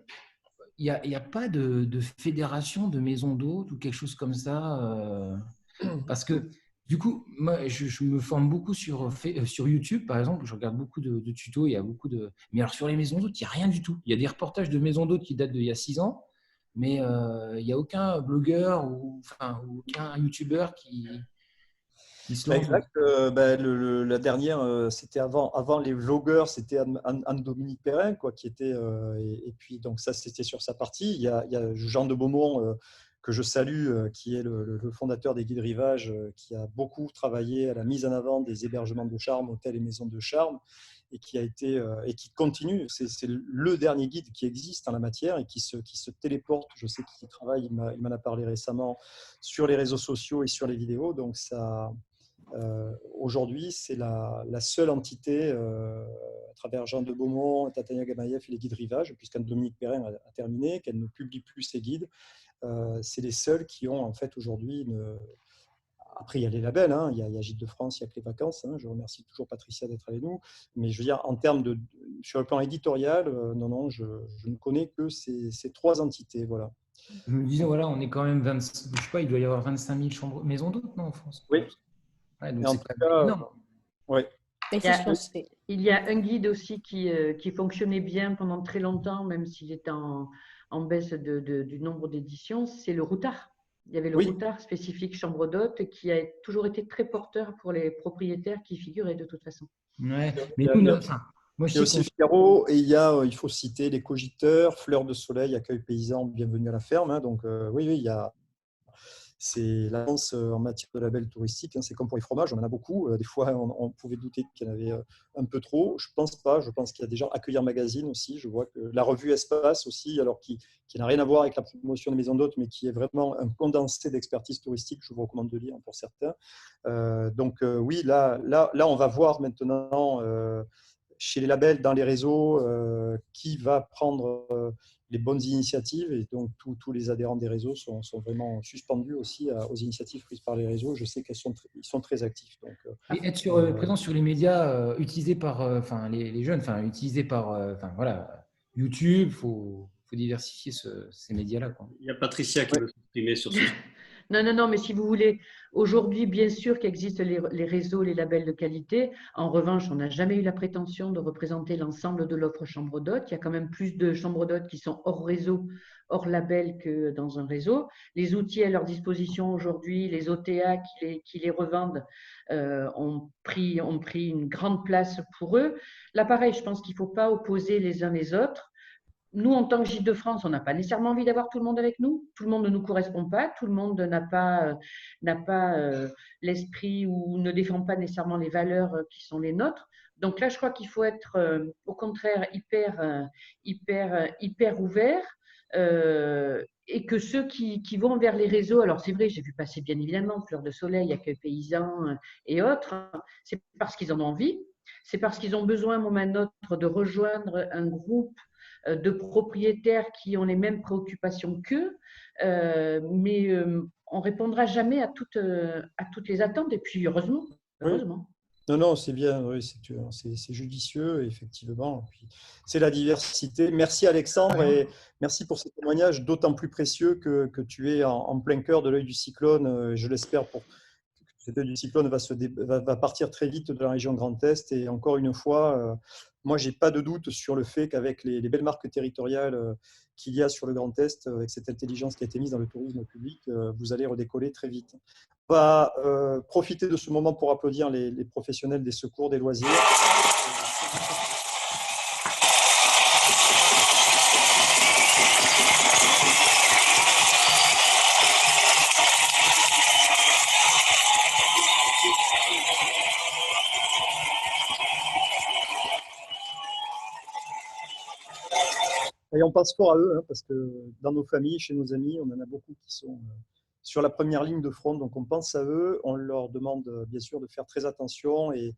n'y a pas de fédération de maisons d'hôtes ou quelque chose comme ça parce que, du coup, moi, je me forme beaucoup sur YouTube, par exemple. Je regarde beaucoup de tutos. Il y a beaucoup de... Mais alors, sur les maisons d'hôtes, il n'y a rien du tout. Il y a des reportages de maisons d'hôtes qui datent d'il y a 6 ans. Mais il n'y a aucun blogueur ou aucun YouTuber qui se lance. Exact. La dernière, c'était avant les vlogueurs, c'était Anne-Dominique Perrin, quoi, qui était. Et puis, donc, ça, c'était sur sa partie. Il y a Jean de Beaumont, que je salue, qui est le fondateur des Guides Rivage, qui a beaucoup travaillé à la mise en avant des hébergements de charme, hôtels et maisons de charme, et qui a été et qui continue. C'est le dernier guide qui existe en la matière et qui se téléporte. Je sais qu'il travaille, il m'en a parlé récemment sur les réseaux sociaux et sur les vidéos. Donc Aujourd'hui, c'est la seule entité, à travers Jean de Beaumont, Tatiana Gamaïev et les guides rivage, puisqu'Anne Dominique Perrin a terminé, qu'elle ne publie plus ses guides. C'est les seuls qui ont en fait aujourd'hui une... Après, il y a les labels, hein. Il y a Gîtes de France, il y a que les vacances. Hein. Je remercie toujours Patricia d'être avec nous. Mais je veux dire, en termes de, sur le plan éditorial, non, je ne connais que ces 3 entités. Voilà. Je me disais, voilà, on est quand même 20, je sais pas, il doit y avoir 25 000 chambres, maisons d'hôtes, non, en France? Oui. Ouais, donc en c'est tout quand même cas, énorme. Ouais. Il y a un guide aussi qui fonctionnait bien pendant très longtemps, même s'il est en baisse du nombre d'éditions, c'est le Routard. Il y avait le Routard spécifique chambre d'hôtes qui a toujours été très porteur pour les propriétaires qui figuraient de toute façon. Ouais, mais nous, moi, il y a aussi Figaro, et il faut citer les Cogiteurs, Fleurs de Soleil, Accueil Paysan, Bienvenue à la ferme. Hein. Donc oui, il y a... C'est l'avance en matière de labels touristiques. Hein. C'est comme pour les fromages, on en a beaucoup. Des fois, on pouvait douter qu'il y en avait un peu trop. Je pense pas. Je pense qu'il y a des gens. Accueillir Magazine aussi. Je vois que la revue Espace aussi, alors qui n'a rien à voir avec la promotion des maisons d'hôtes, mais qui est vraiment un condensé d'expertise touristique. Je vous recommande de lire pour certains. Donc oui, là, on va voir maintenant chez les labels, dans les réseaux, qui va prendre les bonnes initiatives, et donc tous les adhérents des réseaux sont vraiment suspendus aussi aux initiatives prises par les réseaux. Je sais qu'ils sont très actifs. Donc, et être présent sur les médias utilisés par les jeunes, utilisés par voilà, YouTube, faut diversifier ces médias-là. Il y a Patricia qui veut s'exprimer sur ce sujet. Non, mais si vous voulez, aujourd'hui, bien sûr qu'existent les réseaux, les labels de qualité. En revanche, on n'a jamais eu la prétention de représenter l'ensemble de l'offre chambre d'hôtes. Il y a quand même plus de chambres d'hôtes qui sont hors réseau, hors label que dans un réseau. Les outils à leur disposition aujourd'hui, les OTA qui les revendent, ont pris une grande place pour eux. Là, pareil, je pense qu'il ne faut pas opposer les uns les autres. Nous, en tant que Gîtes de France, on n'a pas nécessairement envie d'avoir tout le monde avec nous. Tout le monde ne nous correspond pas. Tout le monde n'a pas l'esprit ou ne défend pas nécessairement les valeurs qui sont les nôtres. Donc là, je crois qu'il faut être au contraire hyper ouvert. Et que ceux qui vont vers les réseaux, alors c'est vrai, j'ai vu passer bien évidemment Fleurs de Soleil, Accueil Paysan et autres, c'est parce qu'ils en ont envie. C'est parce qu'ils ont besoin, moment ou autre, de rejoindre un groupe de propriétaires qui ont les mêmes préoccupations qu'eux, mais on ne répondra jamais à toutes les attentes, et puis heureusement. Non, c'est bien, oui, c'est judicieux, effectivement. C'est la diversité. Merci Alexandre, et merci pour ce témoignage d'autant plus précieux que tu es en plein cœur de l'œil du cyclone. Je l'espère pour cet œil du cyclone va partir très vite de la région Grand Est, et encore une fois, moi, je n'ai pas de doute sur le fait qu'avec les belles marques territoriales qu'il y a sur le Grand Est, avec cette intelligence qui a été mise dans le tourisme public, vous allez redécoller très vite. On va profiter de ce moment pour applaudir les professionnels des secours, des loisirs. Et on pense fort à eux, hein, parce que dans nos familles, chez nos amis, on en a beaucoup qui sont sur la première ligne de front. Donc on pense à eux, on leur demande bien sûr de faire très attention, et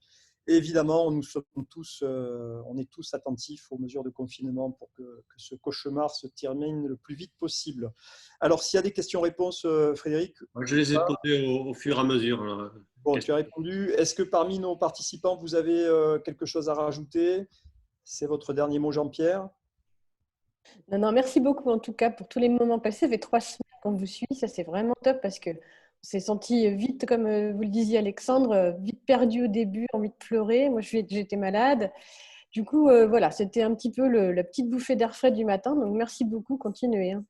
évidemment, on est tous attentifs aux mesures de confinement pour que ce cauchemar se termine le plus vite possible. Alors, s'il y a des questions-réponses, Frédéric? Je les ai posées au fur et à mesure. Alors, bon, tu as répondu. Est-ce que parmi nos participants, vous avez quelque chose à rajouter? C'est votre dernier mot, Jean-Pierre? Non, merci beaucoup en tout cas pour tous les moments passés. Ça fait 3 semaines qu'on vous suit, ça c'est vraiment top, parce qu'on s'est senti vite, comme vous le disiez Alexandre, vite perdu au début, envie de pleurer. Moi j'étais malade. Du coup, voilà, c'était un petit peu la petite bouffée d'air frais du matin. Donc merci beaucoup, continuez. Hein.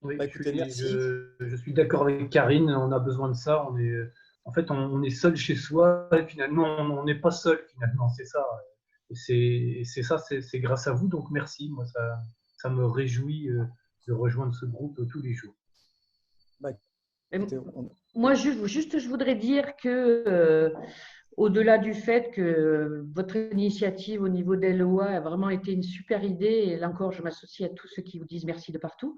Oui, je suis d'accord avec Karine, on a besoin de ça. On est seul chez soi, et finalement on n'est pas seul, finalement, c'est ça. Et c'est grâce à vous, donc merci. Moi, ça me réjouit de rejoindre ce groupe tous les jours. Moi, juste, je voudrais dire que, au-delà du fait que votre initiative au niveau d'LOA a vraiment été une super idée, et là encore, je m'associe à tous ceux qui vous disent merci de partout,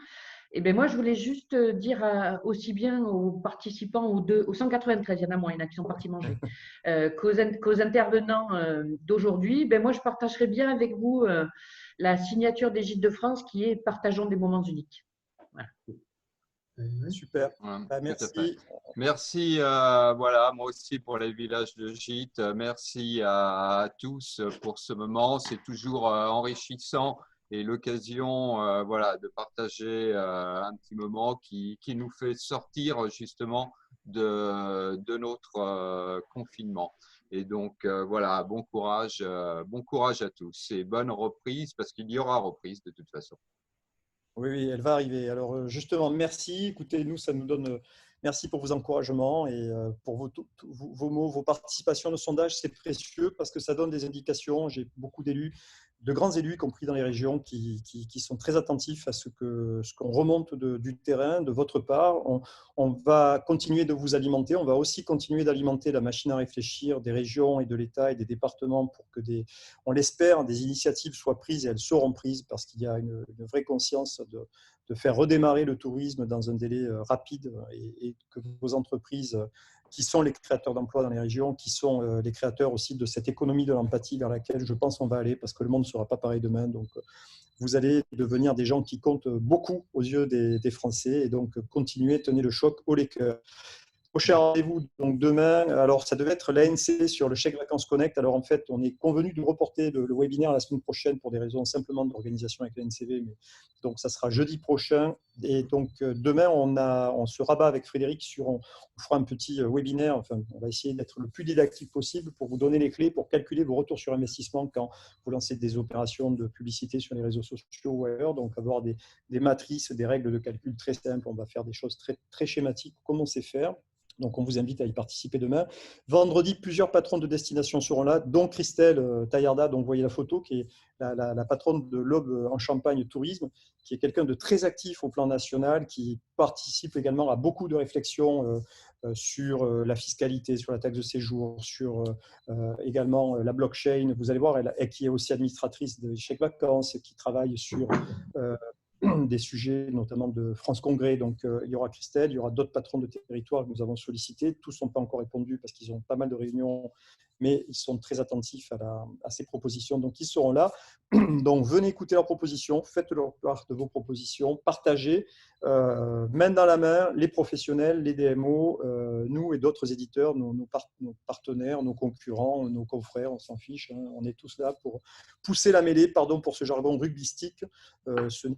Eh bien, moi, je voulais juste dire aussi bien aux participants, aux 193, il y en a moins, il y en a qui sont partis manger, qu'aux intervenants d'aujourd'hui. Ben, moi, je partagerai bien avec vous la signature des Gîtes de France qui est « Partageons des moments uniques ». Voilà. Super. Ouais, merci. Merci, voilà, moi aussi pour les villages de gîtes. Merci à tous pour ce moment. C'est toujours enrichissant et l'occasion, voilà, de partager un petit moment qui nous fait sortir justement de notre confinement. Et donc, voilà, bon courage à tous et bonne reprise parce qu'il y aura reprise de toute façon. Oui, elle va arriver. Alors justement, merci. Écoutez, nous, ça nous donne. Merci pour vos encouragements et pour vos mots, vos participations au sondage. C'est précieux parce que ça donne des indications. J'ai beaucoup d'élus, de grands élus, y compris dans les régions, qui sont très attentifs à ce qu'on remonte du terrain, de votre part. On va continuer de vous alimenter. On va aussi continuer d'alimenter la machine à réfléchir des régions et de l'État et des départements pour que on l'espère, des initiatives soient prises et elles seront prises parce qu'il y a une vraie conscience de faire redémarrer le tourisme dans un délai rapide et que vos entreprises qui sont les créateurs d'emplois dans les régions, qui sont les créateurs aussi de cette économie de l'empathie vers laquelle je pense on va aller parce que le monde ne sera pas pareil demain. Donc, vous allez devenir des gens qui comptent beaucoup aux yeux des Français et donc continuez, tenez le choc haut les cœurs. Prochain rendez-vous, donc demain, alors ça devait être l'ANC sur le chèque vacances Connect. Alors en fait, on est convenu de reporter le webinaire la semaine prochaine pour des raisons simplement d'organisation avec l'ANCV. Donc ça sera jeudi prochain. Et donc demain, on se rabat avec Frédéric on fera un petit webinaire. Enfin, on va essayer d'être le plus didactique possible pour vous donner les clés pour calculer vos retours sur investissement quand vous lancez des opérations de publicité sur les réseaux sociaux ou ailleurs. Donc avoir des matrices, des règles de calcul très simples. On va faire des choses très, très schématiques comme on sait faire. Donc, on vous invite à y participer demain. Vendredi, plusieurs patrons de destination seront là, dont Christelle Taillarda, dont vous voyez la photo, qui est la patronne de l'Aube en Champagne Tourisme, qui est quelqu'un de très actif au plan national, qui participe également à beaucoup de réflexions sur la fiscalité, sur la taxe de séjour, sur également la blockchain. Vous allez voir, elle qui est aussi administratrice de chèques vacances, qui travaille sur des sujets notamment de France Congrès. Donc, il y aura Christelle, il y aura d'autres patrons de territoire que nous avons sollicités. Tous n'ont pas encore répondu parce qu'ils ont pas mal de réunions, mais ils sont très attentifs à ces propositions. Donc, ils seront là. Donc, venez écouter leurs propositions, faites-leur part de vos propositions, partagez, main dans la main, les professionnels, les DMO, nous et d'autres éditeurs, nos partenaires, nos concurrents, nos confrères, on s'en fiche. Hein, on est tous là pour pousser la mêlée, pardon pour ce jargon rugbystique. Ce n'est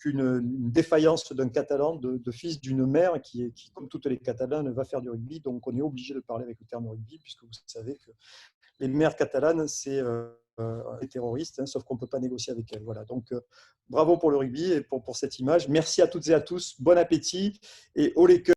qu'une défaillance d'un Catalan, de fils d'une mère qui, comme toutes les Catalans, va faire du rugby. Donc, on est obligé de parler avec le terme rugby, puisque vous savez que les mères catalanes, c'est les terroristes, hein, sauf qu'on ne peut pas négocier avec elles. Voilà. Donc, bravo pour le rugby et pour cette image. Merci à toutes et à tous. Bon appétit et haut les cœurs.